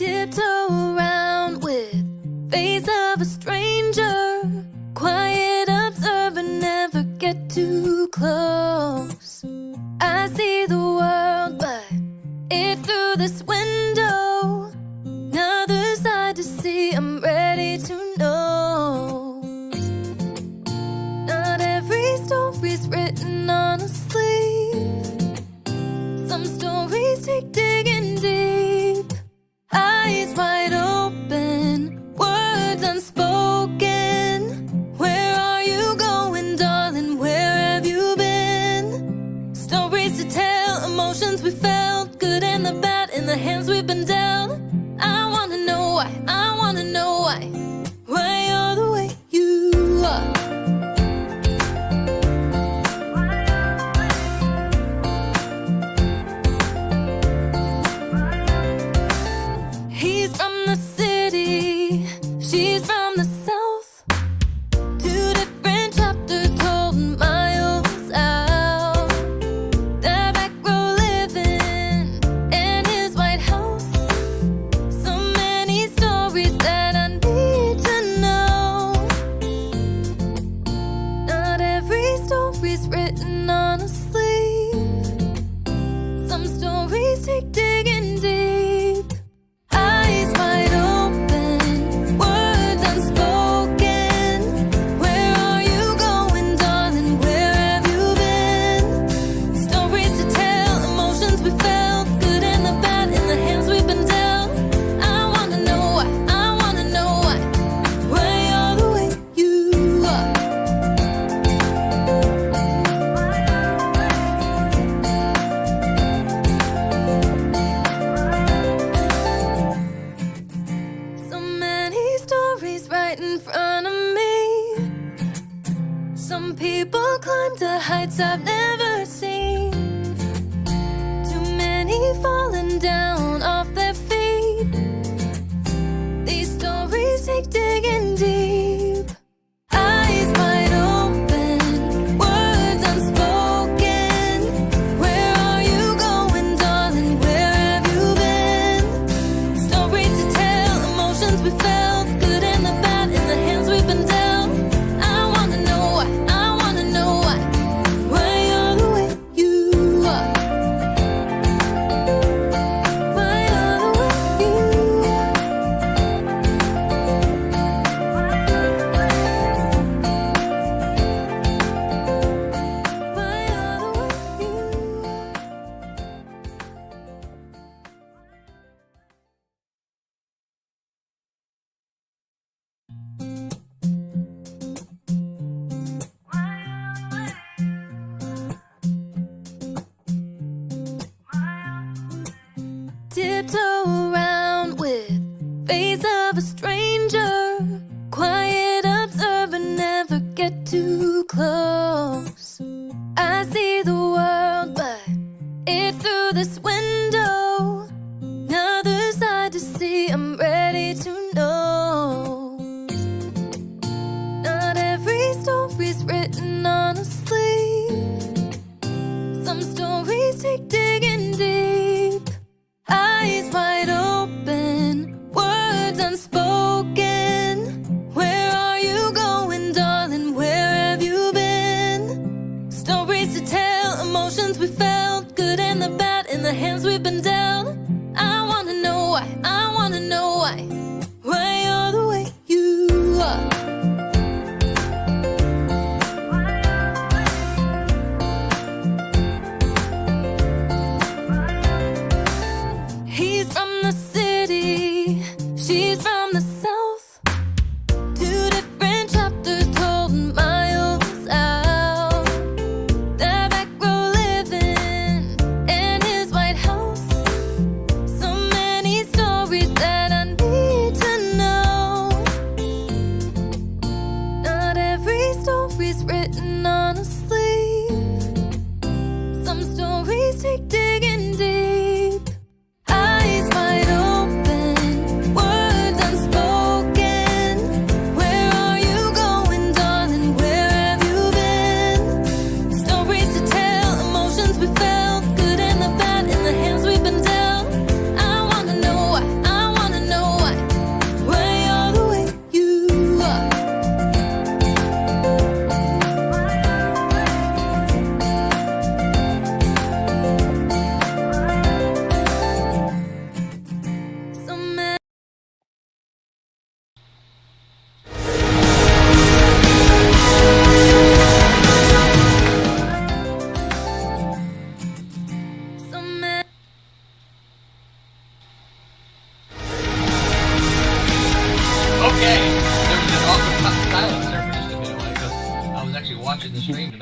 Tiptoe around with face of a stranger, quiet observer, never get too close. I see the world, but it's through this window. Another side to see, I'm ready to know. Not every story's written on a sleeve. Some stories take digging deep. Eyes wide open, words unspoken. Where are you going, darling? Where have you been? Stories to tell, emotions we felt, good and the bad in the hands we've been dealt. I wanna know why, I wanna know why you're the way you are. He's from the city, she's from the south. Two different chapters told miles out. The back row living in his White House. So many stories that I need to know. Not every story's written on a sleeve. Some stories take digging deep. Eyes wide open, words unspoken. Where are you going, darling? Where have you been? Stories to tell, emotions we felt, good and the bad in the hands we've been dealt. I wanna know why, I wanna know why you're the way you are. So many stories right in front of me. Some people climb to heights I've never seen. Too many falling down off their feet. These stories take digging deep. Eyes wide open, words unspoken. Where are you going, darling? Where have you been? Stories to tell, emotions we felt, good and the bad in the hands we've been dealt. I wanna know why, I wanna know why you're the way you are. Why you're the way you are. Why you're the way you are. Tiptoe around with face of a stranger, quiet observer, never get too close. I see the world, but it's through this window. Another side to see, I'm ready to know. Not every story's written on a sleeve. Some stories take digging deep. Eyes wide open, words unspoken. Where are you going, darling? Where have you been? Stories to tell, emotions we felt, good and the bad in the hands we've been dealt. I wanna know why, I wanna know why you're the way you are. He's from the city, she's from the south. Two different chapters told miles out. The back row living in his White House.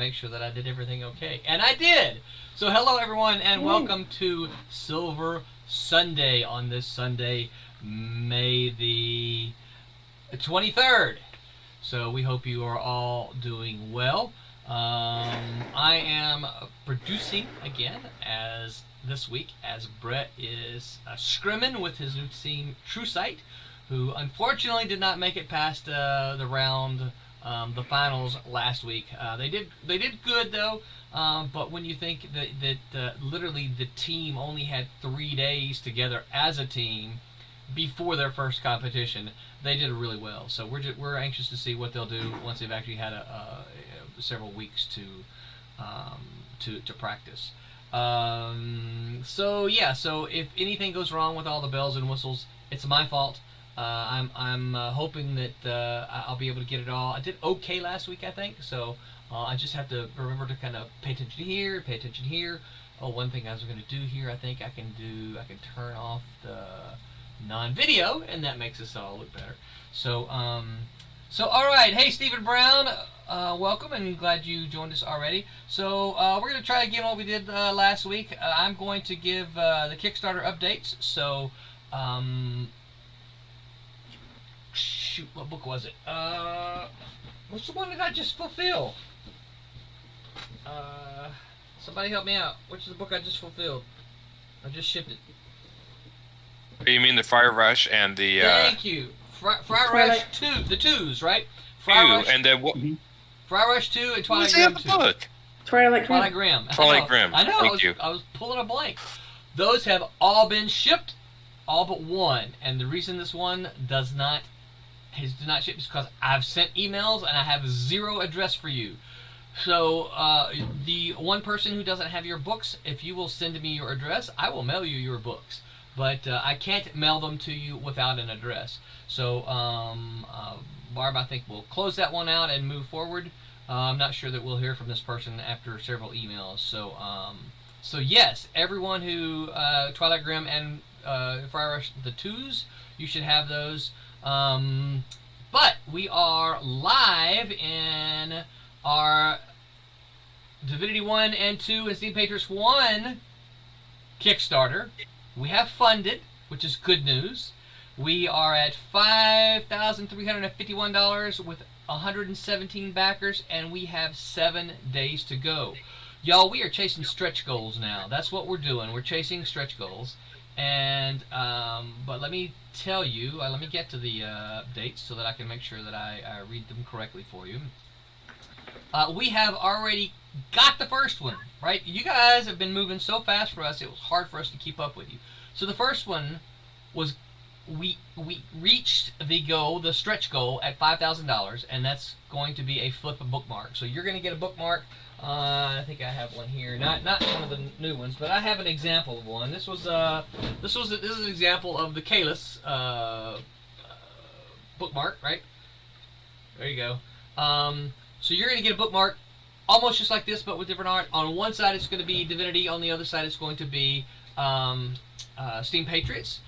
make sure that I did everything okay. And I did! So hello everyone, and welcome to Silver Sunday on this Sunday, May the 23rd. So we hope you are all doing well. I am producing again as this week as Brett is scrimming with his new team True Sight, who unfortunately did not make it past the round, the finals last week. They did good though, but when you think that literally the team only had 3 days together as a team before their first competition, they did really well. So we're anxious to see what they'll do once they've actually had several weeks to practice. So if anything goes wrong with all the bells and whistles, it's my fault. I'm hoping that I'll be able to get it all. I did okay last week, I think. So I just have to remember to kind of pay attention here, pay attention here. Oh, one thing I was going to do here, I think I can turn off the non-video, and that makes us all look better. So all right. Hey, Stephen Brown, welcome, and glad you joined us already. So we're going to try again what we did last week. I'm going to give the Kickstarter updates. So shoot, what book was it? What's the one that I just fulfilled? Somebody help me out. Which is the book I just fulfilled? I just shipped it. You mean the Fire Rush and the... Thank you. Fire Rush 2, the 2s, right? Fire Rush, and then what? Fire Rush 2 and Twilight What's Grim the 2. book? Twilight Grim. Twilight Grim. I know. Thank you. I was pulling a blank. Those have all been shipped, all but one. And the reason this one does not ship is because I've sent emails and I have 0 address for you. So the one person who doesn't have your books, if you will send me your address, I will mail you your books. But I can't mail them to you without an address. So Barb, I think we'll close that one out and move forward. I'm not sure that we'll hear from this person after several emails. So yes, everyone who Twilight Grim and Fire Rush the 2s, you should have those. But we are live in our Divinity 1 and 2 and Steam Patriots 1 Kickstarter. We have funded, which is good news. We are at $5,351 with 117 backers, and we have 7 days to go. Y'all, we are chasing stretch goals now. That's what we're doing. We're chasing stretch goals. And but let me tell you, let me get to the dates so that I can make sure that I read them correctly for you. We have already got the first one, right? You guys have been moving so fast for us, it was hard for us to keep up with you. So the first one was, we reached the goal, the stretch goal, at $5,000, and that's going to be a flip a bookmark. So you're going to get a bookmark. I think I have one here, not one of the new ones, but I have an example of one. This is an example of the Kalis bookmark, right? There you go. So you're going to get a bookmark almost just like this, but with different art. On one side it's going to be Divinity, on the other side it's going to be Steam Patriots.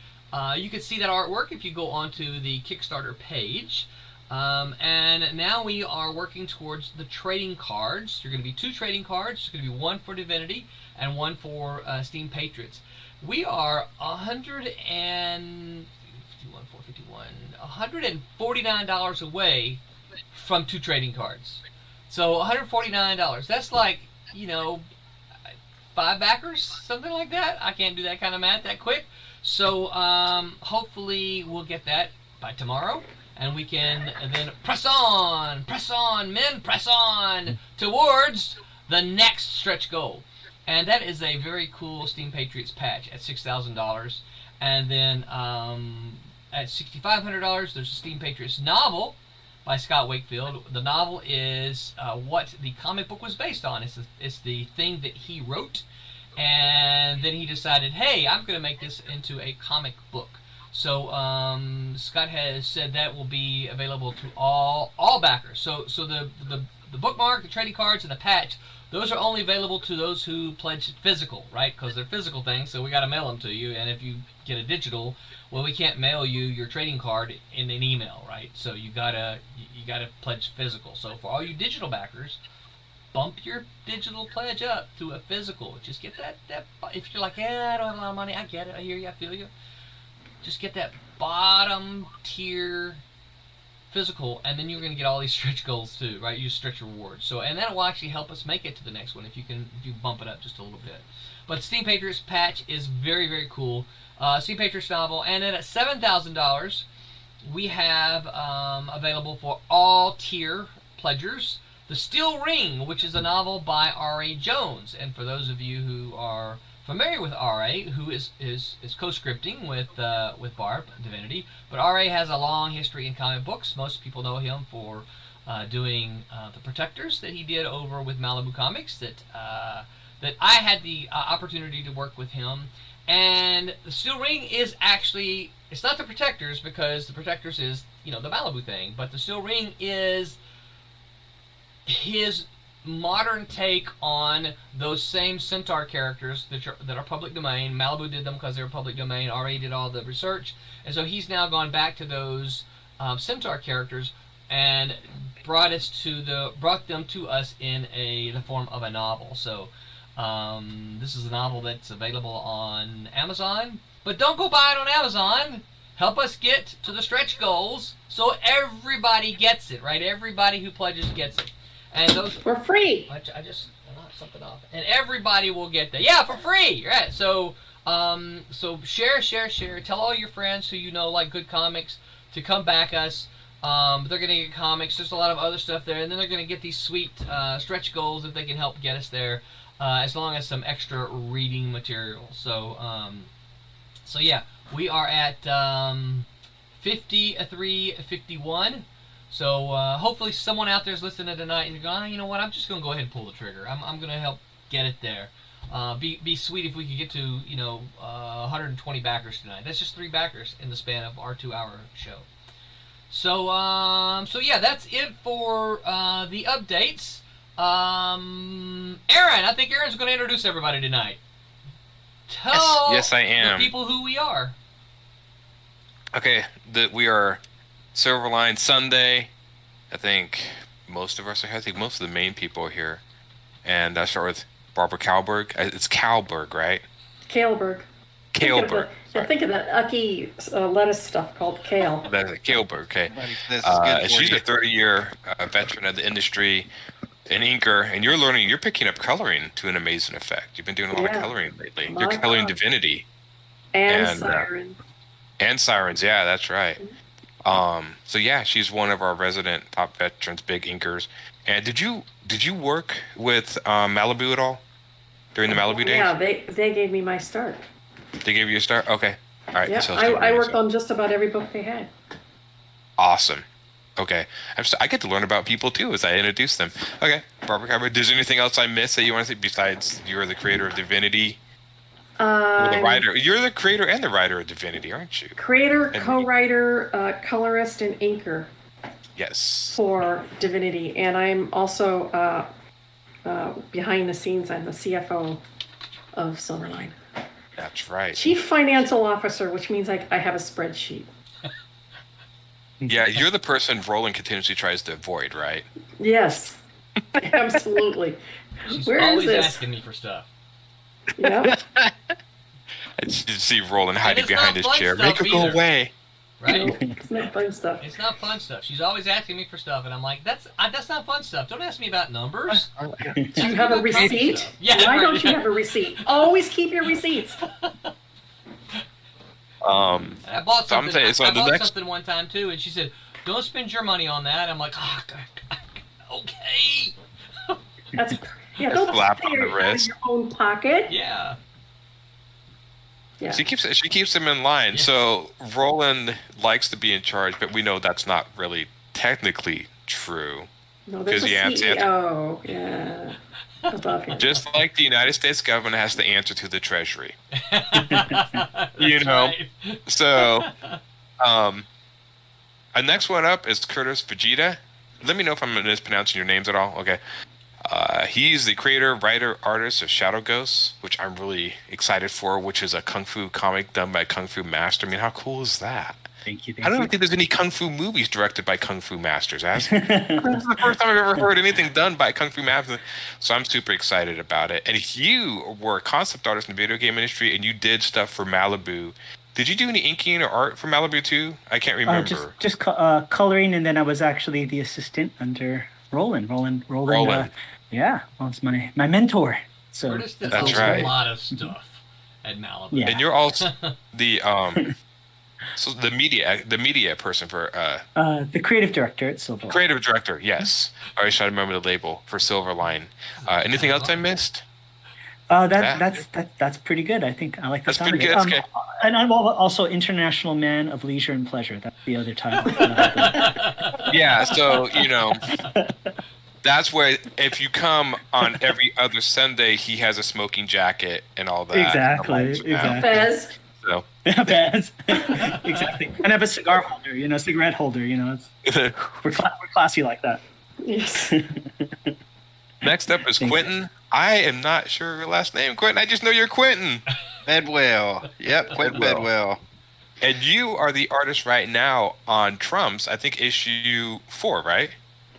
You can see that artwork if you go onto the Kickstarter page. And now we are working towards the trading cards. There are going to be 2 trading cards. There's going to be one for Divinity and one for Steam Patriots. We are $149 away from 2 trading cards. So $149. That's like, 5 backers, something like that. I can't do that kind of math that quick. So hopefully we'll get that by tomorrow, and we can then press on, men, press on towards the next stretch goal. And that is a very cool Steam Patriots patch at $6,000. And then at $6,500, there's a Steam Patriots novel by Scott Wakefield. The novel is what the comic book was based on. It's the thing that he wrote, and then he decided, hey, I'm going to make this into a comic book. So Scott has said that will be available to all backers. So the bookmark, the trading cards, and the patch, those are only available to those who pledge physical, right? Because they're physical things, so we got to mail them to you. And if you get a digital, well, we can't mail you your trading card in an email, right? So you gotta pledge physical. So for all you digital backers, bump your digital pledge up to a physical. Just get that if you're like, yeah, I don't have a lot of money, I get it, I hear you, I feel you. Just get that bottom tier physical, and then you're going to get all these stretch goals too, right? You stretch rewards. So, and that will actually help us make it to the next one if you bump it up just a little bit. But Steam Patriots patch is very, very cool. Steam Patriots novel, and then at $7,000, we have available for all tier pledgers The Steel Ring, which is a novel by R.A. Jones. And for those of you who are familiar with R.A., who is co-scripting with Barb Divinity, but R.A. has a long history in comic books. Most people know him for doing The Protectors that he did over with Malibu Comics. That I had the opportunity to work with him. And The Steel Ring is actually, it's not The Protectors, because The Protectors is, the Malibu thing, but The Steel Ring is his modern take on those same Centaur characters that are public domain. Malibu did them because they were public domain. R.A. did all the research, and so he's now gone back to those Centaur characters and brought them to us in the form of a novel. So this is a novel that's available on Amazon, but don't go buy it on Amazon. Help us get to the stretch goals so everybody gets it, right? Everybody who pledges gets it. And those for free. I just knocked something off. And everybody will get that. Yeah, for free. Right. So share. Tell all your friends who like good comics to come back us. They're going to get comics. There's a lot of other stuff there. And then they're going to get these sweet stretch goals if they can help get us there, as long as some extra reading material. So yeah, we are at 53:51. So hopefully someone out there is listening tonight and you're going, you know what, I'm just going to go ahead and pull the trigger. I'm going to help get it there. Be sweet if we could get to 120 backers tonight. That's just 3 backers in the span of our 2-hour show. So yeah, that's it for the updates. Aaron, I think Aaron's going to introduce everybody tonight. Tell yes, I am. the people who we are. Okay, we are Silverline Sunday. I think most of us are here. I think most of the main people are here. And I start with Barbara Kalberg. It's Kalberg, right? Kaleberg. Kalberg. Think of that ucky lettuce stuff called kale. That's Kalberg, okay. She's a 30-year veteran of the industry, an inker, and you're picking up coloring to an amazing effect. You've been doing a lot of coloring lately. You're coloring Divinity. And Sirens. And Sirens, yeah, that's right. So yeah, she's one of our resident top veterans, big inkers. And did you work with Malibu at all during the Malibu days? Yeah, they gave me my start. They gave you a start? Okay. All right. Yeah, so I worked on just about every book they had. Awesome. Okay. I get to learn about people too as I introduce them. Okay. Barbara Kalberg, is there anything else I missed that you want to say besides you're the creator of Divinity? The writer. You're the creator and the writer of Divinity, aren't you? Creator, co-writer, colorist, and inker. Yes. For Divinity, and I'm also behind the scenes. I'm the CFO of Silverline. That's right. Chief Financial Officer, which means I have a spreadsheet. Yeah, you're the person Roland continuously tries to avoid, right? Yes, absolutely. She's Where always is this? asking me for stuff. Yeah. I see Roland hiding it's behind not his fun chair. stuff Make her go either. away. Right? It's not fun stuff. It's not fun stuff. She's always asking me for stuff, and I'm like, that's not fun stuff. Don't ask me about numbers. Do you have a receipt? Yeah, Why right, don't you yeah. have a receipt? Always keep your receipts. I bought So I'm something. saying, so I the bought next- something one time too, and she said, "Don't spend your money on that." I'm like, "Oh, God, okay." That's don't Slap pay on the out of wrist. your own pocket. Yeah. Yeah. She keeps him in line. Yeah. So Roland likes to be in charge, but we know that's not really technically true. No, there's a 'Cause he has to- CEO. Yeah. Above him. Just like the United States government has to answer to the Treasury. That's know. right. So, our next one up is Curtis Vegeta. Let me know if I'm mispronouncing your names at all. Okay. He's the creator, writer, artist of Shadow Ghosts, which I'm really excited for, which is a kung fu comic done by Kung Fu Master. I mean, how cool is that? Thank you. I don't think there's any kung fu movies directed by kung fu masters. This is the first time I've ever heard anything done by kung fu masters. So I'm super excited about it. And if you were a concept artist in the video game industry and you did stuff for Malibu, did you do any inking or art for Malibu too? I can't remember. Just coloring, and then I was actually the assistant under Roland. Roland. Yeah, well, it's my mentor. So Curtis did that's a right. lot of stuff at Malibu. Yeah. And you're also the so the media person for the creative director at Silverline. creative director. Yes, I always try to remember the label for Silverline. Anything else I missed? That's pretty good. I think I like the That's sound pretty of it. good. Okay. And I'm also International Man of Leisure and Pleasure. That's the other title. Yeah, so that's where if you come on every other Sunday, he has a smoking jacket and all that. Exactly. Fez. So Fez. Exactly. And I have a cigar holder, cigarette holder. We're classy like that. Yes. next up is Quentin. I am not sure your last name, Quentin. I just know you're Quentin. Bedwell. Yep, Quentin Bedwell. And you are the artist right now on Trumps. I think issue 4, right?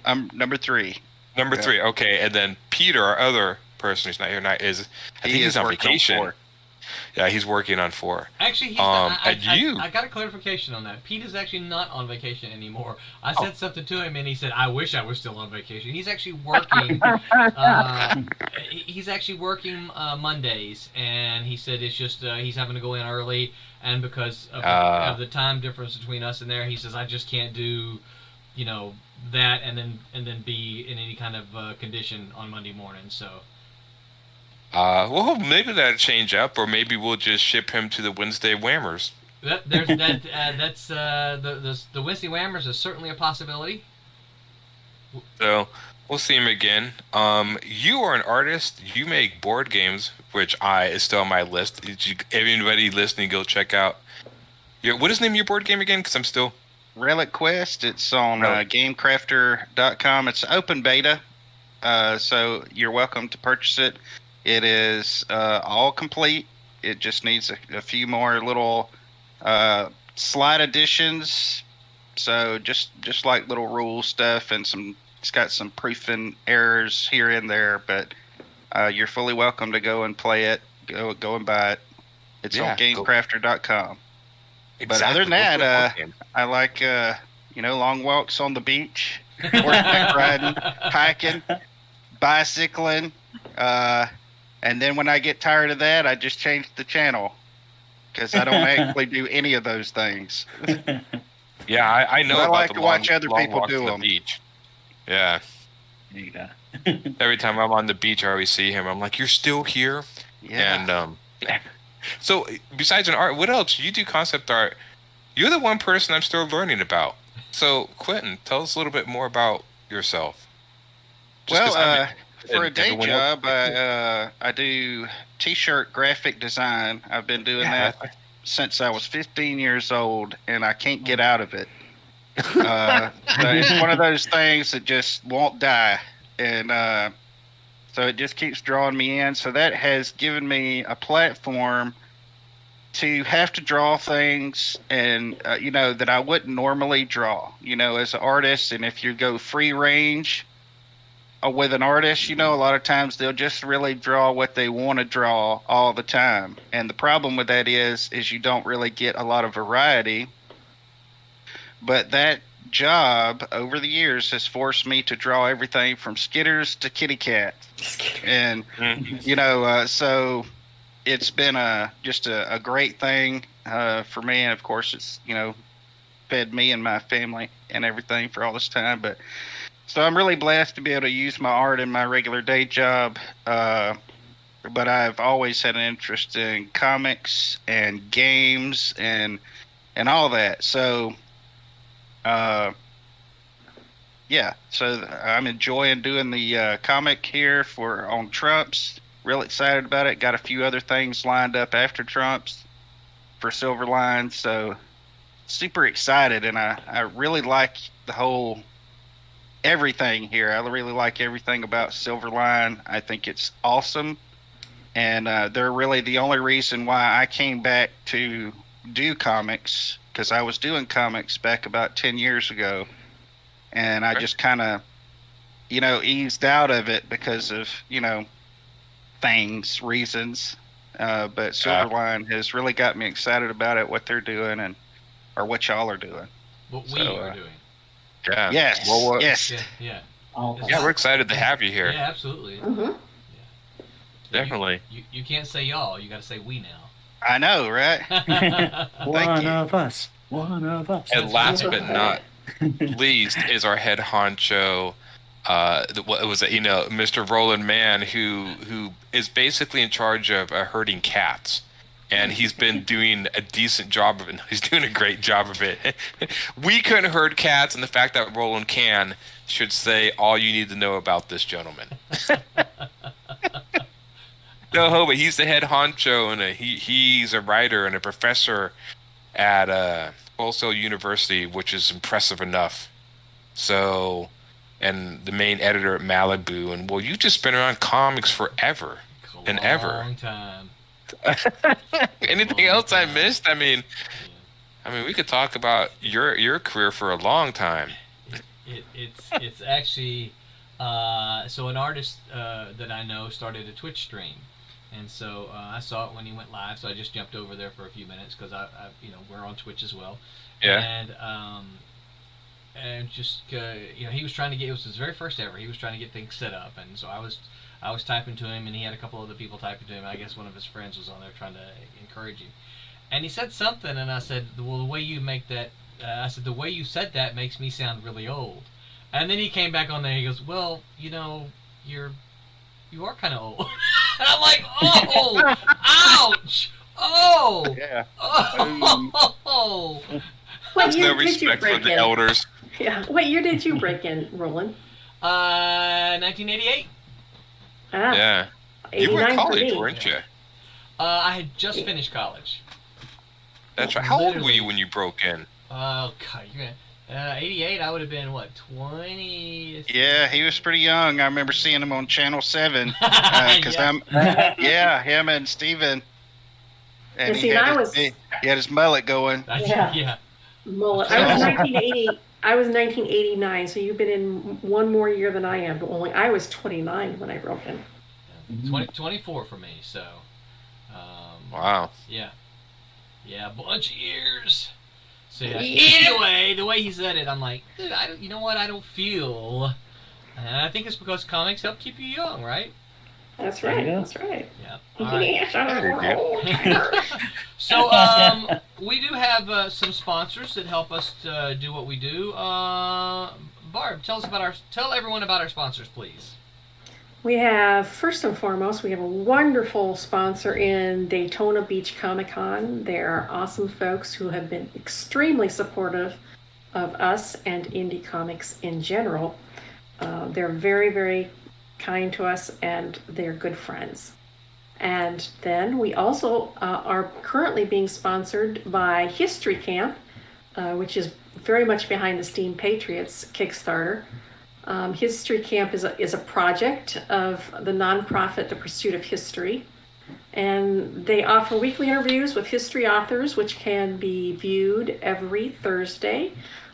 I'm number 3. Number 3. Okay, and then Peter, our other person who's not here tonight, I think he's on vacation. 4. Yeah, he's working on 4. Actually, he's I got a clarification on that. Pete is actually not on vacation anymore. I said something to him, and he said, "I wish I was still on vacation." He's actually working. He's actually working Mondays, and he said it's just he's having to go in early, and because of the time difference between us and there, he says I just can't do, that and then be in any kind of condition on Monday morning. So. Well, maybe that'll change up, or maybe we'll just ship him to the Wednesday Whammers. That's the Wednesday Whammers is certainly a possibility. So we'll see him again. You are an artist. You make board games, which is still on my list. Everybody listening, go check out. What is the name of your board game again? Because I'm still Relic Quest. It's on GameCrafter.com. It's open beta, so you're welcome to purchase it. It is all complete. It just needs a few more little slide additions. So just like little rule stuff and it's got some proofing errors here and there, but you're fully welcome to go and play it. Go and buy it. It's on GameCrafter.com. Exactly. But other than that, I like long walks on the beach, horseback riding, hiking, bicycling. And then when I get tired of that, I just change the channel because I don't actually do any of those things. Yeah, I know. But I about like the to watch other long people walks do on the them. beach. Yeah. Every time I'm on the beach, I always see him. I'm like, "You're still here?" Yeah. And so besides an art, what else? You do concept art. You're the one person I'm still learning about. So Quentin, tell us a little bit more about yourself. For a day job, I do T-shirt graphic design. I've been doing that since I was 15 years old, and I can't get out of it. So it's one of those things that just won't die, and so it just keeps drawing me in. So that has given me a platform to have to draw things, and that I wouldn't normally draw. As an artist, and if you go free range. With an artist, a lot of times they'll just really draw what they want to draw all the time. And the problem with that is you don't really get a lot of variety. But that job over the years has forced me to draw everything from Skitters to kitty cats. And, so it's been just a great thing for me. And of course it's, fed me and my family and everything for all this time. So I'm really blessed to be able to use my art in my regular day job, but I've always had an interest in comics and games and all that. So, so I'm enjoying doing the comic here on Trumps. Real excited about it. Got a few other things lined up after Trumps for Silverline, so super excited, and I really like the whole everything here. I really like everything about Silverline. I think it's awesome, and they're really the only reason why I came back to do comics because I was doing comics back about 10 years ago, and I just kind of, eased out of it because of, reasons. But Silverline has really got me excited about it, what they're doing, or what y'all are doing. What we are doing. Yeah. Yes. Well, yes. Yeah. Yeah, we're excited to have you here. Yeah, absolutely. Mm-hmm. Yeah. Definitely. You can't say y'all. You got to say we now. I know, right? One of us. And last but not least is our head honcho. What was it? Mr. Roland Mann, who is basically in charge of herding cats, and he's been doing a decent job of it. He's doing a great job of it. We couldn't herd cats, and the fact that Roland can should say all you need to know about this gentleman. No, but he's the head honcho, and he's a writer and a professor at Full Sail University, which is impressive enough. So, and the main editor at Malibu, and you've just been around comics forever and ever. Long time. Anything else I missed? I mean, we could talk about your career for a long time. It's actually so an artist that I know started a Twitch stream. And so I saw it when he went live, so I just jumped over there for a few minutes because we're on Twitch as well. Yeah. And just he was trying to get, it was his very first ever. He was trying to get things set up, and so I was typing to him, and he had a couple other people typing to him. I guess one of his friends was on there trying to encourage him. And he said something, and I said, "Well, the way you make that," the way you said that makes me sound really old. And then he came back on there. He goes, "Well, you are kind of old." And I'm like, "Oh, ouch! Oh, Yeah. oh." What year No did you respect for break the in? elders. Yeah. What year did you break in, Roland? 1988. Ah, Yeah. You were 89 in for college, me. weren't you? I had just finished college. That's right. How old were Literally. you when you broke in? Oh God, 88. I would have been what, 20? Yeah, he was pretty young. I remember seeing him on Channel 7 because Yeah. him and Steven. And And see, he had his mullet going. Yeah. Mullet. I was 1980. I was 1989, so you've been in one more year than I am. But only I was 29 when I broke in. 24 for me. So. Wow. Yeah, a bunch of years. So yeah. Yeah. Anyway, the way he said it, I'm like, dude, you know what? I don't feel. And I think it's because comics help keep you young, right? That's right. That's right. Yeah. All right. Yes, I'm old. So we do have some sponsors that help us to do what we do. Barb, tell everyone about our sponsors, please. We have, first and foremost, we have a wonderful sponsor in Daytona Beach Comic Con. They are awesome folks who have been extremely supportive of us and indie comics in general. They're very, very kind to us, and they're good friends. And then we also are currently being sponsored by History Camp, which is very much behind the Steam Patriots Kickstarter. History Camp is a project of the nonprofit The Pursuit of History, and they offer weekly interviews with history authors, which can be viewed every Thursday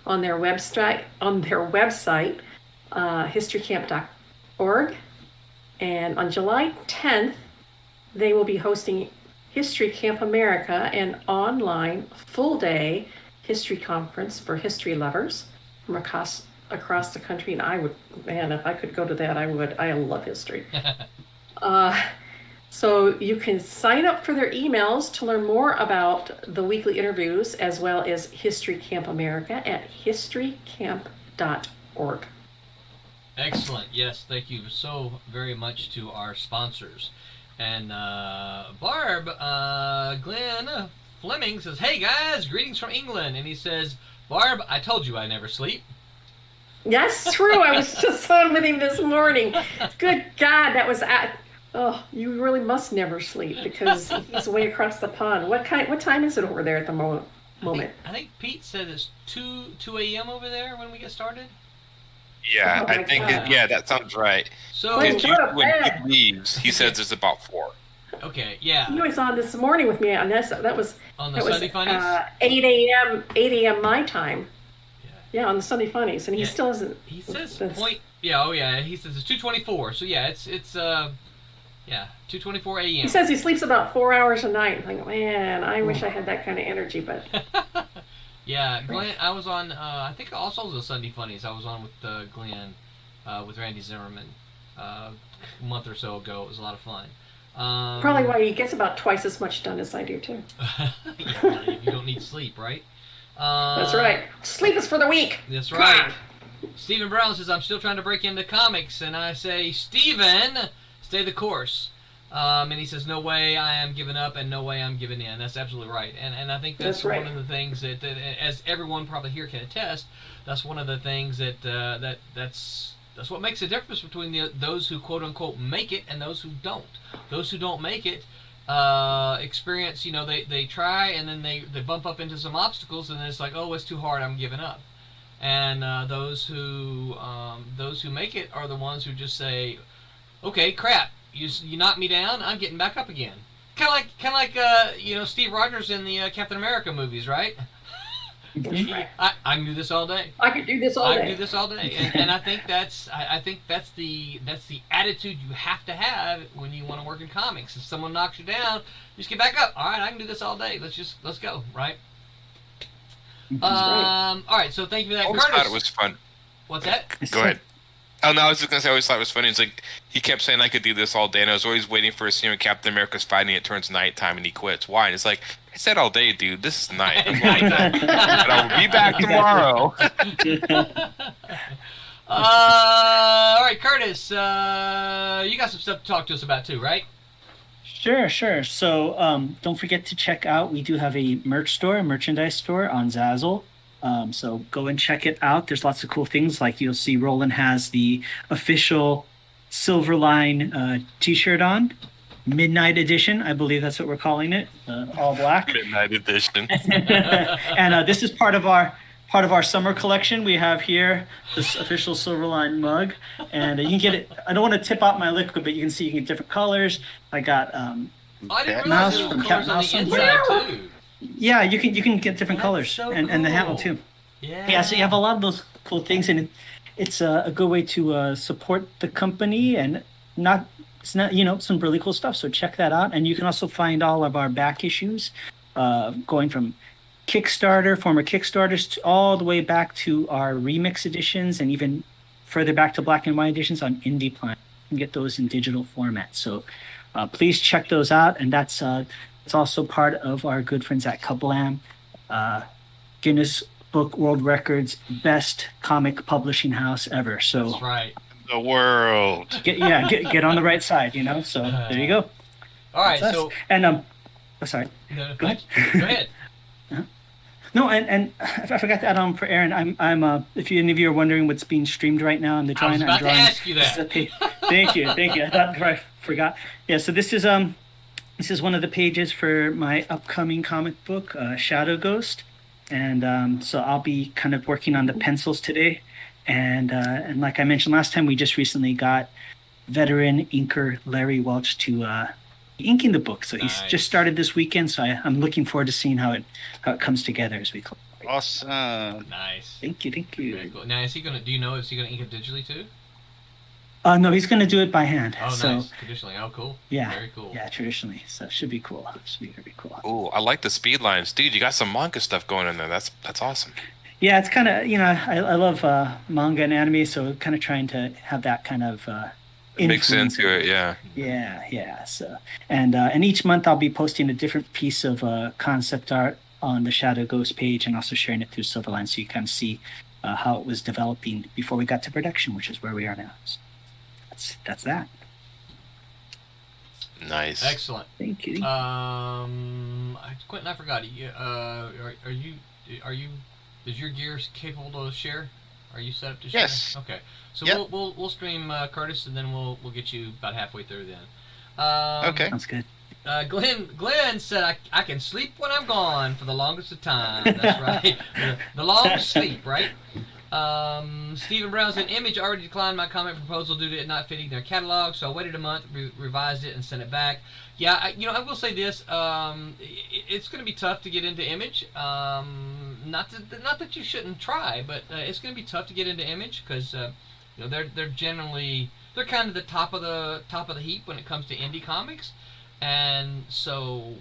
on their website, historycamp.org. And on July 10th, they will be hosting History Camp America, an online full-day history conference for history lovers from across the country. And I would, man, if I could go to that, I would. I love history. So you can sign up for their emails to learn more about the weekly interviews, as well as History Camp America at historycamp.org. Excellent. Yes, thank you so very much to our sponsors. And Barb, Glenn Fleming says, "Hey guys, greetings from England." And he says, "Barb, I told you I never sleep." That's true. I was just on with him this morning. Good God, that was oh, you really must never sleep because he's way across the pond. What time is it over there at the moment? I think Pete said it's 2 a.m. over there when we get started. Yeah, Oh my I think God. that sounds right. So Well, When he leaves, he says it's about 4. Okay, yeah. He was on this morning with me on this. That was On the that was, Sunday Funnies? 8 a.m. 8 a.m. my time. Yeah. Yeah, on the Sunday Funnies, and he Yeah. still isn't. He says that's- point. Yeah, oh yeah. He says it's 2:24. So yeah, it's 2:24 a.m. He says he sleeps about 4 hours a night. I'm like, man, I wish I had that kind of energy, but Yeah, Glenn. I was on. I think also the Sunday Funnies. I was on with Glenn, with Randy Zimmerman, a month or so ago. It was a lot of fun. probably why he gets about twice as much done as I do too. Yeah, you don't need sleep, right? That's right. Sleep is for the weak. That's Come right. on. Stephen Brown says, I'm still trying to break into comics. And I say, Stephen, stay the course. And he says, no way I am giving up and no way I'm giving in. That's absolutely right. And I think that's right. one of the things that, as everyone probably here can attest, that's one of the things that's what makes the difference between those who quote-unquote make it and those who don't. Those who don't make it experience, they try and then they bump up into some obstacles and then it's like, oh, it's too hard, I'm giving up. And those who make it are the ones who just say, okay, crap, you knocked me down, I'm getting back up again. Kind of like Steve Rogers in the Captain America movies, right? I can do this all day. I could do this all I day. can do this all day, and I think that's the attitude you have to have when you want to work in comics. If someone knocks you down, just get back up. All right, I can do this all day. Let's go. Right. All right. So thank you for that, I always Curtis. thought it was fun. What's that? Go ahead. Oh no, I was just gonna say I always thought it was funny. It's like he kept saying I could do this all day, and I was always waiting for a scene when Captain America's fighting. It turns nighttime, and he quits. Why? And it's like I said all day, dude. This is night. I'm going, but I will be back tomorrow. All right, Curtis. You got some stuff to talk to us about too, right? Sure. So don't forget to check out, we do have a merchandise store on Zazzle. So go and check it out. There's lots of cool things, like you'll see Roland has the official Silverline t-shirt on. Midnight Edition, I believe that's what we're calling it. All black. Midnight Edition. And this is part of our summer collection. We have here this official Silverline mug, and you can get it. I don't want to tip out my liquid, but you can see you can get different colors. I got I didn't Mouse realize there from were Cat colors on the Mouse. inside too. yeah, you can get different That's colors, so and the hat one cool. too. Yeah. Yeah, so you have a lot of those cool things, and it's a good way to support the company, and it's not some really cool stuff. So check that out, and you can also find all of our back issues, going from former Kickstarters, all the way back to our remix editions, and even further back to black and white editions on Indie Planet. You can get those in digital format. So please check those out, and that's it's also part of our good friends at Kablam. Guinness Book World Records best comic publishing house ever. So That's right. The world. get on the right side, So there you go. All right. That's us. So And sorry. no, Go ahead. Go ahead. No, and I forgot to add on for Aaron. I'm if any of you are wondering what's being streamed right now, I'm I was about to ask you this is that. a Thank you. I thought I forgot. Yeah, so this is one of the pages for my upcoming comic book, Shadow Ghost. And so I'll be kind of working on the pencils today, and like I mentioned last time, we just recently got veteran inker Larry Welch to inking the book. So he's Nice. just started this weekend. So I'm looking forward to seeing how it comes together as we close. Awesome. Nice. Thank you. Very cool. Now, is he gonna? Do you know? Is he gonna ink it digitally too? No, he's going to do it by hand. Oh, so nice. Traditionally. Oh, cool. yeah, Very cool. yeah, traditionally. So it should be cool. Should be very cool. Ooh, I like the speed lines, dude. You got some manga stuff going in there. That's awesome. Yeah, it's kind of I love manga and anime, so kind of trying to have that kind of Mix influence. into it, yeah. Yeah. So and each month I'll be posting a different piece of concept art on the Shadow Ghost page, and also sharing it through Silverline, so you kind of see how it was developing before we got to production, which is where we are now. So that's that. Nice. Excellent. Thank you. Quentin, I forgot. Are you? Is your gear capable to share? Are you set up to share? Yes. Okay. So Yep. we'll stream Curtis, and then we'll get you about halfway through then. Okay. Sounds good. Glenn said I can sleep when I'm gone for the longest of time. That's right. The longest sleep, right? Stephen Brown said, Image already declined my comment proposal due to it not fitting their catalog, so I waited a month, revised it, and sent it back. Yeah, I will say this. It's going to be tough to get into Image. Not that you shouldn't try, but it's going to be tough to get into Image because they're generally kind of the top of the heap when it comes to indie comics, and so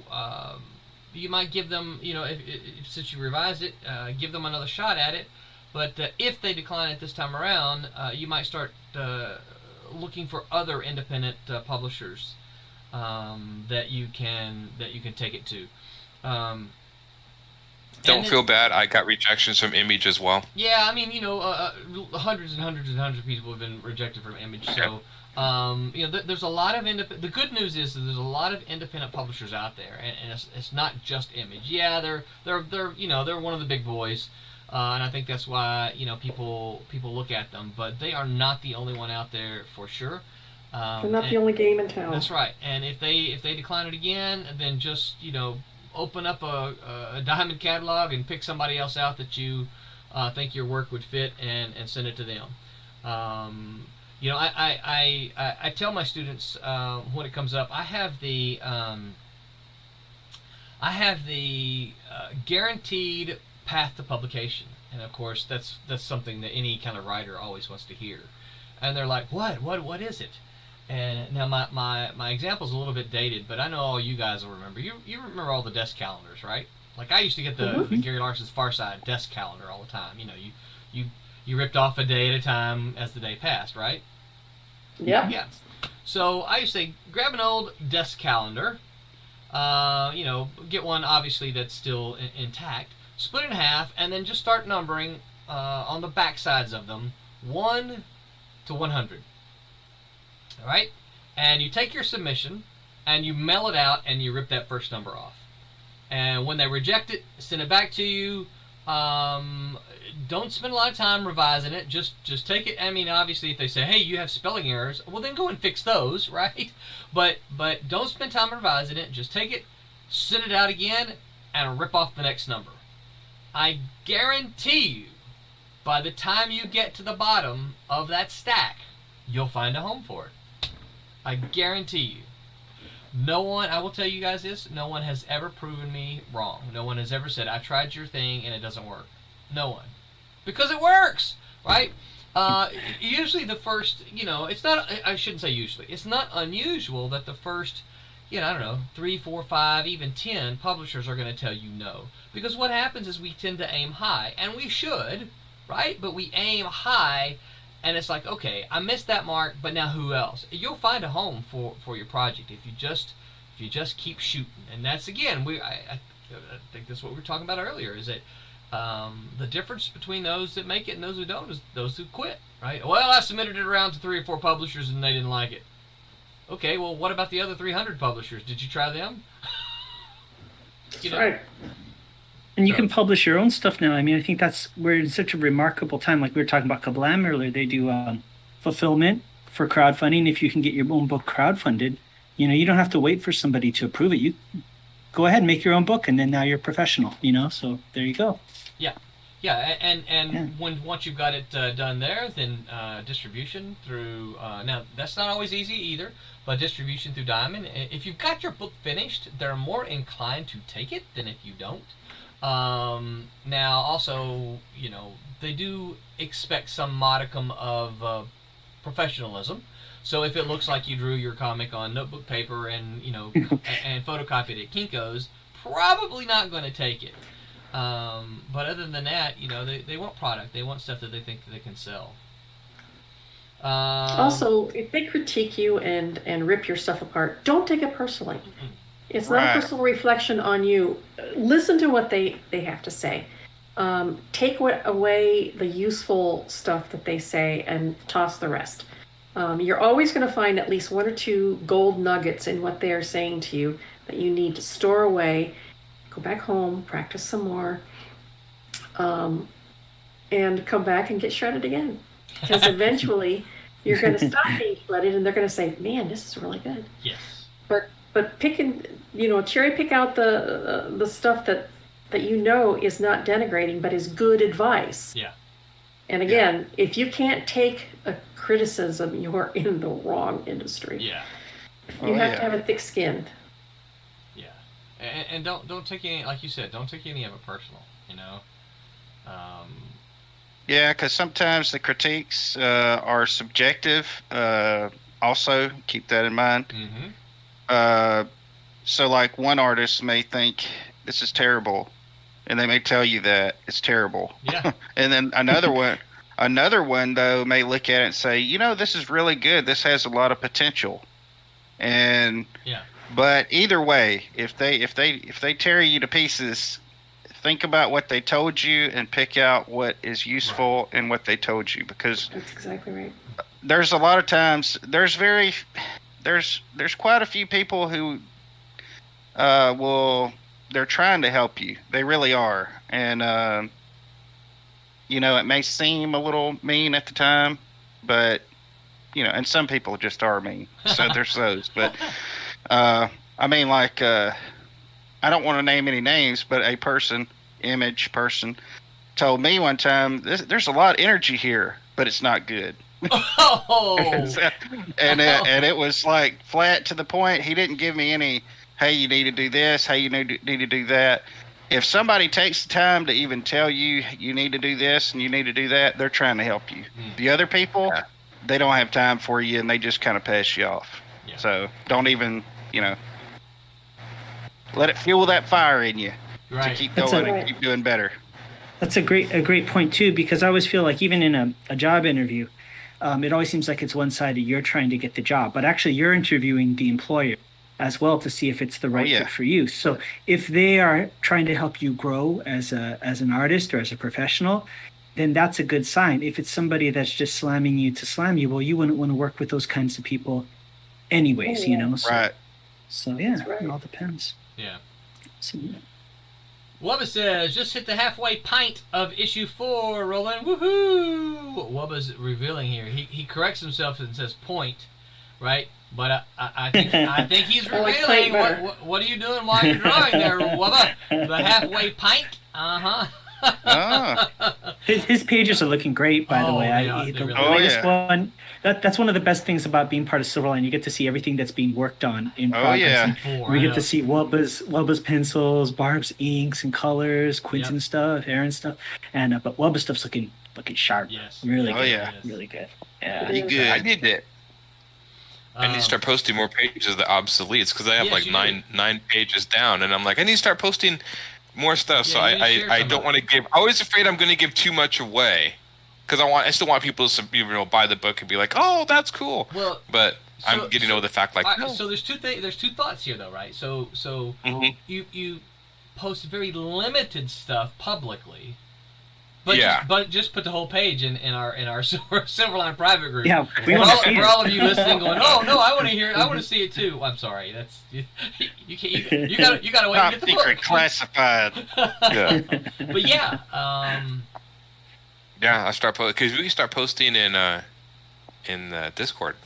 you might give them, since you revised it, give them another shot at it. But if they decline it this time around, you might start looking for other independent publishers that you can take it to. Don't feel bad. I got rejections from Image as well. Yeah, I mean, hundreds and hundreds and hundreds of people have been rejected from Image. So, there's a lot of the good news is that there's a lot of independent publishers out there, and it's not just Image. Yeah, they're one of the big boys. And I think that's why people look at them, but they are not the only one out there for sure. They're not the only game in town. That's right. And if they decline it again, then just open up a Diamond catalog and pick somebody else out that you think your work would fit and send it to them. I tell my students when it comes up, I have the guaranteed path to publication, and of course that's something that any kind of writer always wants to hear. And they're like, what is it? And now my example's a little bit dated, but I know all you guys will remember. You remember all the desk calendars, right? Like I used to get the Gary Larson's Far Side desk calendar all the time. You ripped off a day at a time as the day passed, right? Yeah. So I used to say, grab an old desk calendar, get one obviously that's still intact, split it in half, and then just start numbering on the back sides of them, 1 to 100. All right? And you take your submission, and you mail it out, and you rip that first number off. And when they reject it, send it back to you. Don't spend a lot of time revising it. Just take it. I mean, obviously, if they say, hey, you have spelling errors, well, then go and fix those, right? But don't spend time revising it. Just take it, send it out again, and rip off the next number. I guarantee you, by the time you get to the bottom of that stack, you'll find a home for it. I guarantee you. No one, I will tell you guys this, no one has ever proven me wrong. No one has ever said, I tried your thing and it doesn't work. No one. Because it works, right? Usually the first, it's not, I shouldn't say usually, it's not unusual that the first, 3, 4, 5, even 10 publishers are going to tell you no. Because what happens is we tend to aim high, and we should, right? But we aim high, and it's like, okay, I missed that mark, but now who else? You'll find a home for your project if you just keep shooting. And that's, again, I think that's what we were talking about earlier, is that the difference between those that make it and those who don't is those who quit, right? Well, I submitted it around to 3 or 4 publishers and they didn't like it. Okay, well, what about the other 300 publishers? Did you try them? Right. And you can publish your own stuff now. I mean, I think we're in such a remarkable time. Like we were talking about Kablam earlier. They do fulfillment for crowdfunding. If you can get your own book crowdfunded, you don't have to wait for somebody to approve it. You go ahead and make your own book, and then now you're professional, so there you go. Yeah, and once you've got it done there, then distribution through, now that's not always easy either, but distribution through Diamond. If you've got your book finished, they're more inclined to take it than if you don't. Now also, they do expect some modicum of professionalism. So if it looks like you drew your comic on notebook paper and and photocopied at Kinko's, probably not going to take it. But other than that, they want product. They want stuff that they think they can sell. Also, if they critique you and rip your stuff apart, don't take it personally. It's not a personal reflection on you. Listen to what they have to say. Take away the useful stuff that they say and toss the rest. You're always going to find at least 1 or 2 gold nuggets in what they are saying to you that you need to store away. Go back home, practice some more, and come back and get shredded again. Because eventually you're going to stop being shredded, and they're going to say, "Man, this is really good." Yes. But pick and cherry pick out the stuff that is not denigrating but is good advice. Yeah. And again, if you can't take a criticism, you're in the wrong industry. Yeah. You have to have a thick skin. Yeah. And don't take any, like you said, don't take any of it personal, Yeah, because sometimes the critiques are subjective. Also, keep that in mind. Mm-hmm. So, like, one artist may think this is terrible, and they may tell you that it's terrible. Yeah. And then another one though may look at it and say, this is really good. This has a lot of potential. And yeah. But either way, if they tear you to pieces, think about what they told you and pick out what is useful in what they told you, because That's exactly right. there's a lot of times there's quite a few people who they're trying to help you. They really are. And it may seem a little mean at the time, but and some people just are mean. So there's those. But I don't want to name any names, but a image person told me one time, there's a lot of energy here, but it's not good. Oh. and it was like flat to the point. He didn't give me any, hey, you need to do this, hey, you need to do that. If somebody takes the time to even tell you you need to do this and you need to do that, they're trying to help you. The other people, they don't have time for you, and they just kind of pass you off. Yeah. So don't even, let it fuel that fire in you to keep going and keep doing better. That's a great point too, because I always feel like even in a job interview, it always seems like it's one-sided. You're trying to get the job, but actually you're interviewing the employer as well to see if it's the right fit for you. So if they are trying to help you grow as an artist or as a professional, then that's a good sign. If it's somebody that's just slamming you to slam you, well, you wouldn't want to work with those kinds of people anyways, So, right. So it all depends. Yeah. So, Wubba says, just hit the halfway pint of issue 4, Roland. Woohoo! Wubba's revealing here. He corrects himself and says point, right? But I think he's revealing what are you doing while you're drawing there, Wubba? The halfway pint? His pages are looking great, by the way. The latest one. That's one of the best things about being part of Silverline. You get to see everything that's being worked on in progress. We get to see Wubba's pencils, Barb's inks and colors, Quentin's stuff, Aaron's stuff, and but Wubba's stuff's looking sharp. Yes. Really good. Yeah. Really good. Yeah. Good. I need it. I need to start posting more pages of the obsoletes, because I have nine pages down, and I'm like, I need to start posting more stuff. So I don't want to give. I'm always afraid I'm going to give too much away, because I still want people to buy the book and be like, oh, that's cool. Well, but I'm getting over the fact no. So there's two thoughts here though, right? So you post very limited stuff publicly. But just put the whole page in our Silverline private group. Yeah, for all of you listening, going, oh no, I want to hear it. I want to see it too. I'm sorry, that's you got to wait to get the book. Classified. Yeah. But I start because we can start posting in Discord.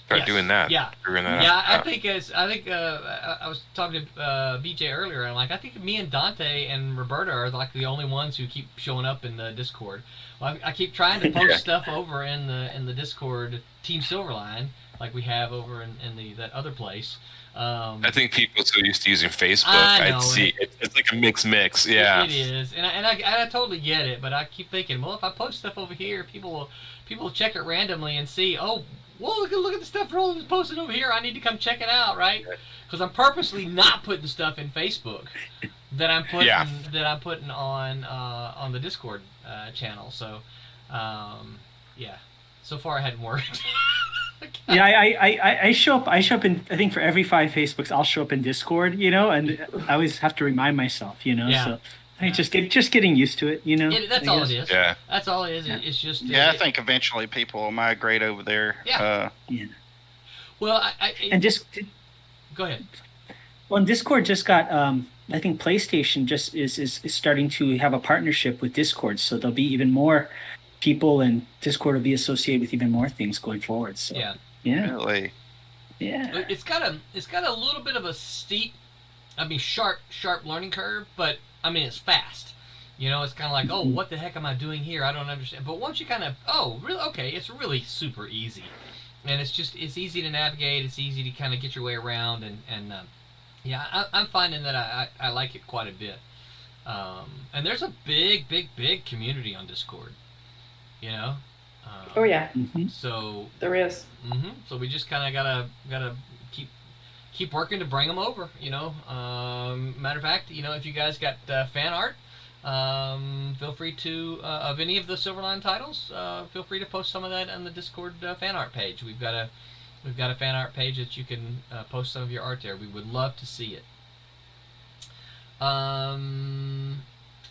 Start doing that. Yeah. I think I was talking to BJ earlier, and I think me and Dante and Roberta are the only ones who keep showing up in the Discord. Well, I keep trying to post stuff over in the Discord Team Silverline, like we have over in that other place. I think people so used to using Facebook, I'd see it's like a mix. Yeah, it is, and I totally get it, but I keep thinking, well, if I post stuff over here, people will check it randomly and see, oh, well, look at the stuff Roland's posted over here. I need to come check it out, right? Because I'm purposely not putting stuff in Facebook that I'm putting on the Discord channel. So, so far it hadn't worked. Yeah, I show up in, I think for every 5 Facebooks I'll show up in Discord, and I always have to remind myself, So I just getting used to it, That's all it is. Yeah. That's all it is. Yeah. It's just. I think eventually people will migrate over there. Yeah. Well, and just. Go ahead. Well, Discord just got. I think PlayStation just is starting to have a partnership with Discord, so there'll be even more people, and Discord will be associated with even more things going forward. So. Yeah. Yeah. Really. Yeah. It's got a little bit of a steep, sharp learning curve, but it's fast. You know, it's kind of like, oh, what the heck am I doing here? I don't understand. But once you kind of, oh, really? Okay, it's really super easy, and it's easy to navigate. It's easy to kind of get your way around, and yeah, I'm finding that I like it quite a bit. And there's a big community on Discord. You know. Oh yeah, So there is. So we just kind of gotta keep working to bring them over. You know. Matter of fact, you know, if you guys got fan art, feel free to of any of the Silverline titles. Feel free to post some of that on the Discord fan art page. We've got a fan art page that you can post some of your art there. We would love to see it.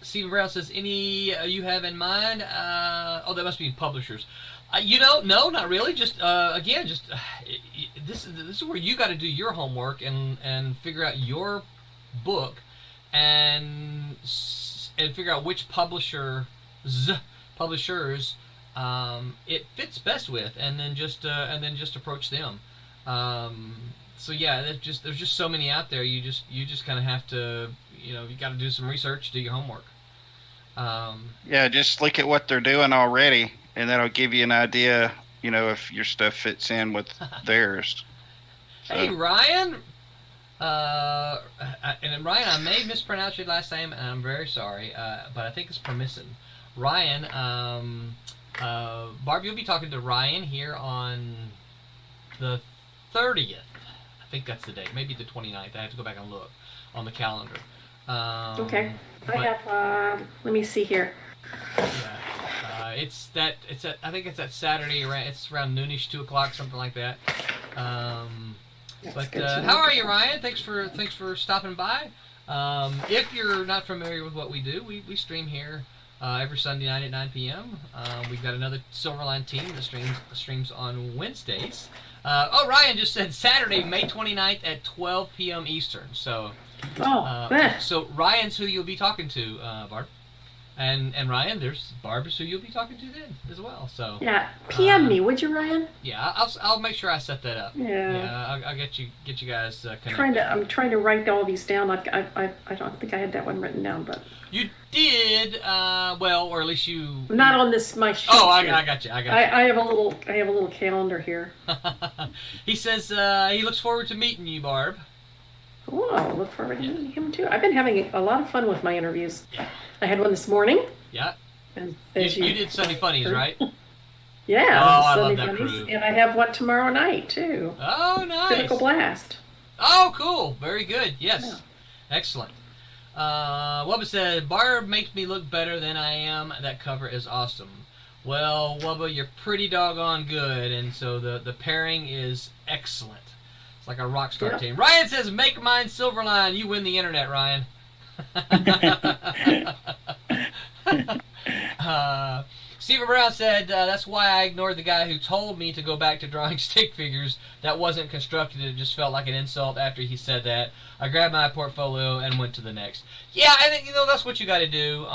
Stephen Brown says, any you have in mind? Oh, that must be publishers. You know, no, not really. Just again, this is where you got to do your homework and figure out your book and figure out which publishers it fits best with, and then just approach them. So yeah, there's just so many out there. You just kind of have to, you know, you got to do some research, do your homework. Yeah, just look at what they're doing already, and that'll give you an idea, you know, if your stuff fits in with theirs. So. Hey, Ryan. And Ryan, I may mispronounce your last name, and I'm very sorry, but I think it's Permissin. Ryan, Barb, you'll be talking to Ryan here on the 30th. I think that's the date. Maybe the 29th. I have to go back and look on the calendar. Okay. I have. Let me see here. Yeah. I think it's that Saturday. It's around noonish, 2 o'clock, something like that. But how are you, Ryan? Thanks for stopping by. If you're not familiar with what we do, we stream here every Sunday night at 9 p.m. We've got another Silverline team that streams on Wednesdays. Ryan just said Saturday, May 29th at 12 p.m. Eastern. So, so Ryan's who you'll be talking to, Barb. And Ryan, there's Barb is who you'll be talking to then as well. So yeah, PM me, would you, Ryan? Yeah, I'll make sure I set that up. Yeah, I'll get you guys connected. I'm trying to write all these down. I don't think I had that one written down, but you did well, or at least you. Not on this my sheet. Oh, I got you. I have a little calendar here. He says he looks forward to meeting you, Barb. Oh, I look forward to meeting him too. I've been having a lot of fun with my interviews. Yeah. I had one this morning. Yeah. And you did Sunday Funnies, right? Yeah. I Sunday love that Funnies, crew. and I have one tomorrow night too. Oh, nice. Critical Blast. Oh, cool. Very good. Yes. Yeah. Excellent. Wubba said, Barb makes me look better than I am. That cover is awesome. Well, Wubba, you're pretty doggone good, and so the pairing is excellent. It's like a rock star team. Ryan says, make mine Silverline. You win the internet, Ryan. Stephen Brown said, that's why I ignored the guy who told me to go back to drawing stick figures. That wasn't constructed. It just felt like an insult after he said that. I grabbed my portfolio and went to the next. Yeah, I think, that's what you got to do.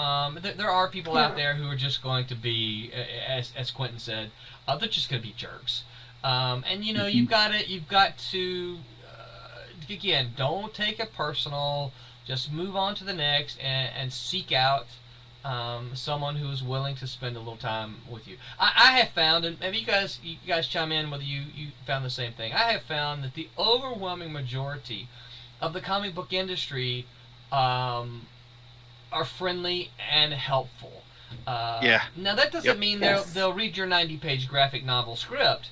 There are people out there who are just going to be, as Quentin said, they're just going to be jerks. And you've got to again, don't take it personal. Just move on to the next and seek out someone who is willing to spend a little time with you. I have found, and maybe you guys chime in whether you found the same thing. I have found that the overwhelming majority of the comic book industry are friendly and helpful. Yeah. Now that doesn't mean they'll read your 90-page graphic novel script,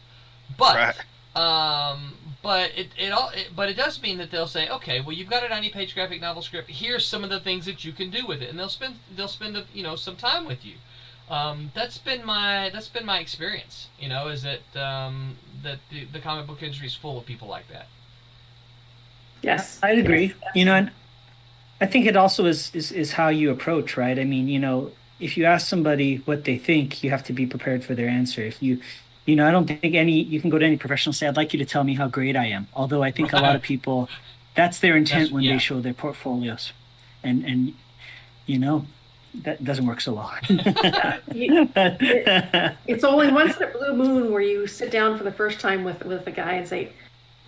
but but it does mean that they'll say, okay, well, you've got a 90-page graphic novel script. Here's some of the things that you can do with it, and they'll spend some time with you. That's been my experience. Is that that the comic book industry is full of people like that. Yes, I'd agree. And I think it also is how you approach, right? I mean, if you ask somebody what they think, you have to be prepared for their answer. If you I don't think you can go to any professional and say, I'd like you to tell me how great I am. Although I think a lot of people, that's their intent when they show their portfolios. And that doesn't work so well. It's only once in a blue moon where you sit down for the first time with a guy and say,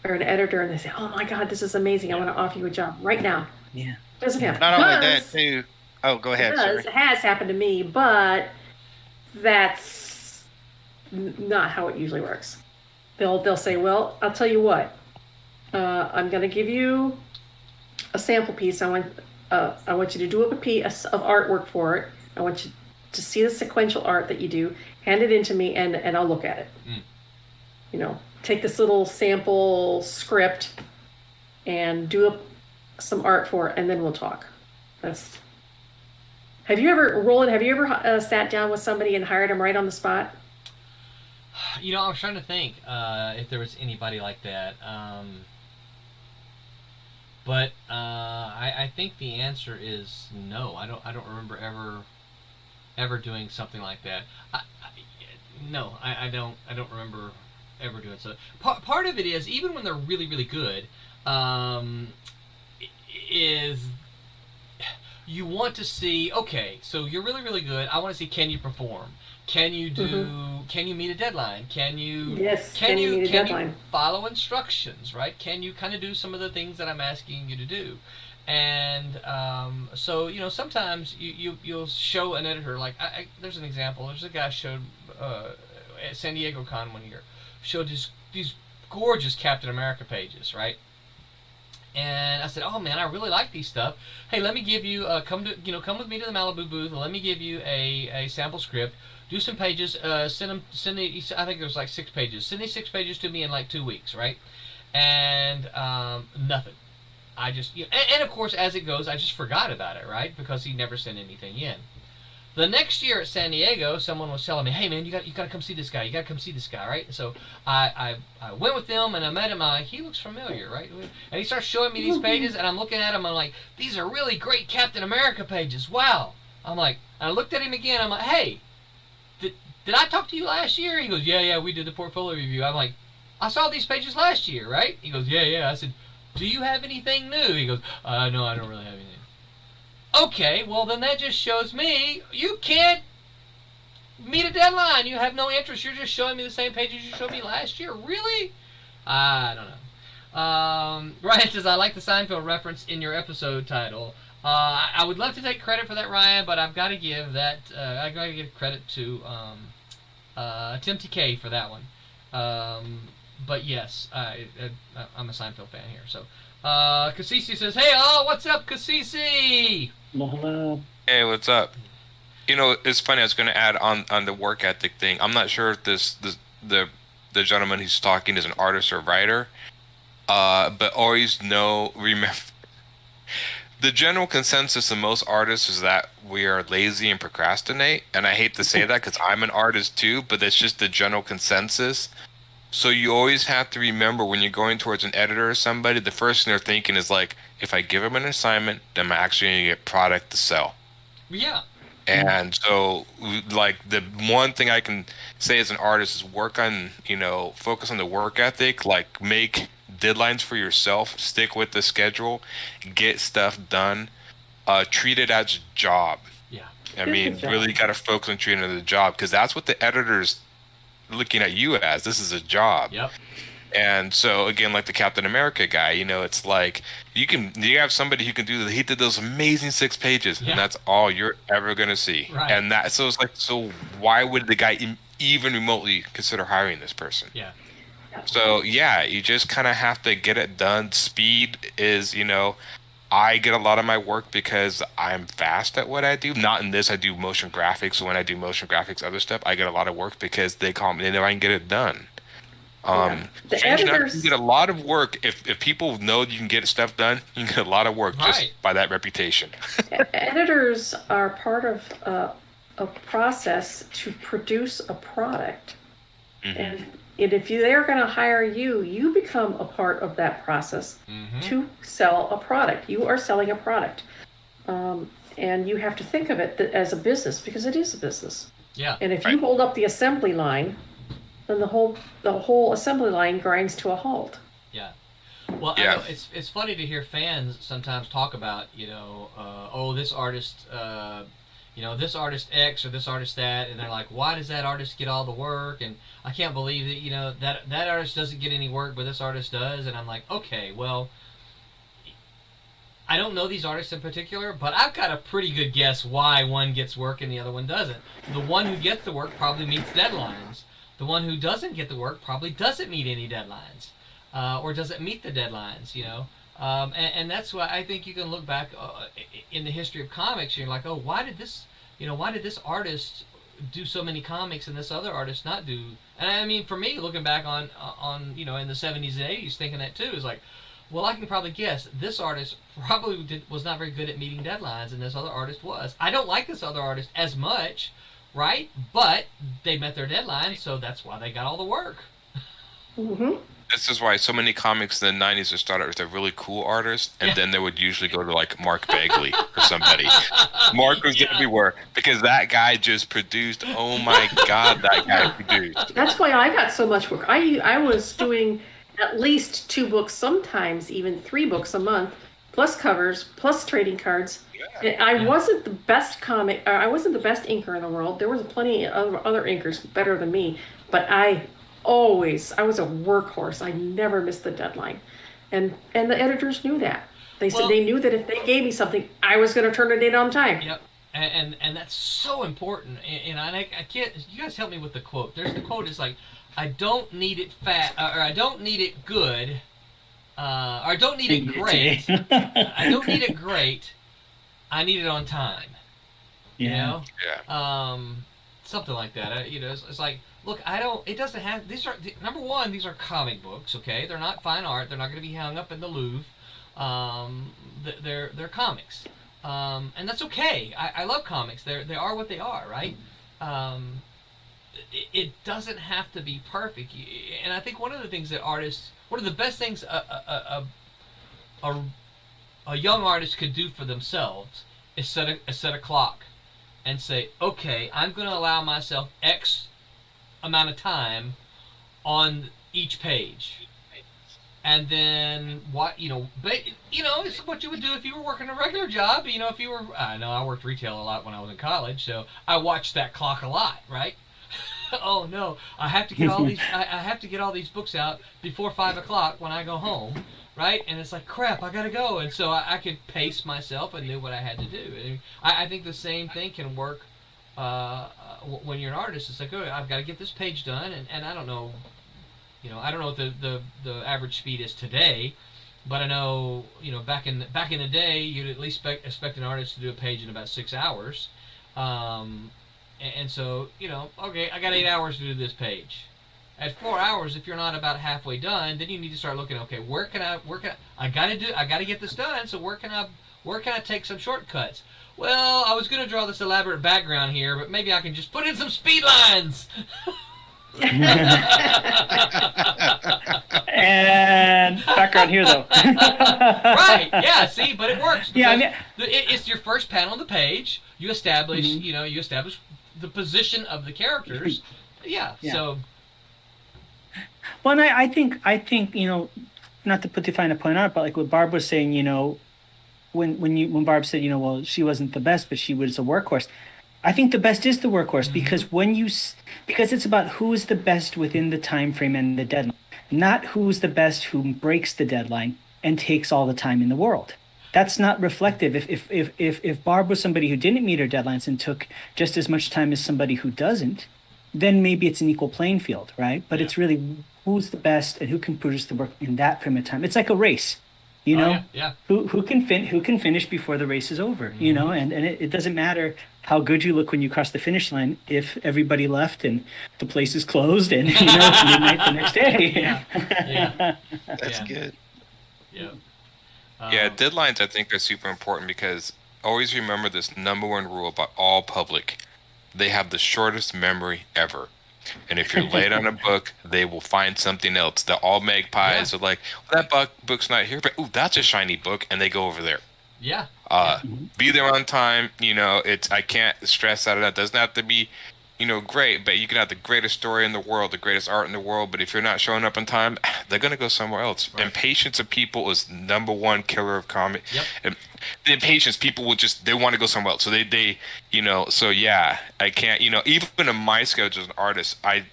or an editor, and they say, oh my God, this is amazing. I want to offer you a job right now. Yeah. Doesn't happen. Not only that, too, Oh, go ahead, It does. sorry. It has happened to me, but that's not how it usually works. They'll say, "Well, I'll tell you what. I'm going to give you a sample piece. I want you to do up a piece of artwork for it. I want you to see the sequential art that you do. Hand it in to me, and I'll look at it. You know, take this little sample script and do up some art for it, and then we'll talk." That's. Have you ever, Roland? Have you ever sat down with somebody and hired them right on the spot? You know, I was trying to think if there was anybody like that. But I think the answer is no. I don't remember ever doing something like that. No, I don't remember ever doing so. Part of it is, even when they're really, really good, is you want to see, okay, so you're really, really good. I want to see, can you perform? Can you do? Can you meet a deadline? Can you? Yes. Can you meet a deadline? you follow instructions? Right? Can you kind of do some of the things that I'm asking you to do? And so sometimes you'll show an editor, like there's an example. There's a guy showed at San Diego Con one year, showed these gorgeous Captain America pages, right? And I said, "Oh man, I really like these stuff. Hey, let me give you come with me to the Malibu booth. And let me give you a sample script. Do some pages. Send the. I think there's like 6 pages. Send these 6 pages to me in like 2 weeks, right? And nothing. I just and of course as it goes, I just forgot about it, right? Because he never sent anything in. The next year at San Diego, someone was telling me, "Hey man, you got to come see this guy. You got to come see this guy, right?" So I went with them and I met him. I'm like, he looks familiar, right? And he starts showing me these pages, and I'm looking at them. I'm like, these are really great Captain America pages. Wow. I'm like, I looked at him again. I'm like, hey, did I talk to you last year? He goes, yeah, we did the portfolio review. I'm like, I saw these pages last year, right? He goes, yeah. I said, do you have anything new? He goes, no, I don't really have anything. Okay, well then that just shows me you can't meet a deadline. You have no interest. You're just showing me the same pages you showed me last year. Really? I don't know. Ryan says, I like the Seinfeld reference in your episode title. I would love to take credit for that, Ryan, but I've got to give that. I got to give credit to Tim TK for that one. But yes, I'm a Seinfeld fan here. So, Cassisi says, "Hey, what's up, Cassisi?" Hello. Hey, what's up? It's funny. I was going to add on the work ethic thing. I'm not sure if the gentleman who's talking is an artist or writer, but always remember. The general consensus of most artists is that we are lazy and procrastinate, and I hate to say that because I'm an artist too, but that's just the general consensus. So you always have to remember when you're going towards an editor or somebody, the first thing they're thinking is like, if I give them an assignment, then I'm actually going to get product to sell. Yeah. And so, like, the one thing I can say as an artist is focus on the work ethic, like make deadlines for yourself, stick with the schedule, get stuff done, treat it as a job. Yeah. I mean, really got to focus on treating it as a job, because that's what the editor's looking at you as. This is a job. Yep. And so again, like the Captain America guy, it's like you have somebody who can he did those amazing 6 pages, and that's all you're ever gonna see. Right. And so it's like, so why would the guy even remotely consider hiring this person? Yeah. So yeah, you just kind of have to get it done. Speed is, I get a lot of my work because I'm fast at what I do. Not in this, I do motion graphics. So when I do motion graphics, other stuff, I get a lot of work because they call me, they know I can get it done. The editors, you get a lot of work. If people know you can get stuff done, you can get a lot of work just by that reputation. editors are part of a process to produce a product. Mm-hmm. And if they're going to hire you, you become a part of that process to sell a product. You are selling a product. And you have to think of it as a business, because it is a business. Yeah. And if you hold up the assembly line, then the whole assembly line grinds to a halt. Yeah. Well, I know it's funny to hear fans sometimes talk about, this artist, this artist X or this artist that, and they're like, why does that artist get all the work? And I can't believe that, that artist doesn't get any work, but this artist does. And I'm like, okay, well, I don't know these artists in particular, but I've got a pretty good guess why one gets work and the other one doesn't. The one who gets the work probably meets deadlines. The one who doesn't get the work probably doesn't meet any deadlines, or doesn't meet the deadlines, and that's why I think you can look back in the history of comics, and you're like, oh, why did this artist do so many comics and this other artist not do? And I mean, for me, looking back on in the 70s and 80s, thinking that too, is like, well, I can probably guess this artist probably was not very good at meeting deadlines, and this other artist was. I don't like this other artist as much, right? But they met their deadline, so that's why they got all the work. Mm-hmm. This is why so many comics in the 90s would start out with a really cool artist, and then they would usually go to like Mark Bagley or somebody. Mark was everywhere because that guy just produced. Oh my God, that guy produced. That's why I got so much work. I was doing at least 2 books, sometimes even 3 books a month, plus covers, plus trading cards. And I wasn't the best I wasn't the best inker in the world. There was plenty of other inkers better than me, but I was a workhorse. I never missed the deadline, and the editors knew that. They said they knew that if they gave me something, I was going to turn it in on time. Yep. And that's so important. And I can't. You guys help me with the quote. There's the quote. It's like, I don't need it fat, or I don't need it good, or I don't need it great. I don't need it great. I need it on time. Yeah. Something like that. It's like, look, it doesn't have, number one, these are comic books, okay? They're not fine art. They're not going to be hung up in the Louvre. They're comics. And that's okay. I love comics. They are what they are, right? It doesn't have to be perfect. And I think one of the best things a young artist could do for themselves is set a clock and say, okay, I'm going to allow myself X amount of time on each page. And then it's what you would do if you were working a regular job. If you were, I worked retail a lot when I was in college, so I watched that clock a lot, right? Oh no, I have to get all these. I have to get all these books out before 5 o'clock when I go home, right? And it's like, crap, I gotta go. And so I could pace myself and knew what I had to do. And I think the same thing can work when you're an artist. It's like, oh, I've got to get this page done, and I don't know. I don't know what the average speed is today, but I know, back in the day, you'd at least expect an artist to do a page in about 6 hours. And so, okay, I got 8 hours to do this page. At 4 hours, if you're not about halfway done, then you need to start looking, okay, I gotta get this done, so where can I take some shortcuts? Well, I was gonna draw this elaborate background here, but maybe I can just put in some speed lines. And background here though. Right, yeah, see, but it works. Yeah, it's your first panel on the page. You establish, you establish the position of the characters. Yeah. So. Well, and I think not to put too fine a point on it, but like what Barb was saying, when Barb said, well, she wasn't the best, but she was a workhorse. I think the best is the workhorse because because it's about who is the best within the time frame and the deadline, not who's the best who breaks the deadline and takes all the time in the world. That's not reflective. If Barb was somebody who didn't meet her deadlines and took just as much time as somebody who doesn't, then maybe it's an equal playing field, right? But it's really who's the best and who can produce the work in that frame of time. It's like a race. Who can finish before the race is over, and it doesn't matter how good you look when you cross the finish line if everybody left and the place is closed and it's midnight the next day. That's good. Deadlines I think are super important because always remember this number one rule about all public: they have the shortest memory ever. And if you're late on a book, they will find something else. The all magpies are like, well, that book's not here, but that's a shiny book, and they go over there. Yeah. Be there on time. I can't stress that enough. It doesn't have to be, great, but you can have the greatest story in the world, the greatest art in the world, but if you're not showing up on time, they're gonna go somewhere else. Right. Impatience of people is number one killer of comic. Yep. And the impatience, people will they want to go somewhere else. So they I can't, even in my schedule as an artist, I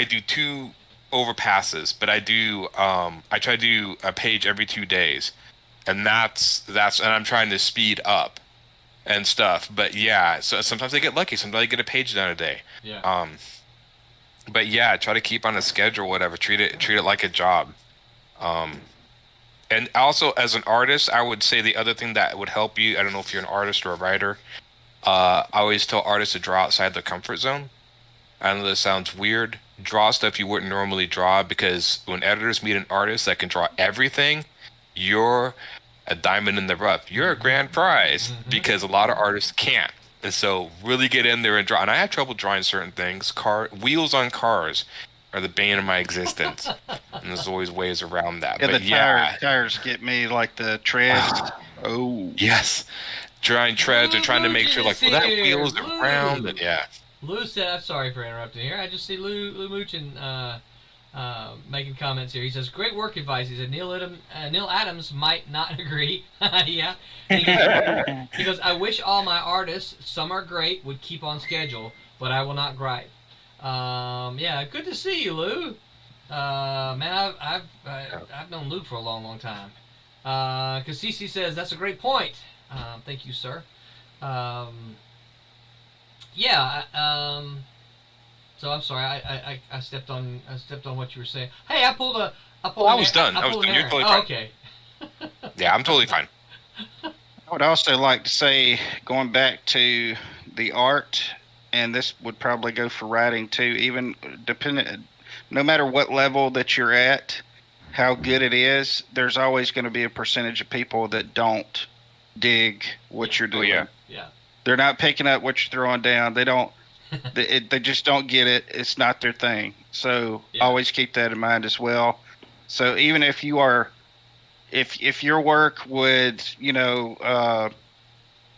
do 2 overpasses, but I try to do a page every 2 days. and that's and I'm trying to speed up and stuff. But yeah, so sometimes I get lucky. Sometimes I get a page done a day. Yeah. But yeah, try to keep on a schedule, whatever. Treat it like a job. And also as an artist, I would say the other thing that would help you. I don't know if you're an artist or a writer. I always tell artists to draw outside their comfort zone. I know this sounds weird. Draw stuff you wouldn't normally draw, because when editors meet an artist that can draw everything, you're a diamond in the rough. You're a grand prize, because a lot of artists can't. And so really get in there and draw. And I have trouble drawing certain things. Wheels on cars are the bane of my existence. And there's always ways around that. Yeah, but the tires get me, like the treads. Oh. Yes. Drawing treads or trying to make sure, like, well, that wheel's around. And yeah. Lou said, I'm sorry for interrupting here. I just see Lou Muchin making comments here. He says, great work advice. He said, Neil Adams might not agree. Yeah. He goes, I wish all my artists, some are great, would keep on schedule, but I will not gripe. Yeah, good to see you, Lou. Man, I've known Lou for a long, long time. Because Cece says, that's a great point. Thank you, sir. Yeah. So I'm sorry. I stepped on what you were saying. Hey, I pulled a. I was done. You're totally fine. Okay. Yeah, I'm totally fine. I would also like to say, going back to the art, and this would probably go for writing too, even no matter what level that you're at, how good it is, there's always going to be a percentage of people that don't dig what you're doing. Yeah. They're not picking up what you're throwing down. They don't. They just don't get it. It's not their thing. So always keep that in mind as well. So even if you are, if your work would,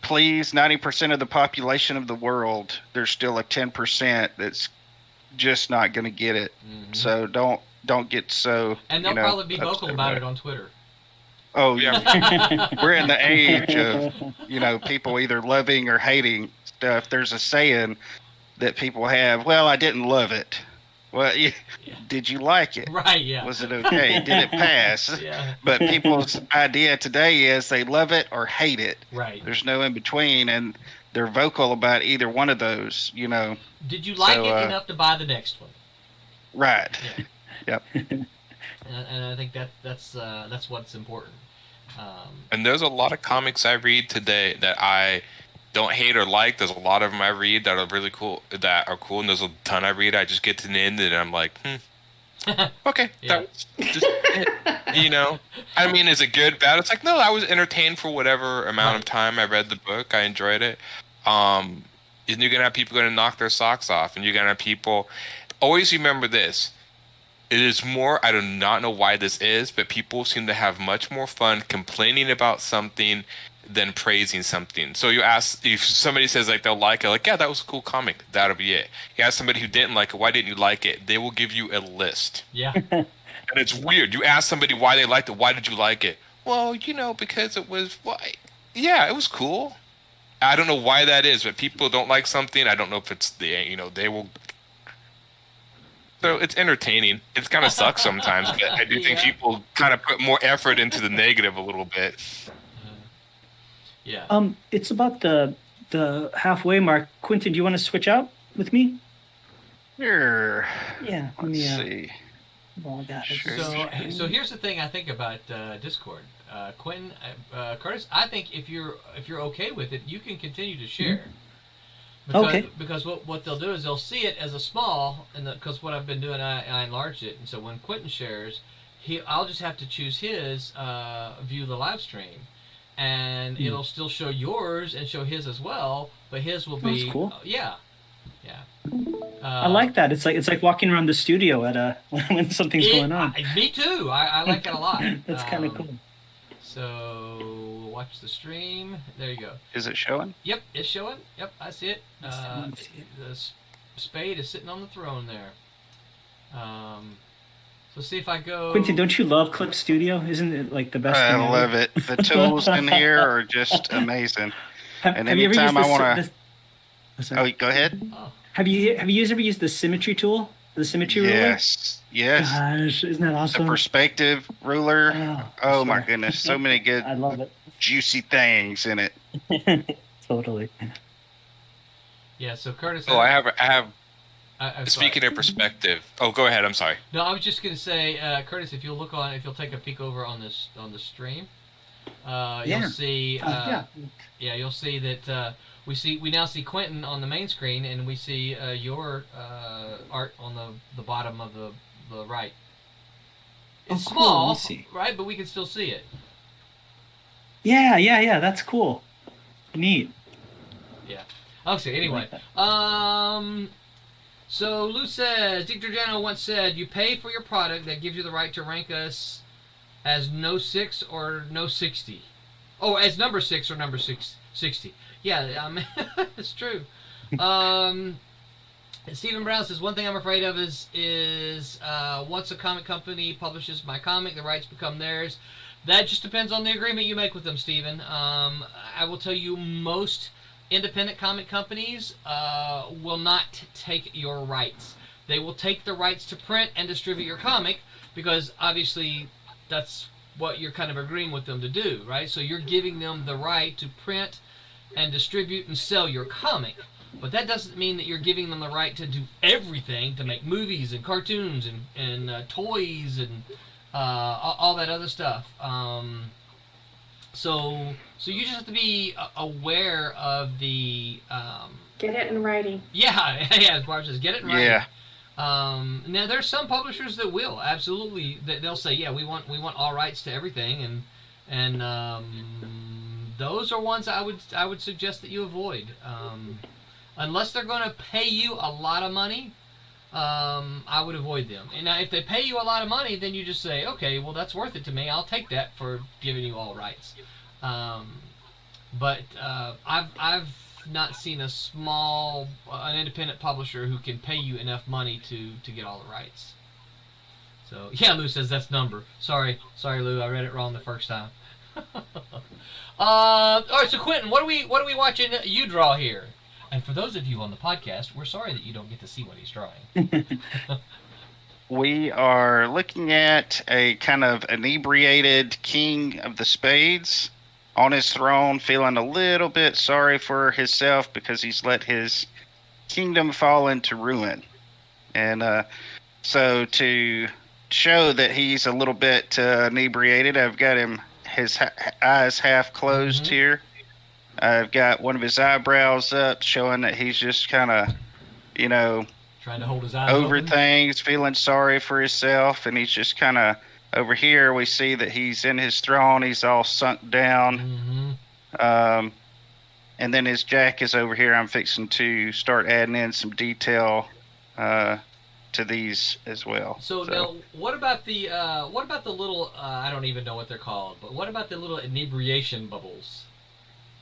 please 90% of the population of the world, there's still a 10% that's just not going to get it. Mm-hmm. So don't get so. And they'll probably be vocal about it on Twitter. Oh yeah, we're in the age of people either loving or hating stuff. There's a saying that people have. Well, I didn't love it. Well, did you like it? Right. Yeah. Was it okay? Did it pass? Yeah. But people's idea today is they love it or hate it. Right. There's no in between, and they're vocal about either one of those. Did you like it enough to buy the next one? Right. Yeah. Yep. And I think that's what's important. And there's a lot of comics I read today that I don't hate or like. There's a lot of them I read that are really cool, and there's a ton I read. I just get to the end and I'm like, okay, that was just it. I mean, is it good, bad? It's like, no, I was entertained for whatever amount of time I read the book. I enjoyed it. And you're gonna have people gonna knock their socks off, and you're gonna have people. Always remember this. It is more, I do not know why this is, but people seem to have much more fun complaining about something than praising something. So you ask, if somebody says like they'll like it, like, yeah, that was a cool comic, that'll be it. You ask somebody who didn't like it, why didn't you like it? They will give you a list. Yeah. And it's weird. You ask somebody why they liked it, why did you like it? Well, because it was, yeah, it was cool. I don't know why that is, but people don't like something. I don't know if it's they will. So it's entertaining. It kind of sucks sometimes, but I do think people kind of put more effort into the negative a little bit. Yeah. It's about the halfway mark. Quentin, do you want to switch out with me? Sure. Yeah. Let's see. Well, Sure. So here's the thing I think about Discord. Quentin, Curtis, I think if you're okay with it, you can continue to share. Because what they'll do is they'll see it as a small, because what I've been doing, I enlarged it, and so when Quentin shares, I'll just have to choose his view the live stream, and it'll still show yours and show his as well, but his will be that's cool. Yeah. I like that. It's like walking around the studio at when something's going on. Me too. I like that a lot. That's kind of cool. So watch the stream. There you go. Is it showing? Yep, it's showing. Yep, I see it. The spade is sitting on the throne there. So see if I go. Quentin, don't you love Clip Studio? Isn't it like the best thing ever? I love it. The tools in here are just amazing. And anytime I want to. Oh, go ahead. Oh. Have you ever used the symmetry tool The symmetry ruler? Yes. Gosh, isn't that The awesome? perspective ruler. Oh my swear. goodness, so many good I love it. juicy things in it. Totally. Yeah. So Curtis. Oh, I have. I'm Speaking sorry. of perspective. Oh, go ahead. I'm sorry. No, I was just gonna say, Curtis, if you'll take a peek over on this on the stream, you'll see. You'll see that we now see Quentin on the main screen, and we see your art on the bottom of the right. It's Oh, cool. Let small, me see. right? But we can still see it. Yeah. That's cool. Neat. Yeah. Okay. Anyway, so Lou says, Dick Giordano once said, "You pay for your product that gives you the right to rank us as no 6 or no 60. Oh, as number 6 or number 60. Yeah, I mean, it's true. Stephen Brown says, one thing I'm afraid of is once a comic company publishes my comic, the rights become theirs. That just depends on the agreement you make with them, Stephen. I will tell you, most independent comic companies will not take your rights. They will take the rights to print and distribute your comic, because obviously that's what you're kind of agreeing with them to do, right? So you're giving them the right to print and distribute and sell your comic, but that doesn't mean that you're giving them the right to do everything, to make movies and cartoons and toys and all that other stuff. So you just have to be aware of the Get it in writing. yeah, as Barb says, get it right. Yeah. Now there's some publishers that will absolutely, they'll say, yeah, we want all rights to everything, and those are ones I would suggest that you avoid, unless they're going to pay you a lot of money. I would avoid them. And now, if they pay you a lot of money, then you just say, okay, well, that's worth it to me. I'll take that for giving you all rights. But I've not seen an independent publisher who can pay you enough money to get all the rights. So yeah, Lou says that's number. Sorry, Lou, I read it wrong the first time. All right, so Quentin, what are we watching you draw here? And for those of you on the podcast, we're sorry that you don't get to see what he's drawing. We are looking at a kind of inebriated king of the spades on his throne, feeling a little bit sorry for himself because he's let his kingdom fall into ruin. And so to show that he's a little bit inebriated, I've got him, his eyes half closed here. I've got one of his eyebrows up, showing that he's just kind of, trying to hold his eyes over open. things, feeling sorry for himself, and he's just kind of over here. We see that he's in his throne. He's all sunk down. And then his jack is over here. I'm fixing to start adding in some detail to these as well. So now, what about the little? I don't even know what they're called, but what about the little inebriation bubbles?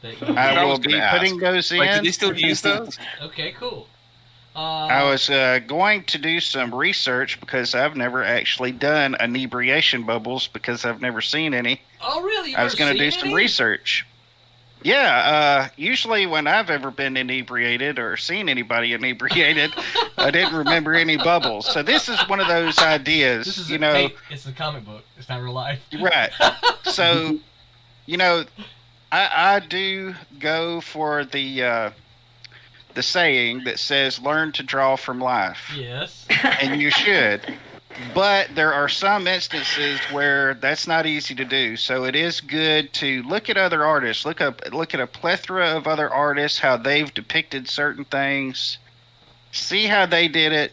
That you I will was be gonna ask. putting those in. Like, do they still use those? Okay, cool. I was going to do some research because I've never actually done inebriation bubbles because I've never seen any. Oh, really? I was going to do some research. Yeah, usually when I've ever been inebriated or seen anybody inebriated, I didn't remember any bubbles. So this is one of those ideas, This is it's a comic book. It's not real life. Right. So, I do go for the saying that says, learn to draw from life. Yes. And you should. But there are some instances where that's not easy to do. So it is good to look at other artists, look at a plethora of other artists, how they've depicted certain things, see how they did it,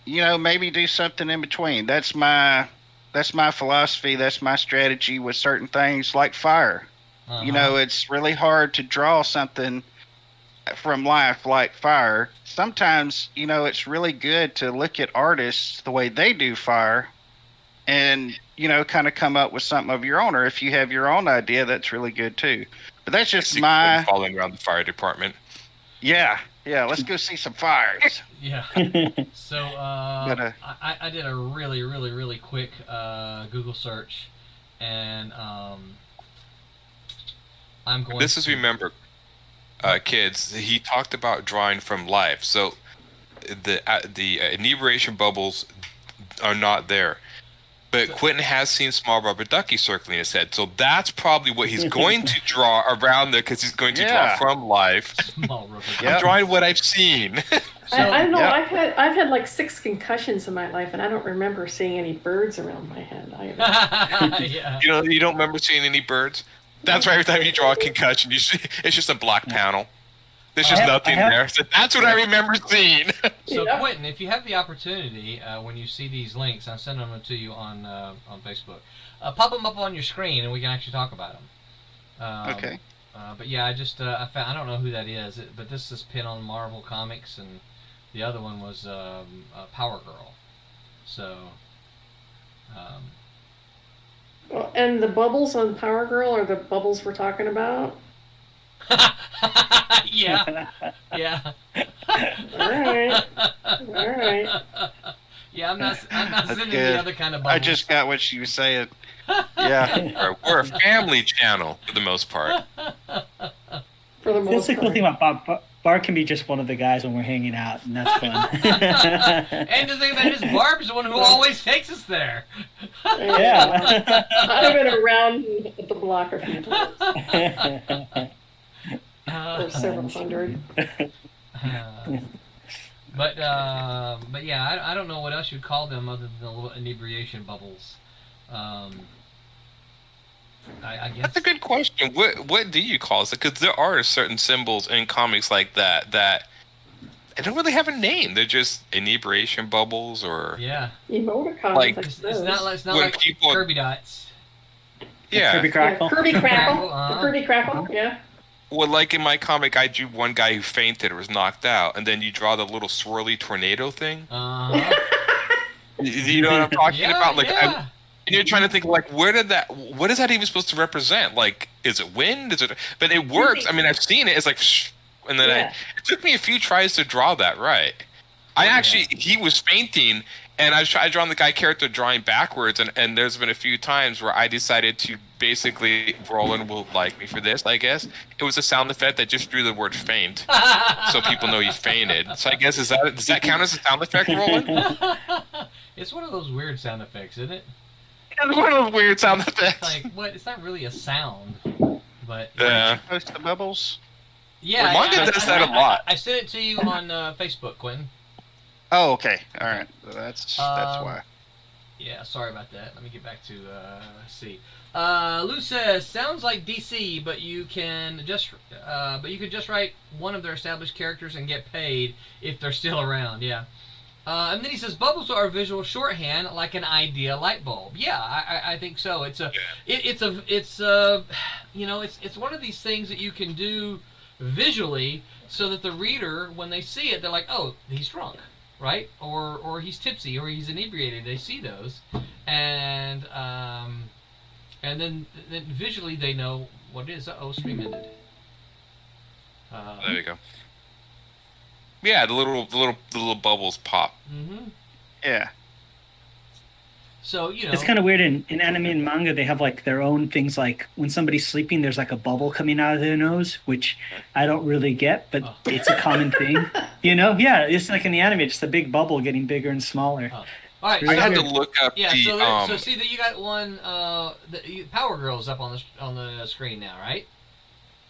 maybe do something in between. That's my philosophy, that's my strategy with certain things like fire. It's really hard to draw something from life like fire. Sometimes, it's really good to look at artists the way they do fire and, kind of come up with something of your own. Or if you have your own idea, that's really good too. But that's just my following around the fire department. Yeah, let's go see some fires. Yeah. So I did a really, really, really quick Google search, and I'm going. Remember, kids. He talked about drawing from life. So the inebriation bubbles are not there. But Quentin has seen small rubber ducky circling his head, so that's probably what he's going to draw around there, because he's going to draw from life. Small rubber. I'm drawing what I've seen. I don't know. I've had like 6 concussions in my life, and I don't remember seeing any birds around my head either. Yeah. You don't remember seeing any birds? That's right. Every time you draw a concussion, it's just a black panel. There's just nothing there. So that's what I remember seeing. So Quentin, if you have the opportunity, when you see these links, I'll send them to you on Facebook. Pop them up on your screen, and we can actually talk about them. Okay. But yeah, I don't know who that is, but this is pin on Marvel Comics, and the other one was Power Girl. So. Well, and the bubbles on Power Girl are the bubbles we're talking about? Yeah. All right. Yeah, I'm not sending the other kind of bubbles. I just got what she was saying. Yeah. We're a family channel for the most part. For the most That's the cool part. thing about Bob. Bart can be just one of the guys when we're hanging out, and that's fun. And the thing about it is, Barb's the one who always takes us there. Yeah. I've been around the block a few times. Or several hundred. But yeah, I don't know what else you'd call them other than the little inebriation bubbles. I guess That's a good question. What do you call it? Because there are certain symbols in comics like that they don't really have a name. They're just inebriation bubbles, or Emoticons. Like, it's not when like people- Kirby dots. yeah. Kirby Crackle. Kirby Crackle. Uh-huh. The Kirby Crackle, yeah. Well, like in my comic, I drew one guy who fainted or was knocked out, and then you draw the little swirly tornado thing. You know what I'm talking about? Like, and you're trying to think, like, what is that even supposed to represent? Like, is it wind? But it works. I mean, I've seen it. It's like, and then it took me a few tries to draw that right. He was fainting, and I tried drawing the guy character drawing backwards, and there's been a few times where I decided to basically, Roland will like me for this, I guess. It was a sound effect that just drew the word faint, so people know he fainted. So I guess, does that count as a sound effect, Roland? It's one of those weird sound effects, isn't it? It's one of those weird sound effects. Like, what? It's not really a sound, but Yeah. Post the bubbles. yeah. Well, manga does that a lot. I sent it to you on Facebook, Quentin. Oh, okay. All right. That's why. Yeah, sorry about that. Let me get back to see. Lou says, sounds like DC, but you can just write one of their established characters and get paid if they're still around. Yeah. And then he says, bubbles are a visual shorthand, like an idea light bulb. Yeah, I think so. It's one of these things that you can do visually, so that the reader, when they see it, they're like, oh, he's drunk, right? Or he's tipsy, or he's inebriated. They see those, and then visually they know what it is. Stream ended. There you go. Yeah, the little bubbles pop. Mm-hmm. Yeah. So, It's kind of weird in anime and manga. They have like their own things. Like when somebody's sleeping, there's like a bubble coming out of their nose, which I don't really get, but it's a common thing. Yeah, it's like in the anime, just a big bubble getting bigger and smaller. All right, I had to look up so see that you got one. Power Girl's up on the screen now, right?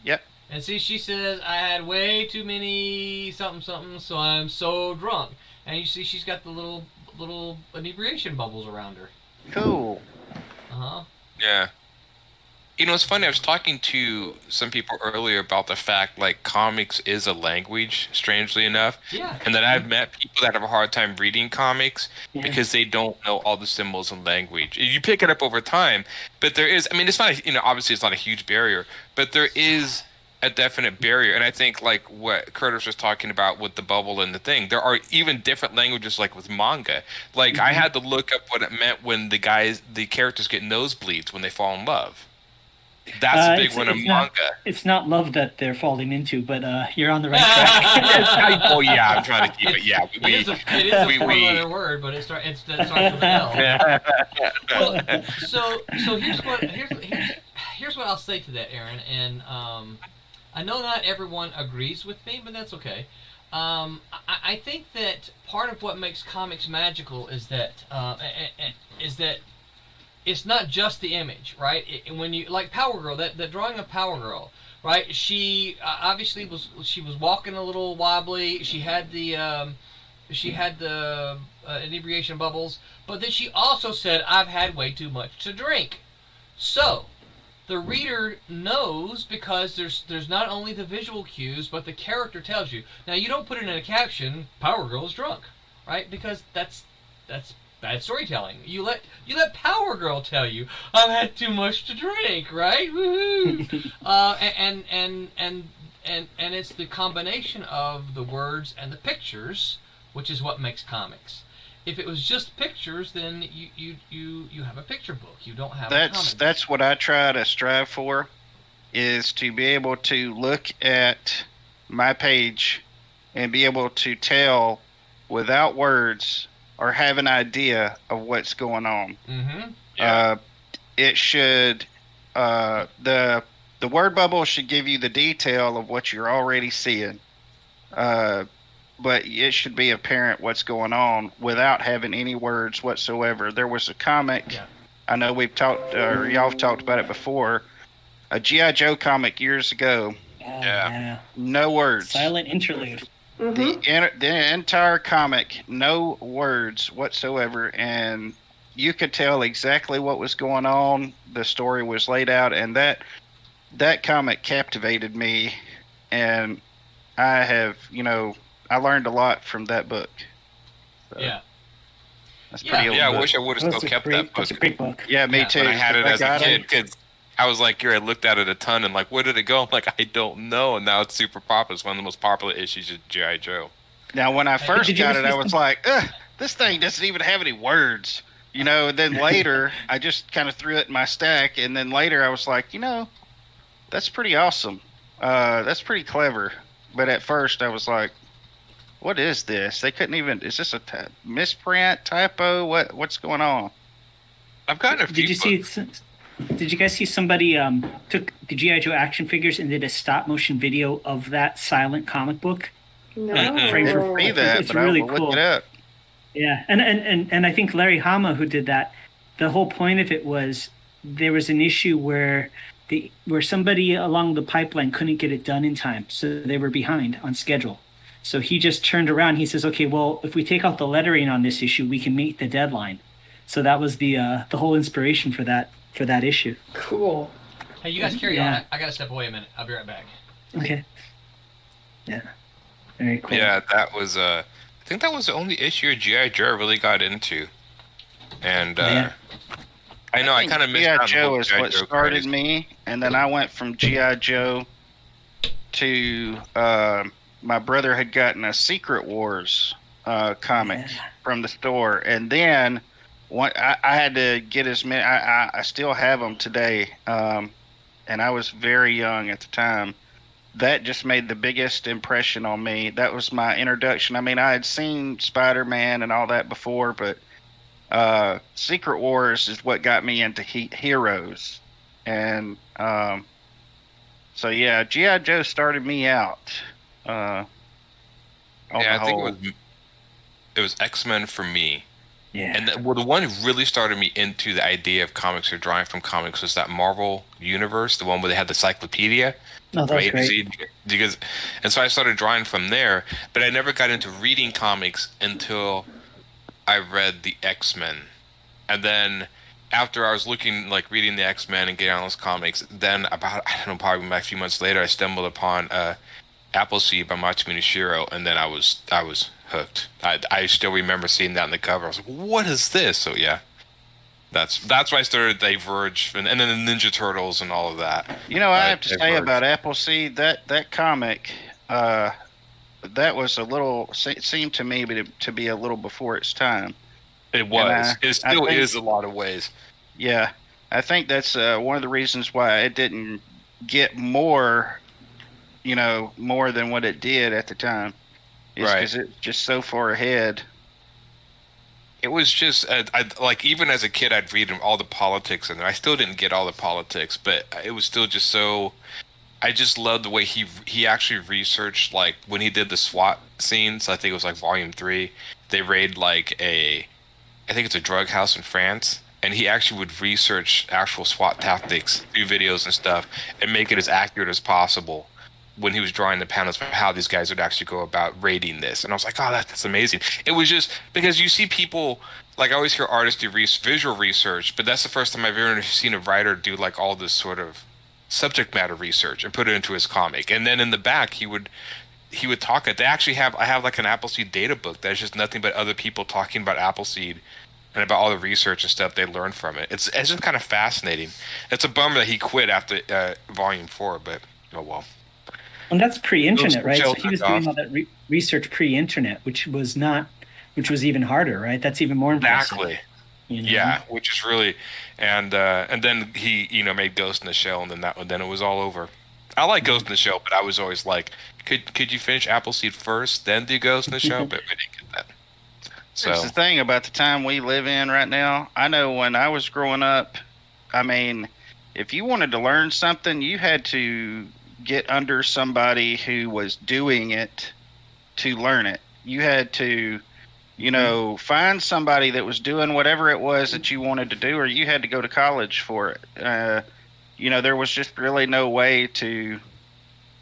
Yep. And see, she says, I had way too many something, so I'm so drunk. And you see, she's got the little inebriation bubbles around her. Cool. Uh-huh. Yeah. It's funny. I was talking to some people earlier about the fact, like, comics is a language, strangely enough. Yeah. And that I've met people that have a hard time reading comics because they don't know all the symbols and language. You pick it up over time, but there is, it's not, obviously it's not a huge barrier, but there is a definite barrier. And I think, like what Curtis was talking about with the bubble and the thing, there are even different languages, like with manga. Like, I had to look up what it meant when the characters get nosebleeds when they fall in love. That's a big one in manga. It's not love that they're falling into, but you're on the right track. Oh yeah, I'm trying to keep it. Yeah, it is a four-letter word, but it starts with an L. Well, so here's what I'll say to that, Aaron, and I know not everyone agrees with me, but that's okay. I think that part of what makes comics magical is that it's not just the image, right? When you like Power Girl, that drawing of Power Girl, right? She obviously was walking a little wobbly. She had the inebriation bubbles, but then she also said, "I've had way too much to drink." So the reader knows because there's not only the visual cues, but the character tells you. Now you don't put it in a caption, "Power Girl is drunk," right? Because that's bad storytelling. You let Power Girl tell you, "I've had too much to drink," right? Woohoo! And it's the combination of the words and the pictures, which is what makes comics. If it was just pictures, then you have a picture book. You don't have a comic. That's what I try to strive for, is to be able to look at my page and be able to tell without words or have an idea of what's going on. Mm-hmm. Yeah. It should the word bubble should give you the detail of what you're already seeing. But it should be apparent what's going on without having any words whatsoever. There was a comic, I know we've talked, or y'all have talked about it before, a G.I. Joe comic years ago. Yeah. No words. Silent interlude. The entire comic, no words whatsoever, and you could tell exactly what was going on. The story was laid out, and that comic captivated me, and I have, I learned a lot from that book. So Yeah. That's pretty old. Yeah, I book. wish I would have still kept that book. That's a great book. Yeah, me Yeah, too. When I had it as a got kid, because I was like, I looked at it a ton and like, where did it go? I'm like, I don't know. And now it's super popular. It's one of the most popular issues of G.I. Joe. Now, when I first Did you got ever it, I see was like, ugh, this thing doesn't even have any words. And then later, I just kind of threw it in my stack. And then later, I was like, that's pretty awesome. That's pretty clever. But at first, I was like, what is this? They couldn't even. Is this a misprint, typo? What's going on? I've gotten a few. Did you guys see somebody took the G.I. Joe action figures and did a stop motion video of that silent comic book? No. Frame I for- didn't see that, it's but really I will cool. look it up. Yeah, and I think Larry Hama, who did that, the whole point of it was there was an issue where somebody along the pipeline couldn't get it done in time, so they were behind on schedule. So he just turned around. He says, "Okay, well, if we take out the lettering on this issue, we can meet the deadline." So that was the whole inspiration for that issue. Cool. Hey, you guys carry Yeah. on. I gotta step away a minute. I'll be right back. Okay. Yeah. Very cool. Yeah, that was. I think that was the only issue of G.I. Joe I really got into, and Yeah. I know I kind of missed out on the G.I. whole Joe is G.I. what Joe started craze. me, and then I went from G.I. Joe to my brother had gotten a Secret Wars comic from the store, and then I had to get as many. I still have them today, and I was very young at the time. That just made the biggest impression on me. That was my introduction. I mean, I had seen Spider-Man and all that before, but Secret Wars is what got me into Heroes. And so, yeah, G.I. Joe started me out. Yeah, I think it was X-Men for me. Yeah. And the one who really started me into the idea of comics or drawing from comics was that Marvel Universe, the one where they had the cyclopedia. No, from that's A to great. Z, and so I started drawing from there, but I never got into reading comics until I read the X-Men. And then after I was reading the X-Men and getting all those comics, then probably a few months later, I stumbled upon Appleseed by Matsumune Shiro, and then I was hooked. I still remember seeing that on the cover. I was like, what is this? So yeah, that's why I started Diverge, and then the Ninja Turtles and all of that. I have to say about Appleseed, that comic, that was a little, seemed to me to be a little before its time. It was. And It still is a lot of ways. Yeah, I think that's one of the reasons why it didn't get more, more than what it did at the time. Right. Because it's just so far ahead. It was just, even as a kid, I'd read all the politics in there. I still didn't get all the politics, but it was still just so I just love the way he actually researched, like when he did the SWAT scenes. I think it was like Volume 3. They raid like I think it's a drug house in France, and he actually would research actual SWAT tactics, do videos and stuff, and make it as accurate as possible when he was drawing the panels for how these guys would actually go about raiding this. And I was like, oh, that's amazing. It was just because you see people, like I always hear artists do visual research, but that's the first time I've ever seen a writer do like all this sort of subject matter research and put it into his comic. And then in the back, he would talk. They actually I have like an Appleseed data book that's just nothing but other people talking about Appleseed and about all the research and stuff they learned from it. It's just kind of fascinating. It's a bummer that he quit after Volume 4, but oh well. And that's pre-internet, right? So Shows he was off. doing all that research pre-internet, which was even harder, right? That's even more impressive. Exactly. You know? Yeah, which is really, and then he made Ghost in the Shell, and then it was all over. I like Ghost in the Shell, but I was always like, could you finish Appleseed first, then do Ghost in the Shell? But we didn't get that. So That's the thing about the time we live in right now. I know when I was growing up, I mean, if you wanted to learn something, you had to get under somebody who was doing it to learn it. You had to, find somebody that was doing whatever it was that you wanted to do, or you had to go to college for it. There was just really no way to,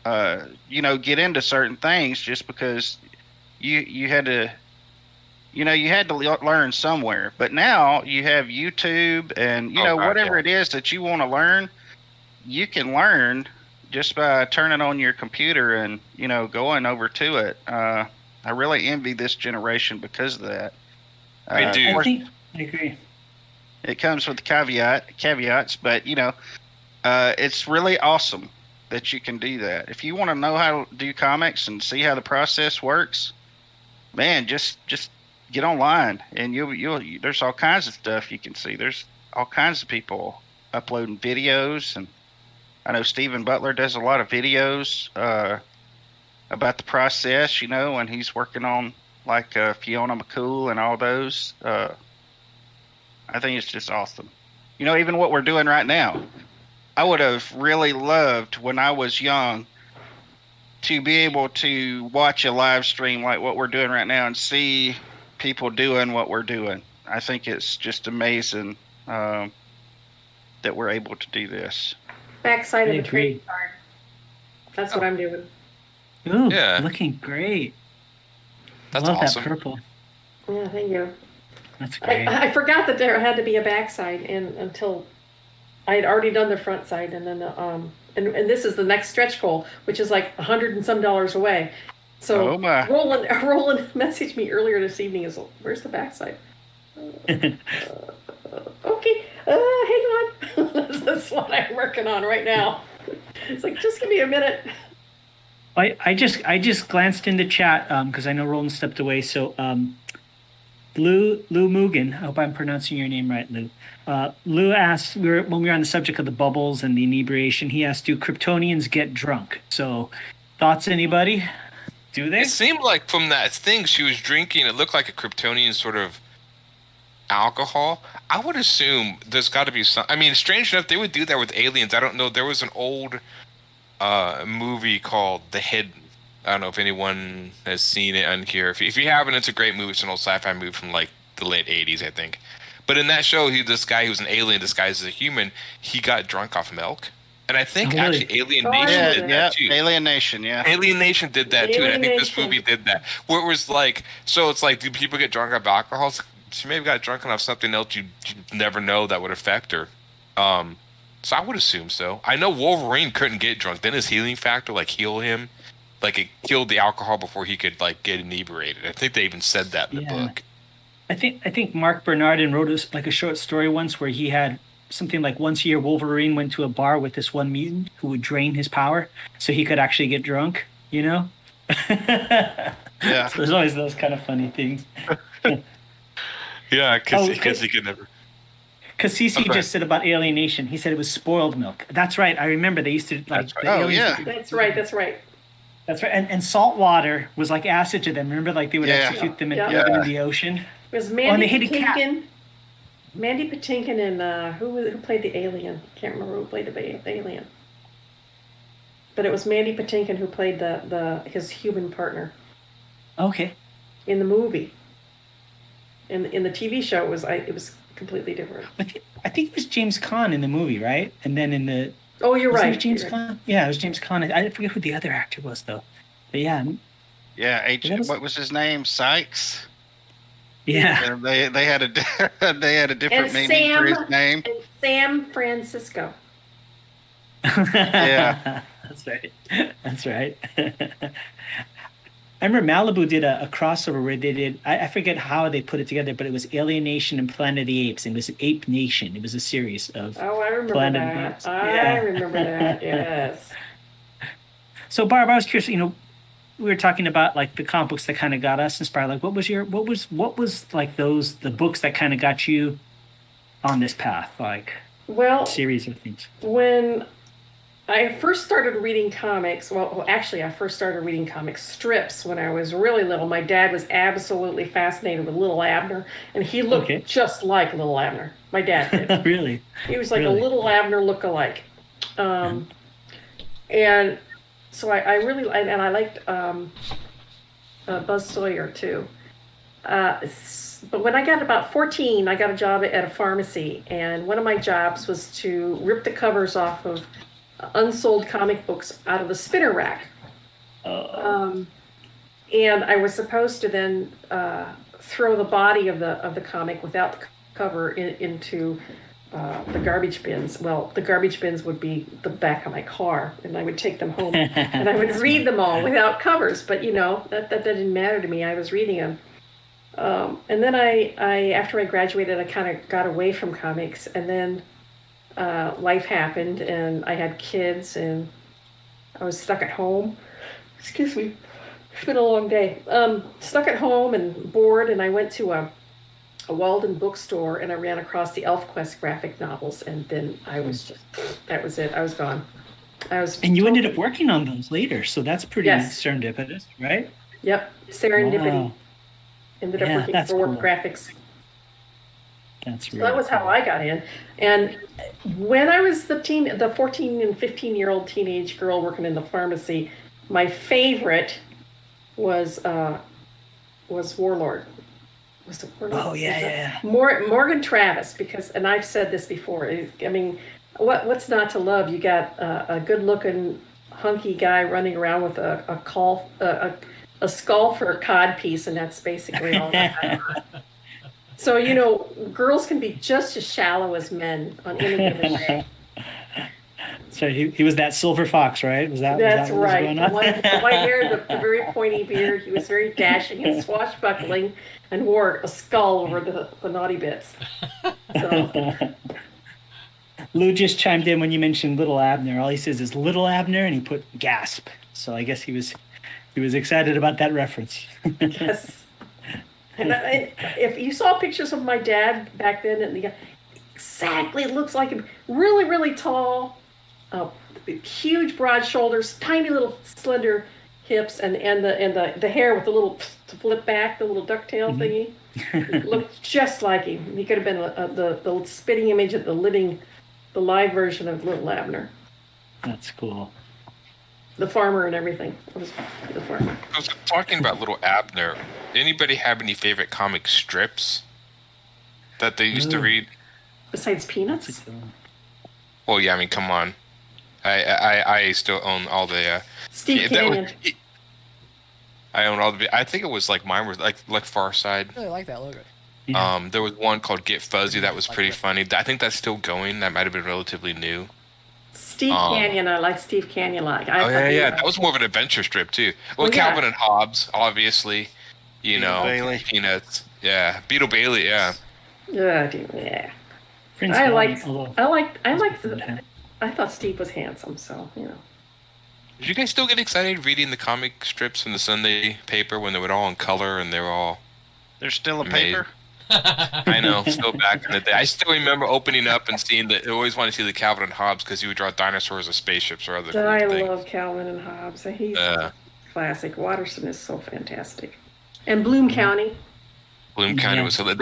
get into certain things just because you had to. You had to learn somewhere, but now you have YouTube and, whatever it is that you want to learn, you can learn just by turning on your computer and, going over to it. I really envy this generation because of that. I do. I agree. It comes with caveats, but, it's really awesome that you can do that. If you want to know how to do comics and see how the process works, man, just get online and you'll there's all kinds of stuff you can see. There's all kinds of people uploading videos, and I know Stephen Butler does a lot of videos about the process, when he's working on like Fiona McCool and all those. I think it's just awesome. Even what we're doing right now, I would have really loved when I was young to be able to watch a live stream like what we're doing right now and see people doing what we're doing. I think it's just amazing that we're able to do this. Backside of the agree. trading card. That's what I'm doing. Ooh, Yeah. looking great. That's Love awesome. that purple. Yeah, thank you. That's great. I forgot that there had to be a backside until I had already done the front side, and then and this is the next stretch goal, which is like $100 and some away. So Oh my. Roland messaged me earlier this evening. Is where's the backside? Okay, hang on. That's what I'm working on right now. It's like, just give me a minute. I just glanced in the chat because I know Roland stepped away. So Lou Mugen, I hope I'm pronouncing your name right, Lou. Lou asked, when we were on the subject of the bubbles and the inebriation, he asked, do Kryptonians get drunk? So thoughts, anybody? Do they? It seemed like from that thing she was drinking, it looked like a Kryptonian sort of alcohol. I would assume there's got to be some. I mean, strange enough, they would do that with aliens. I don't know. There was an old movie called The Hidden. I don't know if anyone has seen it on here. If you haven't, it's a great movie. It's an old sci-fi movie from like the late 80s, I think. But in that show, this guy who was an alien disguised as a human, he got drunk off milk. And I think Really? actually Alien Oh, Nation yeah, did Yeah, that too. Alien Nation, yeah. Alien Nation did that too, and I think this Alienation. movie did that. Where it was like, so it's like, do people get drunk off alcohol? She may have got drunk off something else you never know that would affect her. So I would assume so. I know Wolverine couldn't get drunk. Then his healing factor heal him, it killed the alcohol before he could get inebriated. I think they even said that in the Yeah. book. I think Mark Bernardin wrote a short story once where he had something like once a year Wolverine went to a bar with this one mutant who would drain his power so he could actually get drunk, Yeah. So there's always those kind of funny things. Yeah, Oh, because he could never. Because CC Okay. just said about alienation, he said it was spoiled milk. That's right. I remember they used to That's right. the Oh, aliens- yeah. That's right. That's right. That's right. And salt water was like acid to them. Remember, they would Yeah. execute them and Yeah. throw them in the ocean. It was and Mandy they hit a cat. Patinkin. Mandy Patinkin and who played the alien? Can't remember who played the alien. but it was Mandy Patinkin who played his human partner Okay. in the movie. In the TV show, it was completely different. I think it was James Caan in the movie, right? And then in the Oh, you're wasn't right. it James You're Caan? right. Yeah, it was James Caan. I forget who the other actor was though. But yeah, Yeah, That was- what was his name? Sykes. yeah. And they had a they had a different And meaning for his Sam- name. And Sam Francisco. Yeah. That's right. That's right. I remember Malibu did a crossover where they did, I forget how they put it together, but it was Alien Nation and Planet of the Apes. And it was Ape Nation. It was a series of. Oh, I remember Planet of the that. Apes. I Yeah. remember that. Yes. So Barb, I was curious, we were talking about like the comic books that kind of got us inspired. Like what was like the books that kind of got you on this path, like Well, series of things? when I first started reading comics, actually, I first started reading comic strips when I was really little. My dad was absolutely fascinated with Little Abner, and he looked Okay. just like Little Abner. My dad did. Really? He was like Really? a Little Abner look-alike. And so I really, and I liked Buzz Sawyer too. But when I got about 14, I got a job at a pharmacy, and one of my jobs was to rip the covers off of unsold comic books out of the spinner rack. And I was supposed to then throw the body of the comic without the cover into the garbage bins. Well, the garbage bins would be the back of my car, and I would take them home and I would read them all without covers. But that didn't matter to me. I was reading them. And then I after I graduated, I kind of got away from comics, and then life happened, and I had kids, and I was stuck at home. Excuse me. It's been a long day. Stuck at home and bored, and I went to a Walden bookstore, and I ran across the ElfQuest graphic novels, and then I was that was it. I was gone. And you ended up working on those later, so that's pretty Yes. serendipitous, right? Yep, serendipity. Wow. Ended up Yeah, working that's for Warp cool. Graphics. That's So really that was how cool. I got in. And when I was the 14 and 15-year-old teenage girl working in the pharmacy, my favorite was Warlord. Was it Warlord? Oh, yeah, Was it- yeah. Morgan Travis, because, and I've said this before. I mean, what's not to love? You got a good-looking, hunky guy running around with a skull for a cod piece, and that's basically all I got. So, girls can be just as shallow as men on any given day. So he was that silver fox, right? Was that That's what was right. going The on? white hair, the very pointy beard. He was very dashing and swashbuckling, and wore a skull over the naughty bits. So, Lou just chimed in when you mentioned Little Abner. All he says is Little Abner, and he put gasp. So I guess he was excited about that reference. yes. And if you saw pictures of my dad back then, and exactly looks like him, really, really tall, huge, broad shoulders, tiny little slender hips, and the hair with the little to flip back, the little ducktail thingy. Looked just like him. He could have been the spitting image of the live version of Little Abner, That's cool. the farmer and everything. It was the farmer. I was talking about Little Abner. Anybody have any favorite comic strips that they used to Ooh. read? Besides Peanuts. Well, yeah, I mean, come on. I still own all the. Steve yeah, that was- Canyon. I own all the. I think it was like mine was like Far Side. I really like that logo. Yeah. There was one called Get Fuzzy that was pretty funny. I think that's still going. That might have been relatively new. Steve Canyon. I like Steve Canyon a lot. Oh yeah. That was more of an adventure strip too. Well, Well, yeah. Calvin and Hobbes, obviously. Bailey. Peanuts. Yeah, Beetle Bailey. Yeah. Yeah. Prince I Valiant, liked. although- I liked. Yeah. I thought Steve was handsome, so Did you guys still get excited reading the comic strips in the Sunday paper when they were all in color and they were all? There's still a Amazing. paper. I know, still back in the day. I still remember opening up and seeing that. I always wanted to see the Calvin and Hobbes because he would draw dinosaurs as spaceships or other cool I things. love Calvin and Hobbes. He's Uh, classic. Watterson is so fantastic, and Bloom County. Bloom County Yeah. was so. Didn't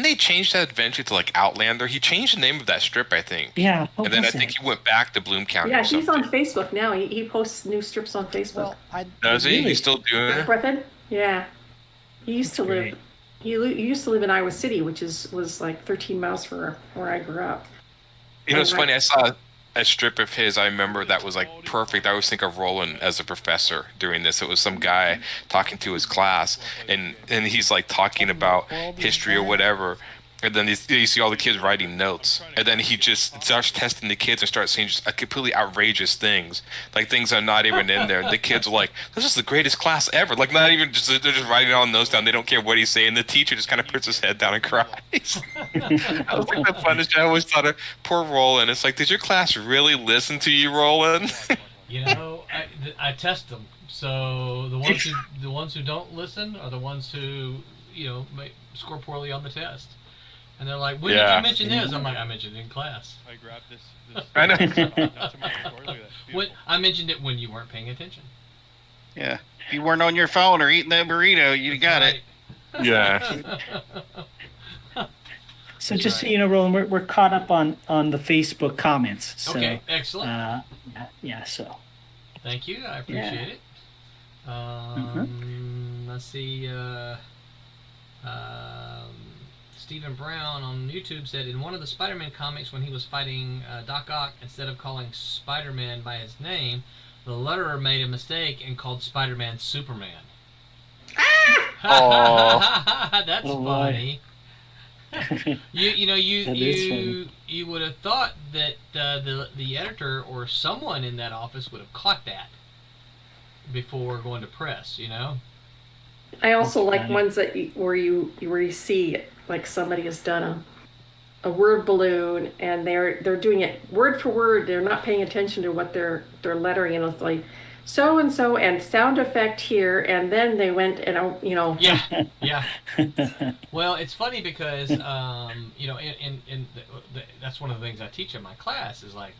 they change that eventually to like Outlander? He changed the name of that strip, I think. Yeah. What And then I was think it? he went back to Bloom County. Yeah, or he's something. on Facebook now. He posts new strips on Facebook. Well, Does he? Really? He's still doing it. Griffin? Yeah. He used to great. live. He used to live in Iowa City, which was like 13 miles from where I grew up. You know, it's Right. funny. I saw a strip of his. I remember that was like perfect. I always think of Roland as a professor doing this. It was some guy talking to his class, and he's like talking about history or whatever. And then you see all the kids writing notes, and then he just starts testing the kids and starts saying just completely outrageous things, like things that are not even in there. The kids are like, "This is the greatest class ever!" Like not even just they're just writing all the notes down. They don't care what he's saying. The teacher just kind of puts his head down and cries. I was like, the funnest. I always thought of poor Roland. It's like, did your class really listen to you, Roland? You know, I test them. So the ones who don't listen are the ones who score poorly on the test. And they're like, when did Yeah. you mention this? I'm like, I mentioned it in class. I grabbed this I know. not too much before. Look at that. When Beautiful. I mentioned it when you weren't paying attention. Yeah. If you weren't on your phone or eating that burrito, you got it. Yeah. So just so you know, Roland, we're caught up on the Facebook comments. So, Okay, excellent. yeah. So Thank you. I appreciate it. Let's see. Stephen Brown on YouTube said in one of the Spider-Man comics when he was fighting Doc Ock, instead of calling Spider-Man by his name, the letterer made a mistake and called Spider-Man Superman. That's Oh, boy. funny. That is You funny. you would have thought that the editor or someone in that office would have caught that before going to press. I also That's like funny. ones that where you see like somebody has done a word balloon and they're doing it word for word. They're not paying attention to what they're lettering, and it's like so and sound effect here, and then they went and Yeah. Well, it's funny because that's one of the things I teach in my class is like,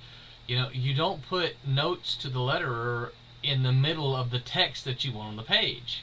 you don't put notes to the letterer in the middle of the text that you want on the page.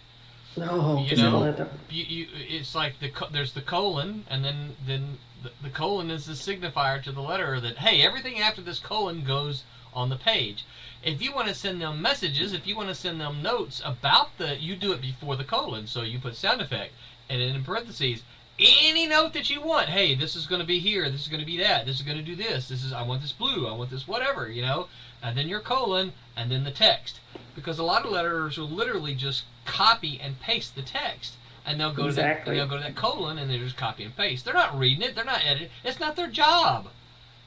no, You 'cause know, it'll end up- it's like there's the colon, and then the colon is the signifier to the letterer that hey, everything after this colon goes on the page. If you want to send them messages, if you want to send them notes about you do it before the colon. So you put sound effect, and then in parentheses, any note that you want. Hey, this is going to be here. This is going to be that. This is going to do this. I want this blue. I want this whatever. And then your colon, and then the text. Because a lot of letterers will literally just copy and paste the text, and they'll go Exactly. to that colon, and they just copy and paste. They're not reading it. They're not editing. It's not their job.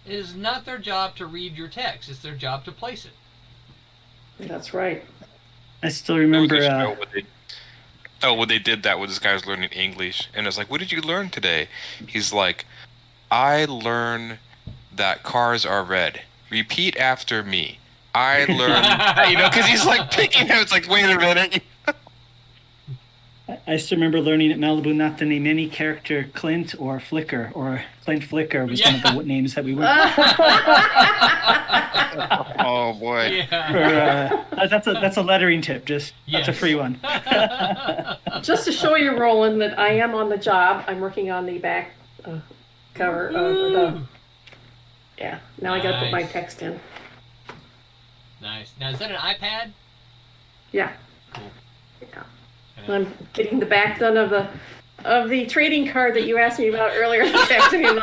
It is not their job to read your text. It's their job to place it. That's right. I still There was remember. a show when they did that when this guy was learning English, and it's like, what did you learn today? He's like, I learned that cars are red. Repeat after me. I learned, because he's like picking notes. Like, wait a minute. I still remember learning at Malibu not to name any character Clint or Flicker, or Clint Flicker was one of the names that we were. Oh boy. Yeah. That's a lettering tip. That's Yes. a free one. Just to show you, Roland, that I am on the job. I'm working on the back cover of the. Woo! Yeah. Now I got to put my Nice. text in. Nice. Now, is that an iPad? Yeah. Cool. Yeah. I'm getting the back done of the trading card that you asked me about earlier this afternoon.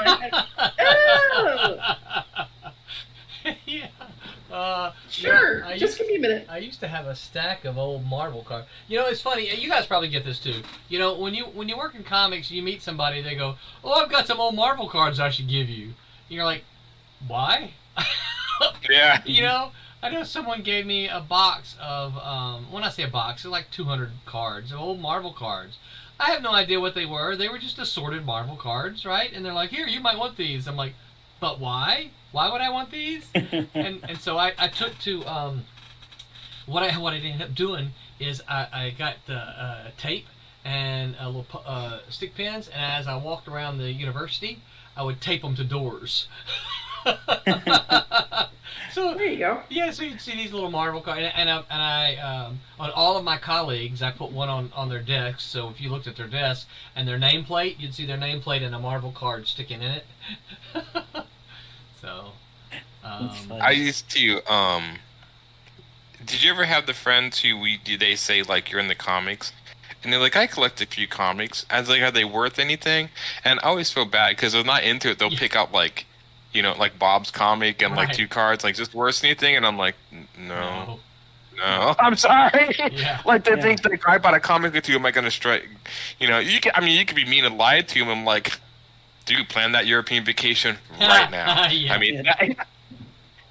Oh, Yeah. sure. I Just give me a minute. I used to have a stack of old Marvel cards. It's funny. You guys probably get this too. When you work in comics, you meet somebody. They go, "Oh, I've got some old Marvel cards I should give you." And you're like, "Why?" Yeah. I know someone gave me a box of, when I say a box, they're like 200 cards, old Marvel cards. I have no idea what they were. They were just assorted Marvel cards, right? And they're like, here, you might want these. I'm like, but why? Why would I want these? and so I took to, what I ended up doing is I got tape and a little stick pins, and as I walked around the university, I would tape them to doors. So There you go. yeah, so you'd see these little Marvel cards, and I on all of my colleagues, I put one on their desks. So if you looked at their desk and their nameplate, you'd see their nameplate and a Marvel card sticking in it. So, That's funny. I used to. Did you ever have the friends who they say like you're in the comics, and they're like, I collect a few comics. I was like, are they worth anything? And I always feel bad because they're not into it. They'll pick out like, like Bob's comic and like Right. 2 cards, like just worth anything. And I'm like, no. no. I'm sorry. Yeah. Like they Yeah. think like I bought a comic with you. Am I gonna strike? You can. You could be mean and lie to him. I'm like, dude, plan that European vacation right now. Yeah. I mean,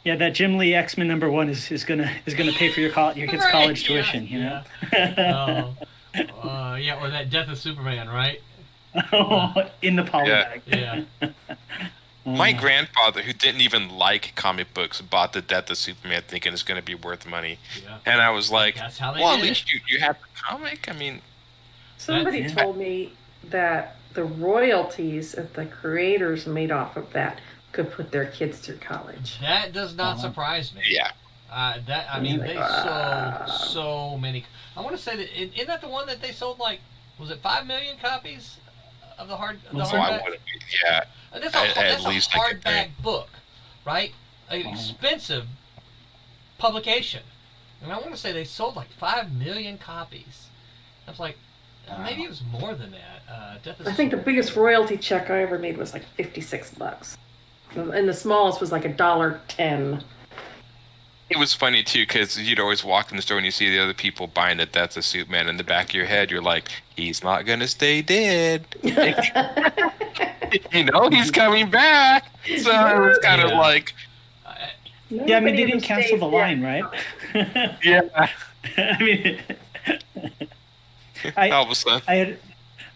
Yeah, that Jim Lee X-Men #1 is gonna pay for your kids' Right, college yeah, tuition. You know. Yeah, or that Death of Superman, right? In the poly Yeah. bag. Yeah. my grandfather, who didn't even like comic books, bought the Death of Superman, thinking it's gonna be worth money. Yeah. And I was like, That's how they well, at did least you have the comic. I mean, Somebody That's- told me that the royalties that the creators made off of that could put their kids through college. That does not Uh-huh. surprise me. yeah. They sold so many. I want to say that isn't that the one that they sold like, was it 5 million copies of the Was So I hardback? would. Yeah. That's at a least I could hardback book, right? An expensive publication, and I want to say they sold like 5 million copies. I was like, maybe it was more than that. Death of I think the biggest royalty check I ever made was like $56, and the smallest was like $1.10. It was funny too because you'd always walk in the store and you see the other people buying the Death of Superman. In the back of your head, you're like, he's not gonna stay dead. He's coming back. So it was kind of Yeah. like, Yeah, I mean, they didn't cancel the line, right? yeah. I mean, All of a sudden,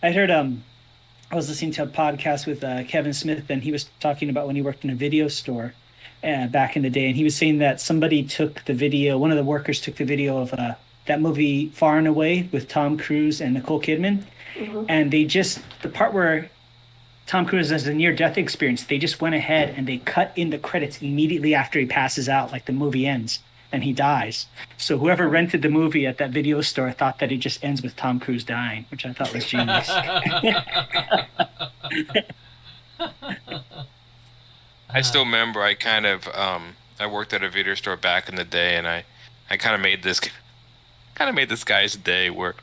I heard I was listening to a podcast with Kevin Smith, and he was talking about when he worked in a video store back in the day, and he was saying that somebody took the video, one of the workers took the video of that movie Far and Away with Tom Cruise and Nicole Kidman, and they just, the part where Tom Cruise has a near-death experience, they just went ahead and they cut in the credits immediately after he passes out, like the movie ends and he dies. So whoever rented the movie at that video store thought that it just ends with Tom Cruise dying, which I thought was genius. I still remember I kind of I worked at a video store back in the day, and I kind of made this guy's day where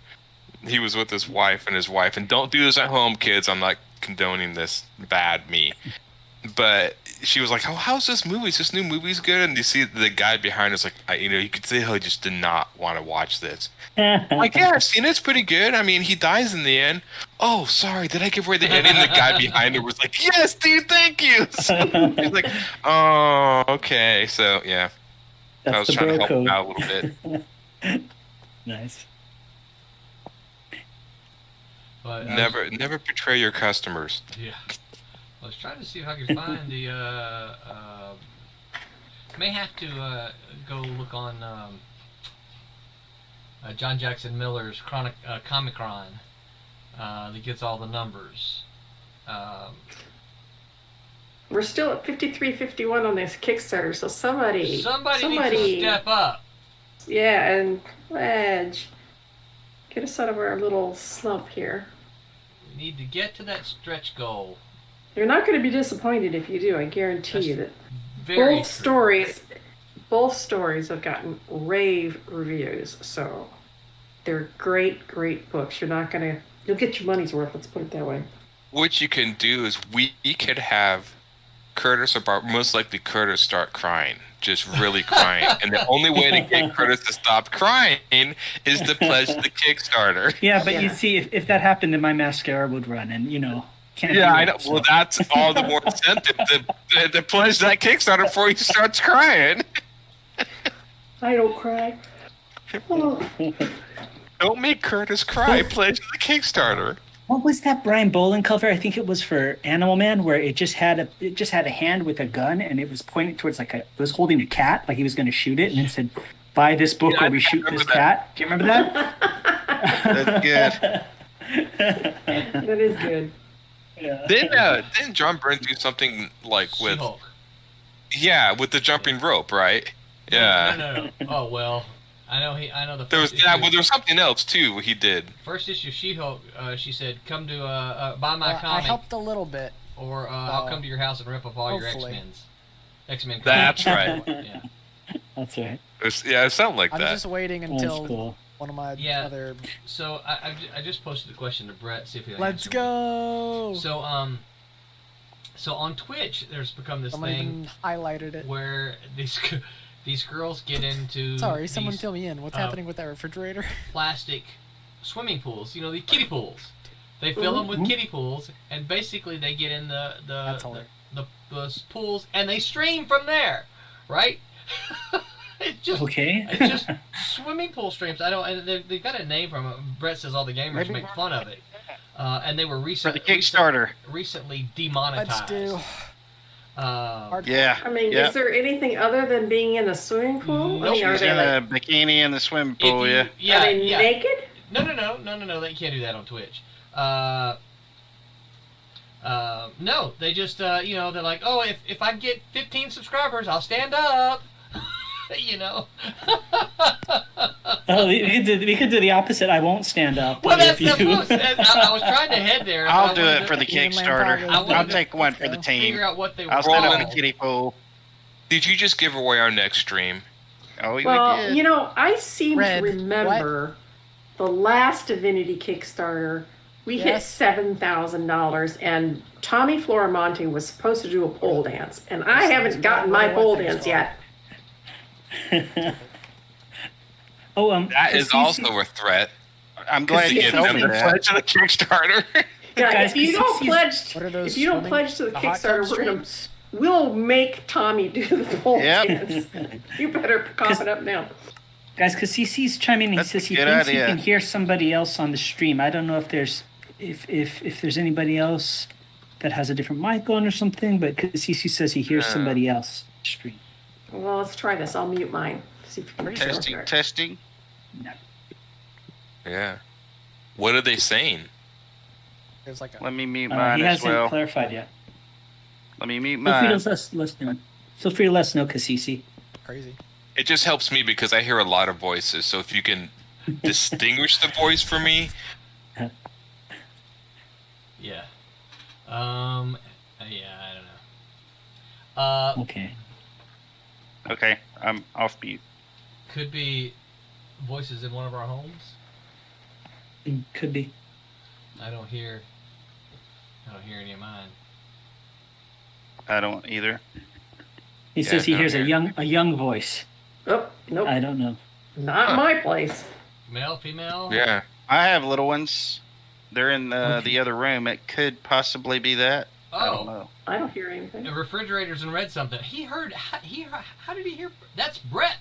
he was with his wife, and don't do this at home, kids. I'm not condoning this, bad me. But she was like, "Oh, how's this movie? Is this new movie's good?" And you see the guy behind us, like, you could see how he just did not want to watch this. I'm like, yeah, I've seen it. It's pretty good. I mean, he dies in the end. Oh, sorry, did I give away the ending? The guy behind her was like, "Yes, dude, thank you." So he's like, "Oh, okay." So yeah, I was That's the trying to bro help him code. out a little bit. Nice. But Never betray your customers. Yeah. I was trying to see if I could find the. May have to go look on John Jackson Miller's Comicron. That gets all the numbers. We're still at 53.51 on this Kickstarter, so somebody Needs to step up. yeah, and pledge. Get us out of our little slump here. We need to get to that stretch goal. You're not going to be disappointed if you do. I guarantee you that Very both true. stories have gotten rave reviews. So they're great books. You'll get your money's worth. Let's put it that way. What you can do is we could have Curtis or Barbara, most likely Curtis, start crying, just really crying, and the only way to get Curtis to stop crying is to pledge the Kickstarter. Yeah, but you Yeah. see, if that happened, then my mascara would run, and can't Yeah, do I it, know. so. Well, that's all the more incentive to pledge that Kickstarter before he starts crying. I don't cry. Oh. Don't make Curtis cry. Pledge the Kickstarter. What was that Brian Boland cover? I think it was for Animal Man, where it just had a hand with a gun, and it was pointing towards it was holding a cat, like he was going to shoot it, and it said, "Buy this book Yeah, or we I shoot remember this that. cat." Do you remember that? That's good. That is good. Yeah. Didn't John Byrne do something like with? She-Hulk. Yeah, with the jumping rope, right? Yeah. No. Oh well, I know the. There was first that, issue- but there was something else too. He did. First issue, She-Hulk. She said, "Come to buy my I comic, helped a little bit. or I'll Well, come to your house and rip up all your hopefully. X-Men. That's comics." right. Yeah. That's right. It sounded like I'm that. just waiting That's until cool. one of my Yeah. other. So I just posted a question to Brett. See if he'll Let's answer me. go. So on Twitch, there's become this Someone thing even highlighted it. where these girls get into Sorry, someone these fill me in. What's happening with that refrigerator? plastic swimming pools. You know, the kiddie pools. They fill them with kiddie pools, and basically they get in That's hilarious. the pools, and they stream from there, right? It's just Okay. it's just swimming pool streams. I don't. And they've got a name from it. Brett says all the gamers Maybe- make fun of it, and they were For the recently Kickstarter. recently demonetized. Let's do. Yeah. I mean, Yep. is there anything other than being in a swimming pool? I mean, are She's they in like, a bikini in the swimming If pool, you- yeah. yeah, are they yeah. naked? No. They can't do that on Twitch. No, they just they're like, oh, if I get 15 subscribers, I'll stand up. You know. Oh, we could do the opposite. I won't stand up. Well, if that's you- what I was trying to head there. but I I'll do wanted it for the Even Kickstarter. Lampard I wanted I'll to- take one for the team. figure out what they were I'll stand up in called. the kiddie pool. Did you just give away our next stream? Oh, we Well, did. you know, I seem Red. to remember the last Divinity Kickstarter. We hit Yes. $7,000, and Tommy Floramonte was supposed to do a pole dance, and I Yes, haven't that's gotten what my I pole think dance so. yet. Oh, That is Casey- also a threat. I'm glad To you get told them me to that. pledge to the Kickstarter. Yeah, Guys, if you don't Casey's- pledge, What are those? if you don't swimming- pledge to the hot tub Kickstarter, streams? we'll make Tommy do the pole Yep. dance. You better cough it up now. Guys, because CC's chiming in, he That's says a he good thinks idea. he can hear somebody else on the stream. I don't know if there's if there's anybody else that has a different mic on or something, but CC says he hears somebody else on the stream. Well, let's try this. I'll mute mine. See if you can Testing, testing. Yeah. What are they saying? There's like a. Let me mute He mine as hasn't well. clarified yet. Let me mute Feel free mine. to let us know. Feel free to let us know, Cassisi. Crazy. It just helps me because I hear a lot of voices. So if you can distinguish the voice for me, Yeah. Yeah, I don't know. Okay. Okay, I'm off mute. Could be voices in one of our homes. Could be. I don't hear any of mine. I don't either. He Yeah, says he no, hears here. a young voice. Oh, nope. I don't know. Not my place. Male, female. yeah. I have little ones. They're in the other room. It could possibly be that. I don't Oh, know. I don't hear anything. the refrigerators and read something. He heard. How did he hear? That's Brett.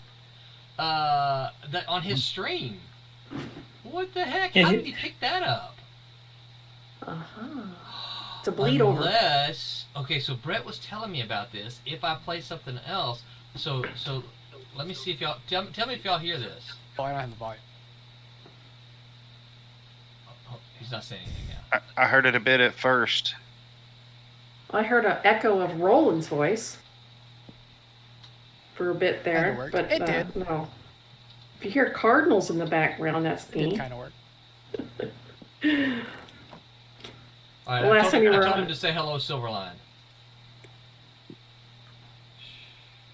That on his stream. What the heck? Yeah, How he- did he pick that up? It's a bleed over. Unless, okay, so Brett was telling me about this. If I play something else, so let me see if y'all tell me if y'all hear this. Oh, I don't have the volume. Oh, he's not saying anything now. I heard it a bit at first. I heard an echo of Roland's voice for a bit Kinda there, worked. but It did. no. If you hear cardinals in the background, that's It did me. kind of work. All right, The last time you I were told on- him to say hello, Silverline.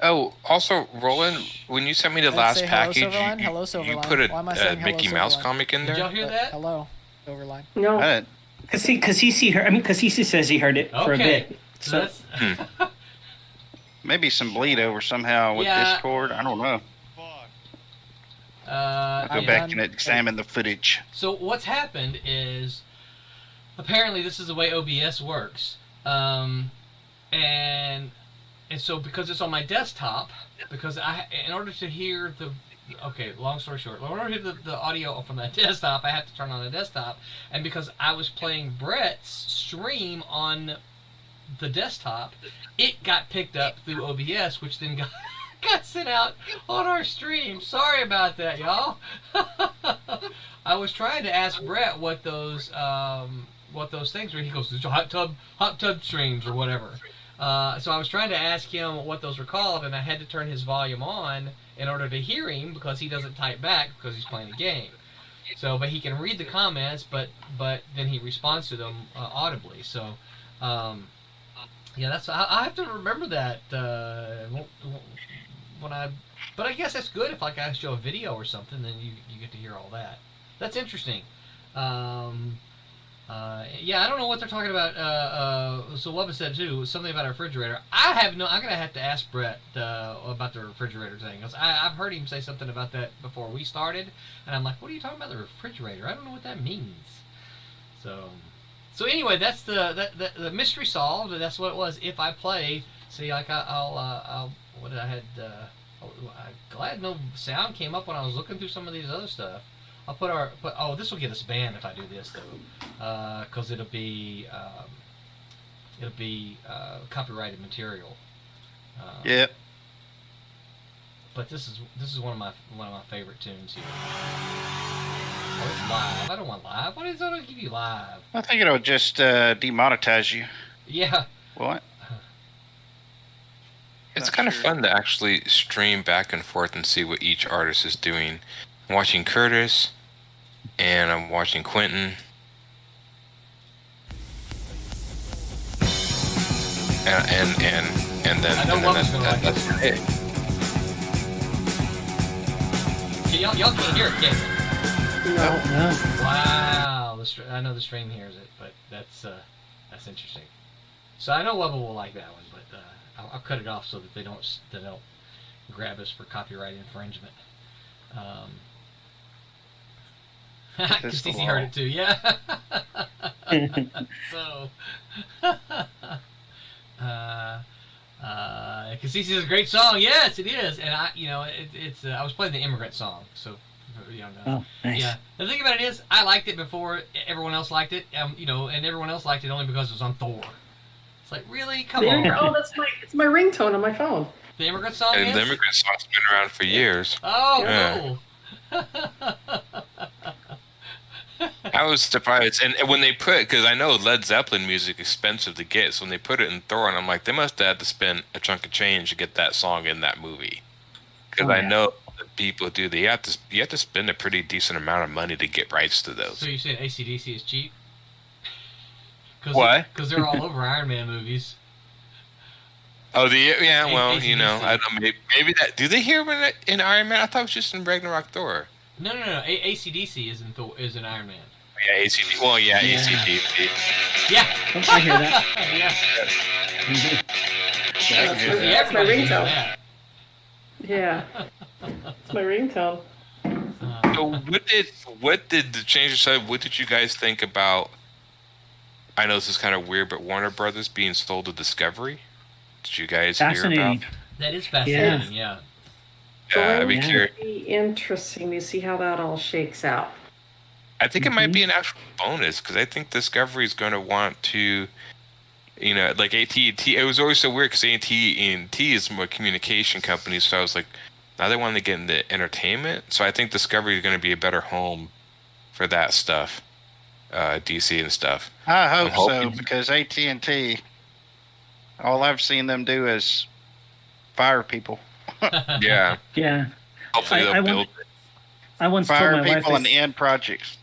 Oh, also, Roland, when you sent me the Did I last say hello, package, Silverline? you, Hello, you Silverline. put Why am I a saying hello, Mickey Mouse Silverline? comic in Did y'all there. hear that? Hello, Silverline. No, But Cassisi says he heard it for a Okay. bit. So So that's maybe some bleed over somehow with Yeah. Discord. I don't know. Go I'm back done. and examine the footage. So what's happened is, apparently this is the way OBS works, and so because it's on my desktop, because in order to hear long story short, in order to hear the audio from that desktop, I have to turn on the desktop, and because I was playing Brett's stream on the desktop, it got picked up through OBS, which then got sent out on our stream. Sorry about that, y'all. I was trying to ask Brett what those things were. He goes, "Hot tub streams or whatever." So I was trying to ask him what those were called, and I had to turn his volume on in order to hear him because he doesn't type back because he's playing a game. So, but he can read the comments, but then he responds to them audibly. So, yeah, that's I have to remember that when I. But I guess that's good if like I show a video or something, then you get to hear all that. That's interesting. Yeah, I don't know what they're talking about. So Wubba said too something about a refrigerator. I'm gonna have to ask Brett about the refrigerator thing. 'Cause I've heard him say something about that before we started, and I'm like, what are you talking about the refrigerator? I don't know what that means. So anyway, that's the mystery solved. That's what it was. If I play, see, like I'll what did I had? I'm glad no sound came up when I was looking through some of these other stuff. I'll oh, this will get us banned if I do this though, because it'll be copyrighted material. Yep. But this is one of my favorite tunes here. Oh, it's live. I don't want live. Why does it not give you live? I think it'll just demonetize you. Yeah. What? It's Not kind of sure. fun to actually stream back and forth and see what each artist is doing. I'm watching Curtis, and I'm watching Quentin, and then I know Wubba's gonna like that's this. it. Y'all can't hear it, can you? No. No. Wow. I know the stream hears it, but that's interesting. So I know Wubba will like that one, but I'll cut it off so that they don't grab us for copyright infringement. Because Pistol CC heard ball. it too, yeah. So, because CC is a great song, yes, it is, and it's I was playing the Immigrant song, so you know. Oh, nice. Yeah, the thing about it is, I liked it before everyone else liked it, and everyone else liked it only because it was on Thor. It's like, really, come on. Oh, it's my ringtone on my phone. The Immigrant song And is? the Immigrant song's been around for years. Oh, Yeah. cool. I was surprised, and when they put, because I know Led Zeppelin music is expensive to get, so when they put it in Thor, and I'm like, they must have had to spend a chunk of change to get that song in that movie. Because Oh, I yeah. know that people do. You have to spend a pretty decent amount of money to get rights to those. So you saying AC/DC is cheap? What? Because they're all over Iron Man movies. Oh, well, AC/DC. I don't know. Maybe that. Do they hear it in Iron Man? I thought it was just in Ragnarok Thor. No. AC/DC is in Iron Man. Yeah, ACD. Well, yeah, Yeah. ACDC. Yeah. I hear that. Yeah. That's my Everybody's ringtone. that. Yeah. It's my ringtone. So what did the change aside? What did you guys think about? I know this is kind of weird, but Warner Brothers being sold to Discovery. Did you guys hear Fascinating. about? That is fascinating. Yeah. I'd be Going to curious. be interesting to see how that all shakes out. I think it might be an actual bonus because I think Discovery is going to want to, like AT&T. It was always so weird because AT&T is more communication company, so I was like, now they want to get into entertainment. So I think Discovery is going to be a better home for that stuff, DC and stuff. I hope I'm so hoping- because AT&T, all I've seen them do is fire people, Yeah, Yeah. hopefully I they'll build. want- I once told fire my wife, people and end projects.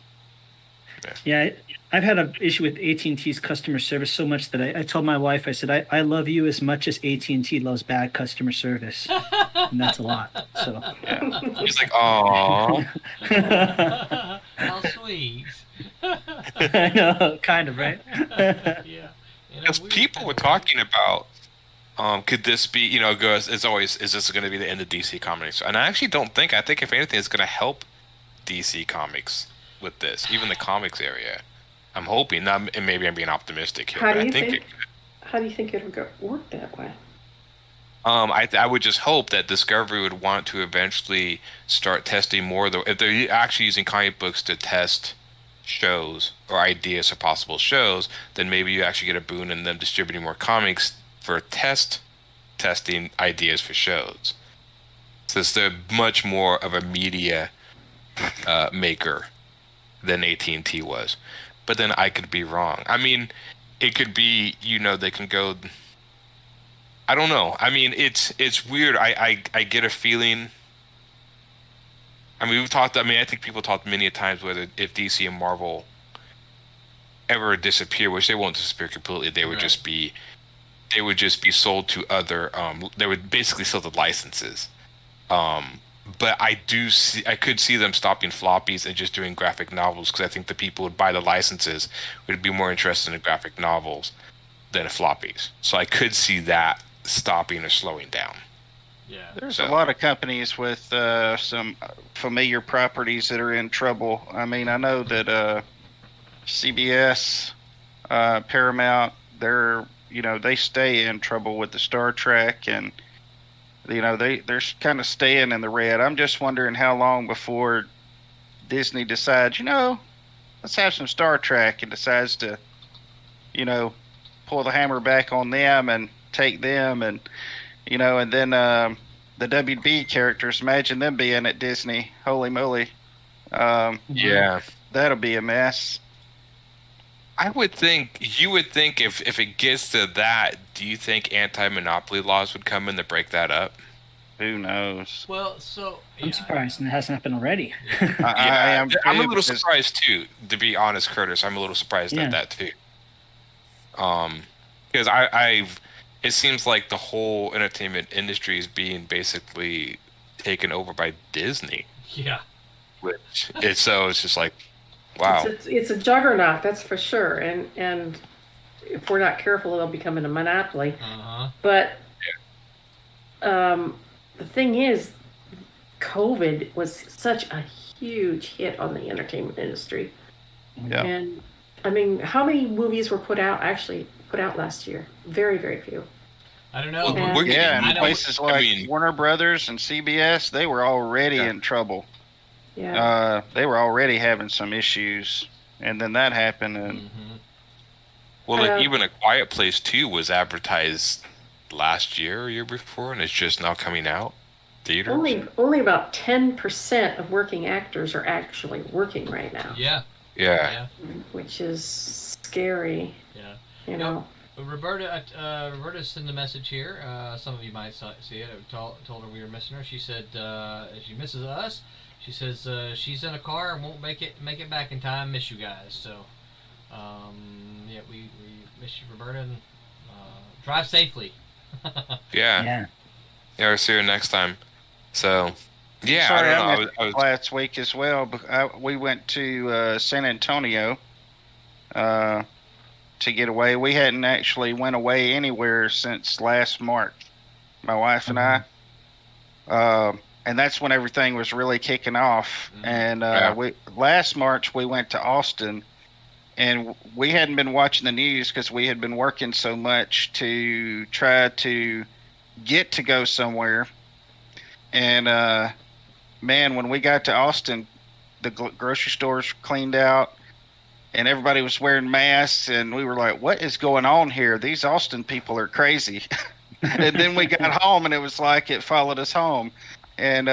yeah, I've had an issue with AT&T's customer service so much that I told my wife, I said, I love you as much as AT&T loves bad customer service. And that's a lot. So, He's like, oh, How sweet. I know, kind of, right? Yeah. because people were talking about, could this be, as always, is this going to be the end of DC Comics? And I actually don't think. I think if anything, it's going to help DC Comics with this, even the comics area. I'm hoping. Not, and maybe I'm being optimistic here, How but do you I think. think? How do you think it'll work that way? I would just hope that Discovery would want to eventually start testing more. If they're actually using comic books to test shows or ideas for possible shows, then maybe you actually get a boon in them distributing more comics for testing ideas for shows. Since they're much more of a media maker than AT&T was. But then I could be wrong. I mean, it could be, they can go I don't know. I mean, it's weird. I get a feeling. I mean, we've talked. I mean, I think people talked many a times whether if DC and Marvel ever disappear, which they won't disappear completely. They would Right. just be. They would just be sold to other. They would basically sell the licenses. But I could see them stopping floppies and just doing graphic novels because I think the people who would buy the licenses would be more interested in graphic novels than floppies. So I could see that stopping or slowing down. Yeah. There's So- a lot of companies with some familiar properties that are in trouble. I mean, I know that CBS, Paramount, they stay in trouble with the Star Trek, and they're kind of staying in the red. I'm just wondering how long before Disney decides, let's have some Star Trek, and decides to, pull the hammer back on them and take them, and and then the WB characters, imagine them being at Disney. Holy moly. Yeah. That'll be a mess. You would think if it gets to that, do you think anti-monopoly laws would come in to break that up? Who knows? Well, so I'm surprised it hasn't happened already. I am I'm a too, little because- surprised too, to be honest, Curtis. I'm a little surprised Yeah. at that too. Because it seems like the whole entertainment industry is being basically taken over by Disney, yeah. which it's just like, wow. It's a juggernaut, that's for sure. And if we're not careful, it'll become a monopoly. Uh-huh. But the thing is, COVID was such a huge hit on the entertainment industry. Yeah. And I mean, how many movies were put out last year? Very, very few. I don't know. Yeah. We're getting- Yeah, I and know- places like Warner Brothers and CBS, they were already Yeah. in trouble. Yeah. They were already having some issues, and then that happened, and Mhm. Well, like Uh, even A Quiet Place 2 was advertised last year or year before, and it's just now coming out theaters. Only about 10% of working actors are actually working right now, Yeah. Yeah. Yeah. which is scary. Yeah. You know. Roberta sent a message here. Some of you might see it. I told her we were missing her. She said she misses us. She says she's in a car and won't make it back in time. Miss you guys. So, yeah, we miss you, Roberta, and drive safely. Yeah. Yeah. Yeah, we'll see you next time. So, yeah, sorry, I don't I know. missed I was last week as well. But we went to San Antonio to get away. We hadn't actually went away anywhere since last March, my wife and I. And that's when everything was really kicking off. Mhm. And Yeah. last March we went to Austin, and we hadn't been watching the news because we had been working so much to try to get to go somewhere. And man, when we got to Austin, the grocery stores cleaned out, and everybody was wearing masks, and we were like, "What is going on here? These Austin people are crazy." And then we got home, and it was like it followed us home, and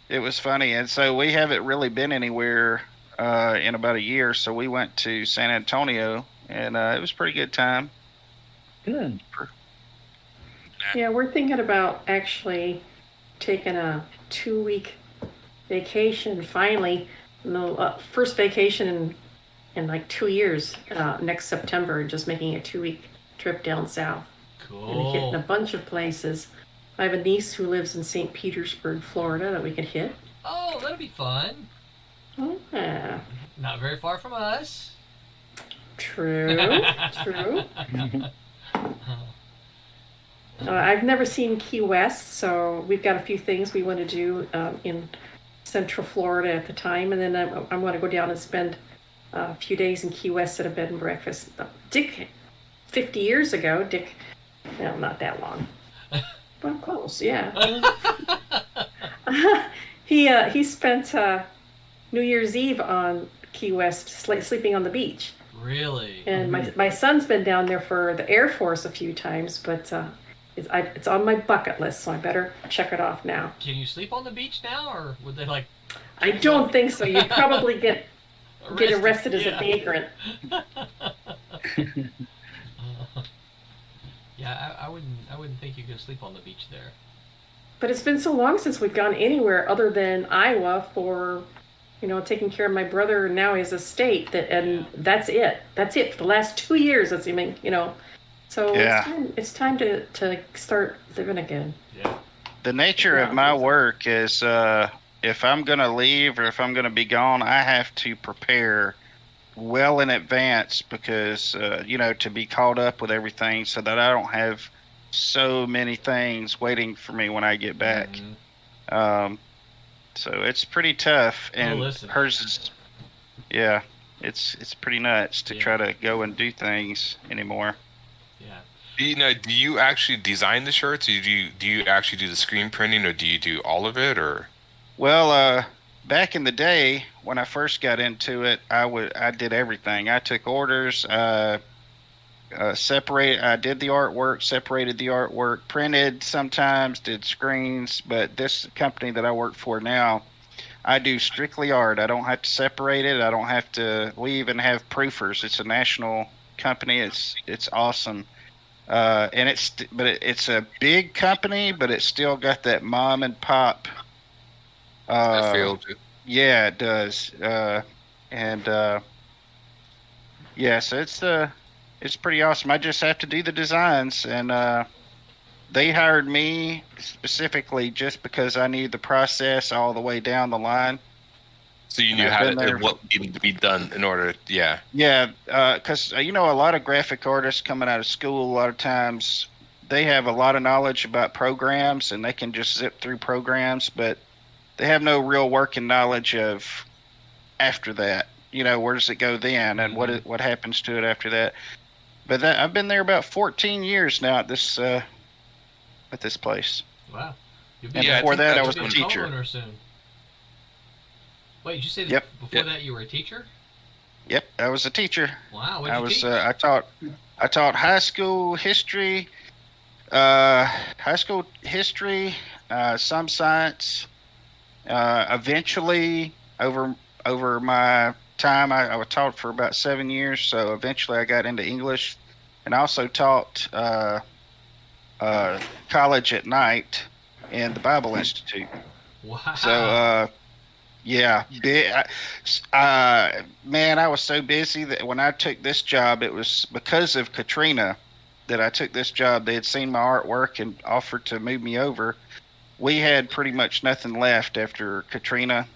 it was funny. And so we haven't really been anywhere in about a year. So we went to San Antonio, and it was a pretty good time. Good. Yeah, we're thinking about actually taking a 2-week vacation finally. No, first vacation in like 2 years next September, just making a 2-week trip down south and hitting a Cool. bunch of places. I have a niece who lives in St. Petersburg, Florida, that we could hit. Oh, that'll be fun. Yeah, Not very far from us. true, true. I've never seen Key West, so we've got a few things we want to do in Central Florida at the time, and then I want to go down and spend a few days in Key West at a bed and breakfast. Dick, 50 years ago, Dick, no, not that long, but close, yeah. He spent New Year's Eve on Key West, sleeping on the beach. Really? And my son's been down there for the Air Force a few times, but it's on my bucket list, so I better check it off now. Can you sleep on the beach now, or would they like I don't think so. You'd probably get arrested as a Yeah. vagrant. Yeah, I wouldn't think you could sleep on the beach there. But it's been so long since we've gone anywhere other than Iowa for, taking care of my brother now his estate. And that's it. That's it for the last 2 years. That's So Yeah. it's time to start living again. Yeah. The nature of my work is if I'm going to leave or if I'm going to be gone, I have to prepare well in advance because, to be caught up with everything so that I don't have so many things waiting for me when I get back. So it's pretty tough. And listen. hers is, yeah, it's pretty nuts to try to go and do things anymore. Yeah. Do you actually design the shirts? Or do you actually do the screen printing, or do you do all of it, or? Well, back in the day when I first got into it, I did everything. I took orders, I did the artwork, separated the artwork, printed sometimes, did screens. But this company that I work for now, I do strictly art. I don't have to separate it. I don't have to. We even have proofers. It's a national company. It's awesome. And it's a big company, but it's still got that mom and pop. I feel too. Yeah, it does. So it's pretty awesome. I just have to do the designs, and they hired me specifically just because I need the process all the way down the line. So you knew what needed to be done in order. Yeah. Yeah, because a lot of graphic artists coming out of school, a lot of times they have a lot of knowledge about programs and they can just zip through programs, but they have no real working knowledge of after that. Where does it go then, and what happens to it after that? But I've been there about 14 years now at this place. Wow. And before that, I was a teacher. Wait, did you say that Yep. before that you were a teacher? Yep, I was a teacher. Wow, what did you teach? I taught high school history, some science. Eventually, over my time, I taught for about 7 years. So eventually, I got into English, and I also taught college at night in the Bible Institute. Wow. So. Yeah, man, I was so busy that when I took this job, it was because of Katrina that I took this job. They had seen my artwork and offered to move me over. We had pretty much nothing left after Katrina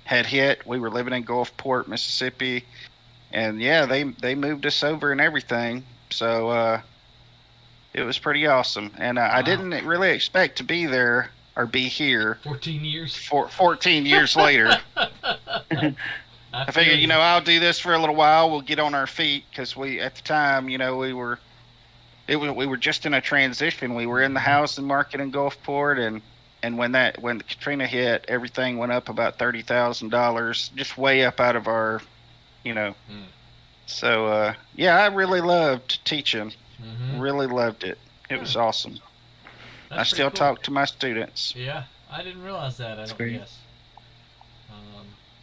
had hit. We were living in Gulfport, Mississippi, and they moved us over and everything. So it was pretty awesome, and I didn't really expect to be there. Or be here 14 years 14 years later. I figured, I'll do this for a little while. We'll get on our feet because at the time, we were just in a transition. We were in the housing market in Gulfport, and when the Katrina hit, everything went up about $30,000, just way up out of our, So I really loved teaching. Really loved it. It was awesome. I still talk to my students. Yeah, I didn't realize that. I don't guess.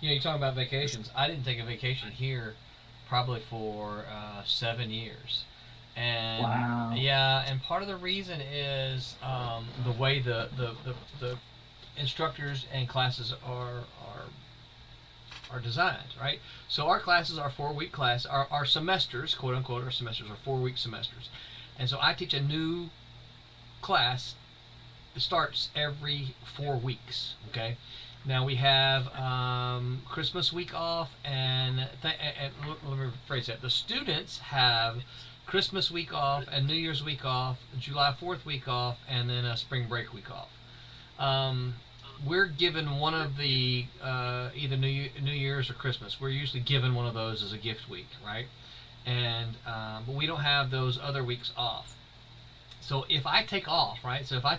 You're talking about vacations. I didn't take a vacation here probably for 7 years. And wow. Yeah, and part of the reason is the way the instructors and classes are designed, right? So our classes are 4-week class. Our semesters, quote unquote, our semesters are 4-week semesters. And so I teach a new class. It starts every 4 weeks. Okay, now we have Christmas week off, and let me rephrase that. The students have Christmas week off and New Year's week off, July 4th week off, and then a spring break week off. We're given one of the either New Year's or Christmas. We're usually given one of those as a gift week, right? And but we don't have those other weeks off. So if I take off, right? So if I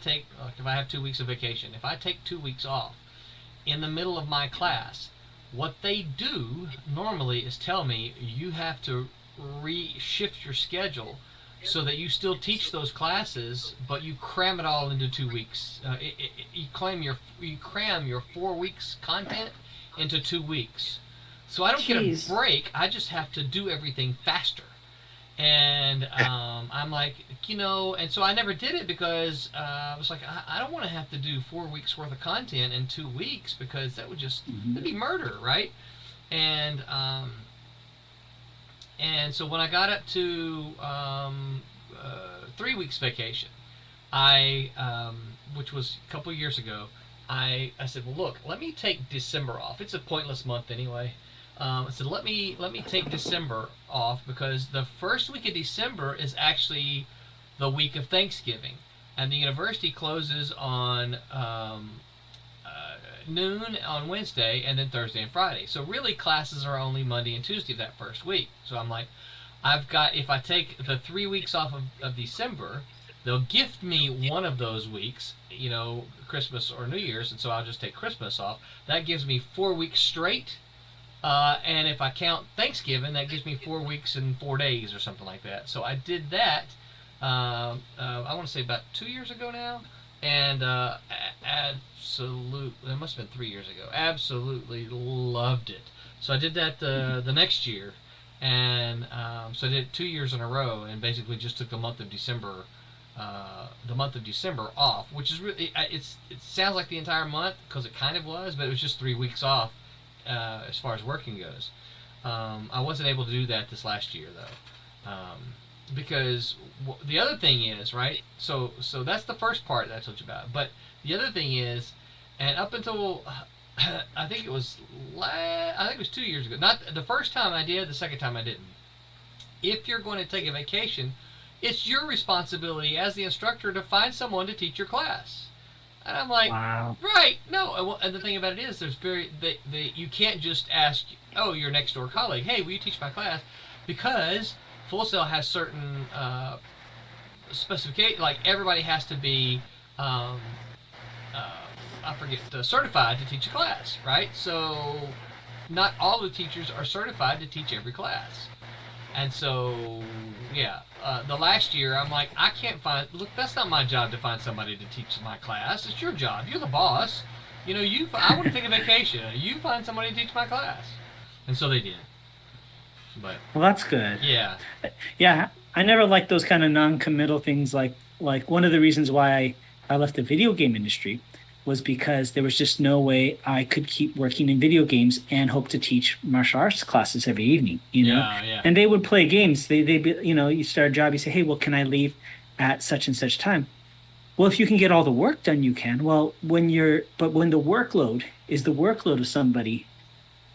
have 2 weeks of vacation, if I take 2 weeks off in the middle of my class, what they do normally is tell me you have to shift your schedule so that you still teach those classes, but you cram it all into 2 weeks. You cram your 4 weeks content into 2 weeks. So I don't get a break. I just have to do everything faster. And I'm like, and so I never did it because I was like, I don't want to have to do 4 weeks worth of content in 2 weeks because that would just that'd be murder, right? And so when I got up to 3 weeks vacation, which was a couple years ago, I said, well, look, let me take December off. It's a pointless month anyway. I said, let me take December off because the first week of December is actually the week of Thanksgiving, and the university closes on noon on Wednesday and then Thursday and Friday. So really classes are only Monday and Tuesday of that first week. So I'm like, if I take the 3 weeks off of December, they'll gift me one of those weeks, Christmas or New Year's, and so I'll just take Christmas off. That gives me 4 weeks straight. And if I count Thanksgiving, that gives me 4 weeks and 4 days or something like that. So I did that, I want to say about 2 years ago now. And it must have been 3 years ago. Absolutely loved it. So I did that the next year. And so I did it 2 years in a row and basically just took the month of December off, which is really, it sounds like the entire month because it kind of was, but it was just 3 weeks off. As far as working goes, I wasn't able to do that this last year though, because the other thing is, right, so that's the first part that I told you about, but the other thing is, and up until I think it was 2 years ago, not the first time I did, the second time I didn't, if you're going to take a vacation, it's your responsibility as the instructor to find someone to teach your class. And I'm like, wow. Right, no. And the thing about it is, you can't just ask, your next door colleague, hey, will you teach my class? Because Full Sail has certain specifications, like everybody has to be, certified to teach a class, right? So not all the teachers are certified to teach every class. And so, the last year, I'm like, I can't look, that's not my job to find somebody to teach my class. It's your job. You're the boss. I want to take a vacation. You find somebody to teach my class. And so they did. But Well, that's good. yeah. Yeah, I never liked those kind of non-committal things. Like one of the reasons why I left the video game industry was because there was just no way I could keep working in video games and hope to teach martial arts classes every evening, Yeah. And they would play games. They'd be, you start a job, you say, hey, well, can I leave at such and such time? Well, if you can get all the work done, you can. Well, when the workload is the workload of somebody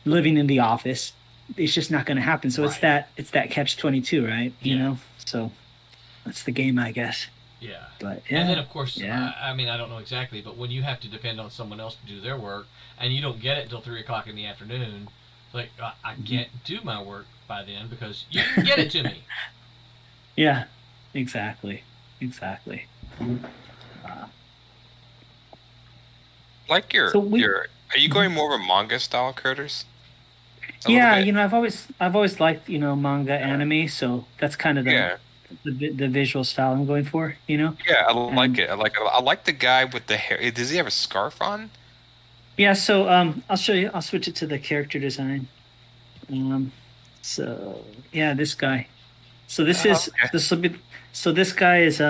living in the office, it's just not going to happen. So Right. it's that catch-22, right? Yeah. So that's the game, I guess. Yeah. But yeah. And then, of course, Yeah. I don't know exactly, but when you have to depend on someone else to do their work, and you don't get it until 3 o'clock in the afternoon, like, I can't do my work by then because you can get it to me. Yeah, exactly. Like So we- are you going more of a manga style, Curtis? A little Yeah, bit? I've always liked manga, anime, so that's kind of Yeah. the visual style I'm going for. Yeah, I like And- it. I like the guy with the hair. Does he have a scarf on? Yeah, so I'll show you. I'll switch it to the character design. So yeah, this guy. So this is okay. this will be. So this guy is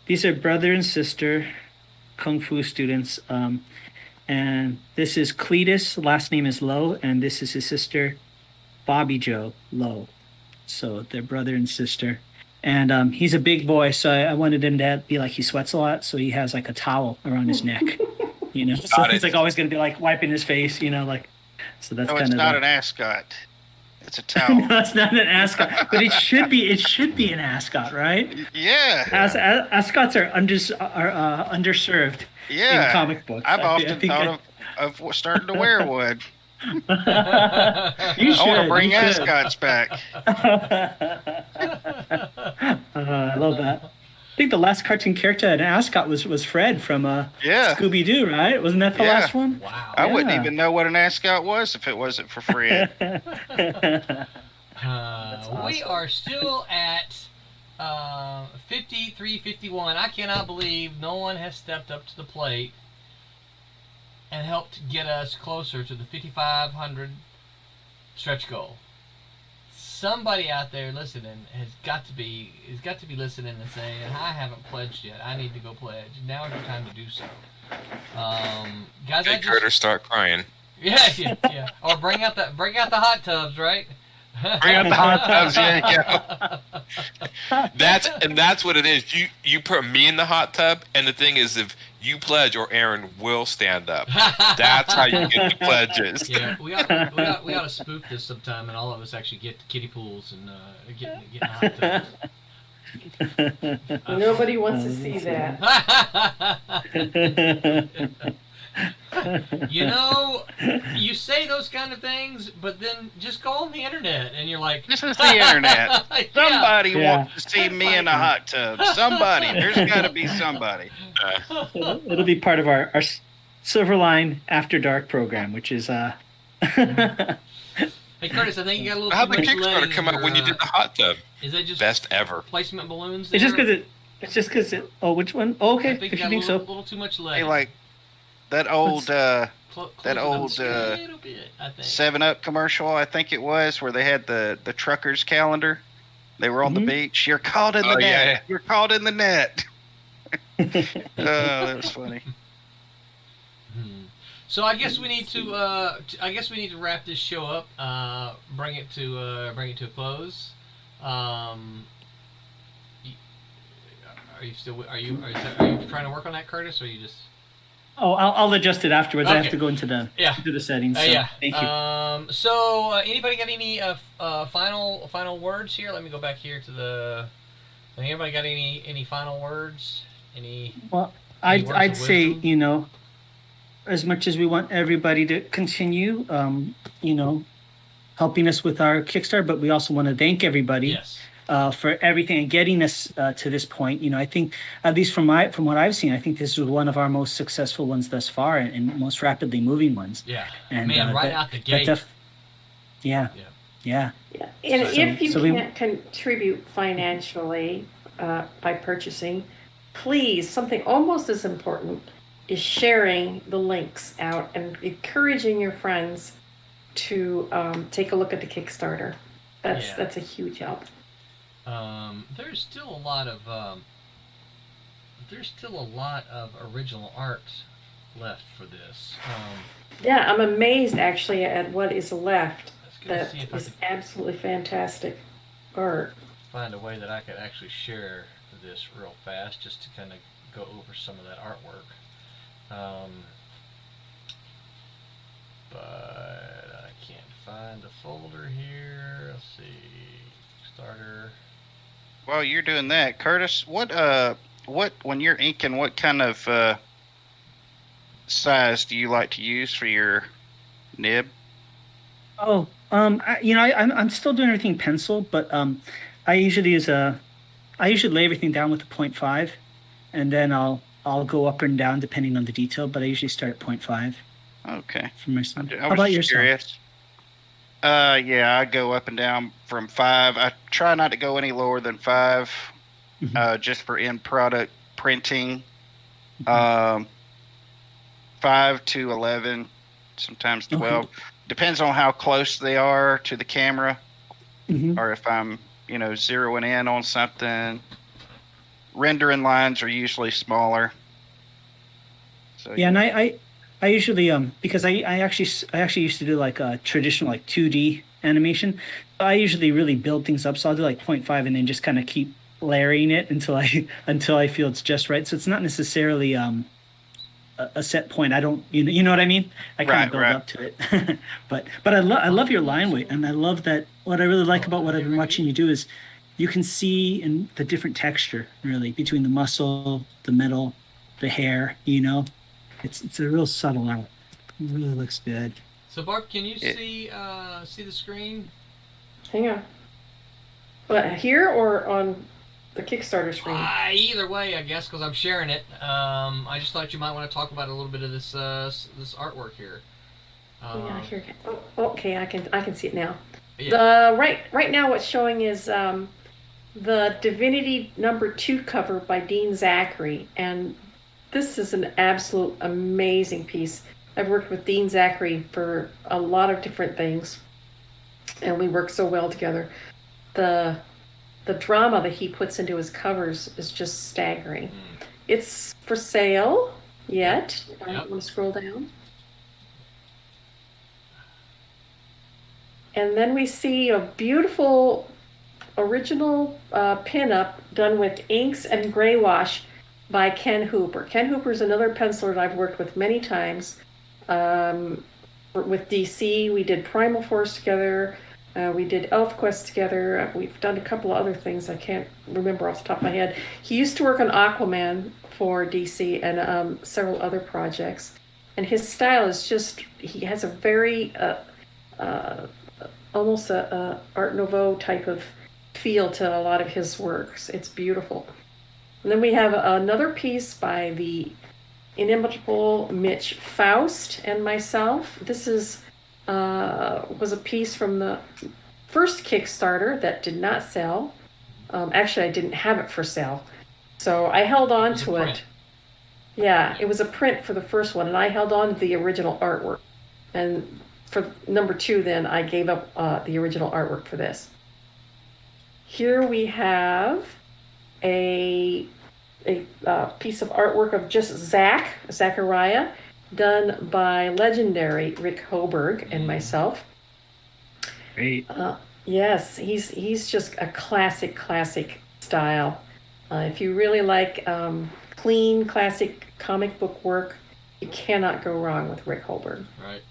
these are brother and sister kung fu students. And this is Cletus. Last name is Lowe, and this is his sister, Bobby Joe Lowe. So they're brother and sister. And he's a big boy, so I wanted him to be like he sweats a lot, so he has like a towel around his neck. So Got he's it. like always gonna be like wiping his face, like. So that's No, kind it's of not an ascot. It's a towel. no, it's not an ascot, but it should be. It should be an ascot, right? Yeah. Ascots are underserved Yeah. in comic books. I've I often think thought of starting to wear one. You I want should, to bring you should. ascots back. I love that. I think the last cartoon character at ascot was Fred from Yeah. Scooby Doo, right? Wasn't that the Yeah. last one? Wow. I wouldn't Yeah. even know what an ascot was if it wasn't for Fred. We awesome. are still at 53-51. I cannot believe no one has stepped up to the plate and helped get us closer to the 5,500 stretch goal. somebody out there listening has got to be listening and saying, I haven't pledged yet. I need to go pledge. Now is the time to do so. Guys, Hey, Curtis, start crying. yeah. Or bring out the hot tubs, right? Bring out the hot tubs. Yeah, that's what it is. You put me in the hot tub, and the thing is, if you pledge, or Aaron will stand up. That's how you get the pledges. Yeah, we ought to spoof this sometime, and all of us actually get to kiddie pools and get hot tubs. Nobody wants to see that. You know, you say those kind of things, but then just go on the internet, and you're like, This is the internet. Yeah. Somebody Yeah. wants to see me in a hot tub. Somebody. There's got to be somebody. It'll be part of our Silverline After Dark program, which is Hey Curtis, I think you got a little How'd too the much lead Kickstarter in come out your, when you did the hot tub? Is that just Best ever. placement balloons? it's just there? because it's just because it. Oh, which one? Oh, okay, I think if you you got think a so. little too much lead. Hey, like that old Close that it up old, just a little bit, I think. 7-Up commercial, I think it was, where they had the truckers calendar. They were on the Mhm. beach. You're caught in the Oh, net. yeah. You're caught in the net. Oh, that was funny. So I guess we need to wrap this show up. Bring it to a close. Are you trying to work on that, Curtis, or are you just? Oh, I'll adjust it afterwards. I Okay. have to go into the settings. So, Yeah. Thank you. So anybody got any final words here? Let me go back here to the. Anybody got any final words? Any? Well, Any words I'd of say, wisdom? As much as we want everybody to continue, helping us with our Kickstarter, but we also want to thank everybody Yes. for everything and getting us to this point. I think, at least from what I've seen, I think this was one of our most successful ones thus far and most rapidly moving ones. Yeah. And Man, right out the gate. Yeah. Yeah. And So- if you so we- can't contribute financially by purchasing, please, something almost as important is sharing the links out and encouraging your friends to take a look at the Kickstarter. Yeah. That's a huge help. There's still a lot of original art left for this. Yeah, I'm amazed actually at what is left. Let's go That see if I is can absolutely fantastic art. find a way that I could actually share this real fast, just to kind of go over some of that artwork. But I can't find the folder here. Let's see, Kickstarter. While you're doing that, Curtis, what when you're inking, what kind of size do you like to use for your nib? Oh, I'm still doing everything pencil, but I usually lay everything down with a 0.5, and then I'll go up and down depending on the detail. But I usually start at 0.5 Okay. for myself. I How was about just yourself? curious. Yeah, I go up and down from 5. I try not to go any lower than 5, Mhm. just for end product printing. Mhm. 5 to 11, sometimes Okay. 12. Depends on how close they are to the camera, Mhm. or if I'm, zeroing in on something. Rendering lines are usually smaller. So Yeah, and I usually because I actually used to do like a traditional like 2D animation. I usually really build things up, so I'll do like 0.5 and then just kind of keep layering it until I feel it's just right. So it's not necessarily a set point. I don't you know what I mean? I kind Right, of build right. up to it. but I love your line weight, and I love that. What I really like about what I've been watching you do is you can see in the different texture really between the muscle, the metal, the hair. It's a real subtle art. It really looks good. So Barb, can you Yeah. see the screen? Hang on. But here or on the Kickstarter screen? Either way, I guess, because I'm sharing it. I just thought you might want to talk about a little bit of this artwork here. Yeah, here. Oh, okay, I can see it now. Yeah. The right now, what's showing is the Divinity #2 cover by Dean Zachary, and this is an absolute amazing piece. I've worked with Dean Zachary for a lot of different things, and we work so well together. the drama that he puts into his covers is just staggering. It's for sale yet. I Yep. want to scroll down. And then we see a beautiful original pinup done with inks and gray wash by Ken Hooper. Ken Hooper is another penciler that I've worked with many times. With DC, we did Primal Force together. We did ElfQuest together. We've done a couple of other things I can't remember off the top of my head. He used to work on Aquaman for DC and several other projects. And his style is just, he has a very, almost a Art Nouveau type of feel to a lot of his works. It's beautiful. And then we have another piece by the inimitable Mitch Faust and myself. This was a piece from the first Kickstarter that did not sell. Actually, I didn't have it for sale, so I held on to it. Yeah, it was a print for the first one, and I held on to the original artwork. And for number 2, then I gave up the original artwork for this. Here we have a piece of artwork of just Zachariah, done by legendary Rick Hoberg and myself. Great. Yes, he's just a classic style. If you really like clean, classic comic book work, you cannot go wrong with Rick Hoberg. Right.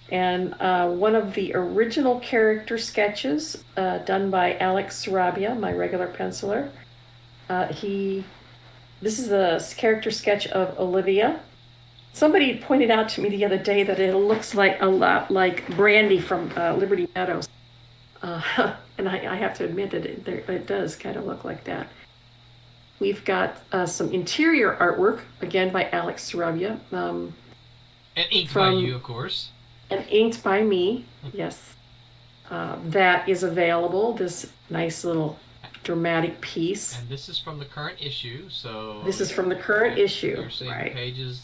And one of the original character sketches done by Alex Sarabia, my regular penciler. This is a character sketch of Olivia. Somebody pointed out to me the other day that it looks like a lot like Brandy from Liberty Meadows. And I have to admit that it does kind of look like that. We've got some interior artwork, again by Alex Sarabia. And inked by you, of course. And inked by me, yes. That is available, this nice little dramatic piece. And this is from the current issue, so... This is from the current issue, You're seeing right. pages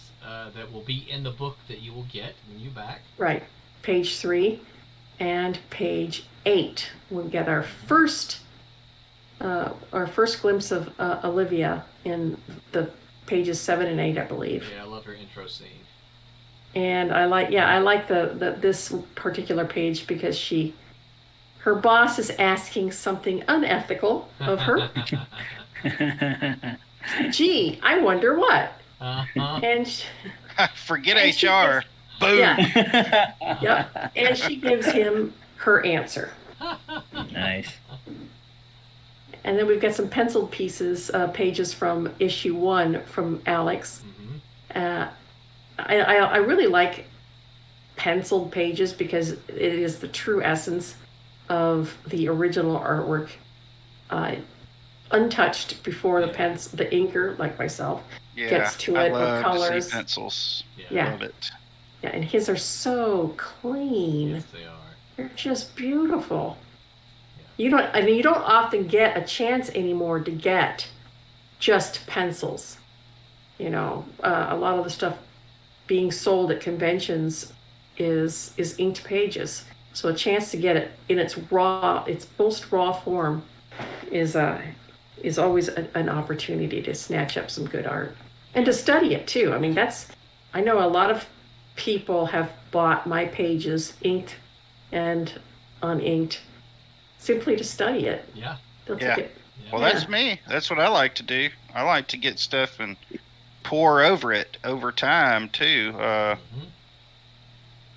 that will be in the book that you will get when you back. Right. Page 3 and page 8. We'll get our first glimpse of Olivia in the pages 7 and 8, I believe. Yeah, I love her intro scene. And I like this particular page because her boss is asking something unethical of her. Gee, I wonder what. Uh-huh. And Forget and she HR. gives- Boom. Yeah, and she gives him her answer. Nice. And then we've got some penciled pieces, pages from issue 1 from Alex. Mm-hmm. I really like penciled pages because it is the true essence of the original artwork, untouched before the inker, like myself, Yeah, gets to I it, or love to colors. see pencils. Yeah. Love it. Yeah, and his are so clean. Yes, they are. They're just beautiful. You don't often get a chance anymore to get just pencils. A lot of the stuff being sold at conventions is inked pages. So a chance to get it in its most raw form is always an opportunity to snatch up some good art and to study it too. I mean, I know a lot of people have bought my pages inked and uninked simply to study it. Yeah. They'll Yeah. take it. Well, Yeah. that's me. That's what I like to do. I like to get stuff and pour over it over time too. I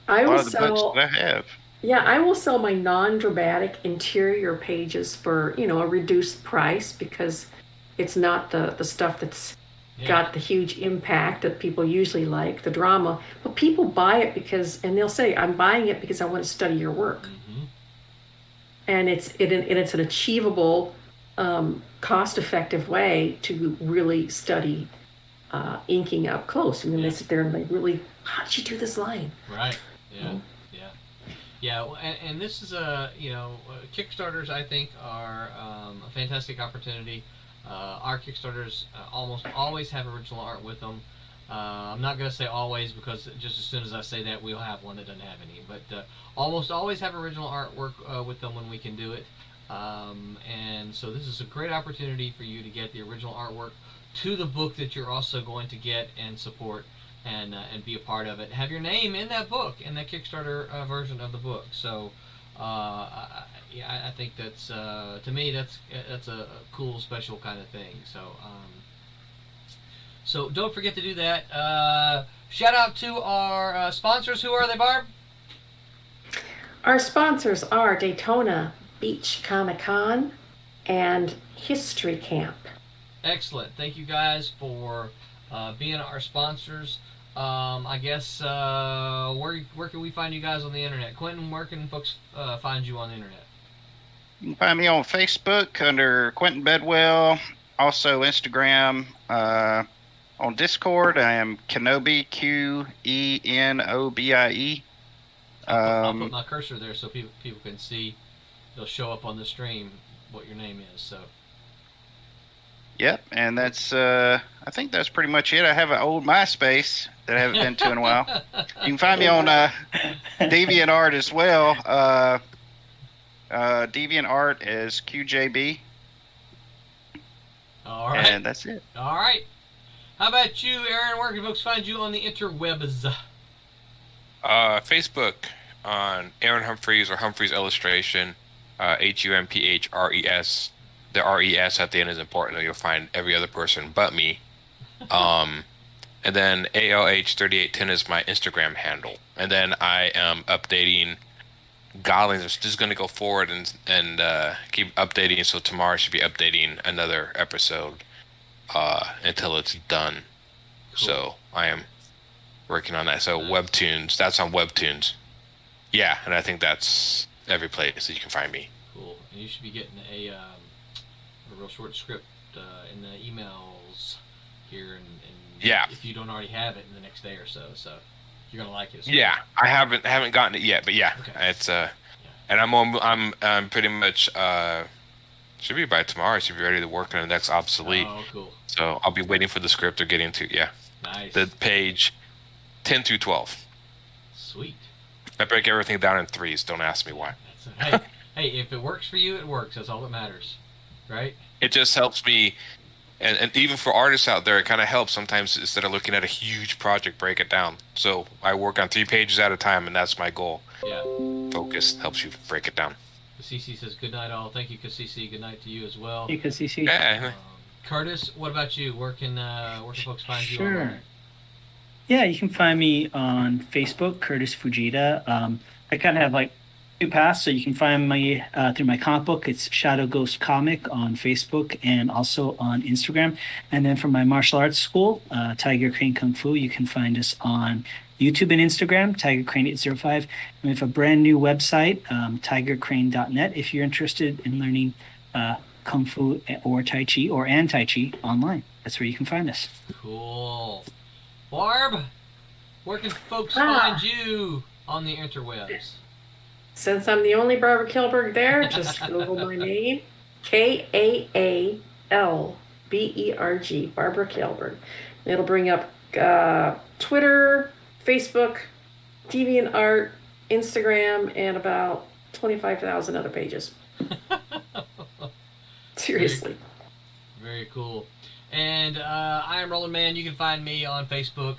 A will lot of the books sell. that I have. Yeah, I will sell my non-dramatic interior pages for a reduced price because it's not the stuff that's Yeah. got the huge impact that people usually like, the drama. But people buy it and they'll say, "I'm buying it because I want to study your work." Mm-hmm. And it's an achievable, cost-effective way to really study inking up close. I mean, they sit there and they really, how did you do this line? Right. Yeah. Yeah. Yeah. Well, and this is Kickstarters, I think, are a fantastic opportunity. Our Kickstarters almost always have original art with them. I'm not going to say always because just as soon as I say that, we'll have one that doesn't have any. But almost always have original artwork with them when we can do it. And so this is a great opportunity for you to get the original artwork to the book that you're also going to get and support and be a part of it. Have your name in that book, in that Kickstarter version of the book. So I think that's to me that's a cool, special kind of thing. So don't forget to do that. Shout out to our sponsors. Who are they, Barb? Our sponsors are Daytona Beach Comic Con and History Camp. Excellent. Thank you guys for being our sponsors. I guess where can we find you guys on the internet? Quentin, where can folks find you on the internet? You can find me on Facebook under Quentin Bedwell. Also Instagram. On Discord, I am Kenobi, Quenobie. I'll put my cursor there so people can see. It'll show up on the stream what your name is. So. Yep, and that's I think that's pretty much it. I have an old MySpace that I haven't been to in a while. You can find me on DeviantArt as well. DeviantArt is QJB. All right. And that's it. All right. How about you, Aaron? Where can folks find you on the interwebs? Facebook on Aaron Humphreys or Humphreys Illustration, HUMPHRES. The RES at the end is important. You'll find every other person but me. And then ALH3810 is my Instagram handle. And then I am updating Goblins. I'm just going to go forward and keep updating. So tomorrow I should be updating another episode until it's done. Cool. So I am working on that. So nice. Webtoons, that's on Webtoons. Yeah, and I think that's every place that you can find me. Cool. And you should be getting a real short script in the emails here, and yeah, if you don't already have it in the next day or so, you're gonna like it. Yeah, I haven't gotten it yet, but yeah, okay. It's and I'm pretty much should be by tomorrow. I should be ready to work on the next Obsolete. Oh, cool. So I'll be waiting for the script they're getting to. Yeah. Nice. The page 10 through 12. Sweet. I break everything down in threes. Don't ask me why. Hey, if it works for you, it works. That's all that matters, right? It just helps me, and even for artists out there, it kind of helps sometimes instead of looking at a huge project, break it down. So I work on 3 pages at a time, and that's my goal. Yeah. Focus helps you break it down. CC says good night all. Thank you, CC. Good night to you as well. Thank you, CC. Yeah. Curtis, what about you? Where can folks find you? Sure. Yeah, you can find me on Facebook, Curtis Fujita. I kind of have like 2 paths, so you can find me through my comic book. It's Shadow Ghost Comic on Facebook and also on Instagram. And then from my martial arts school, Tiger Crane Kung Fu, you can find us on YouTube and Instagram, Tiger Crane 805. And we have a brand new website, tigercrane.net, if you're interested in learning Kung Fu or Tai Chi or Tai Chi online. That's where you can find us. Cool. Barb, where can folks find you on the interwebs? Since I'm the only Barbara Kilberg there, just Google my name, Kaalberg, Barbara Kilberg. It'll bring up Twitter, Facebook, DeviantArt, Instagram, and about 25,000 other pages. Seriously. Very cool. And I am Roland Man. You can find me on Facebook,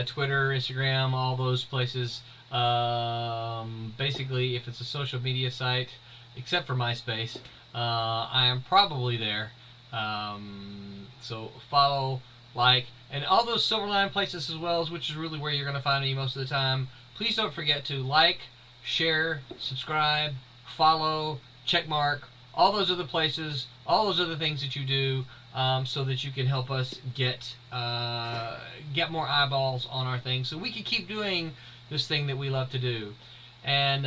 Twitter, Instagram, all those places. Basically, if it's a social media site, except for MySpace, I am probably there. So follow, like, and all those Silverline places as well, which is really where you're going to find me most of the time. Please don't forget to like, share, subscribe, follow, checkmark, all those other places, all those other things that you do, so that you can help us get more eyeballs on our thing, so we can keep doing this thing that we love to do. And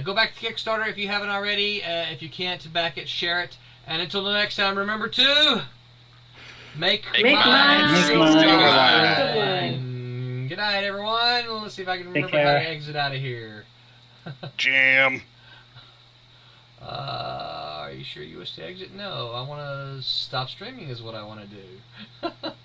go back to Kickstarter if you haven't already. If you can't, back it, share it. And until the next time, remember to make minds. Good night, everyone. Let's see if I can remember how to exit out of here. Jam. Are you sure you wish to exit? No, I want to stop streaming is what I want to do.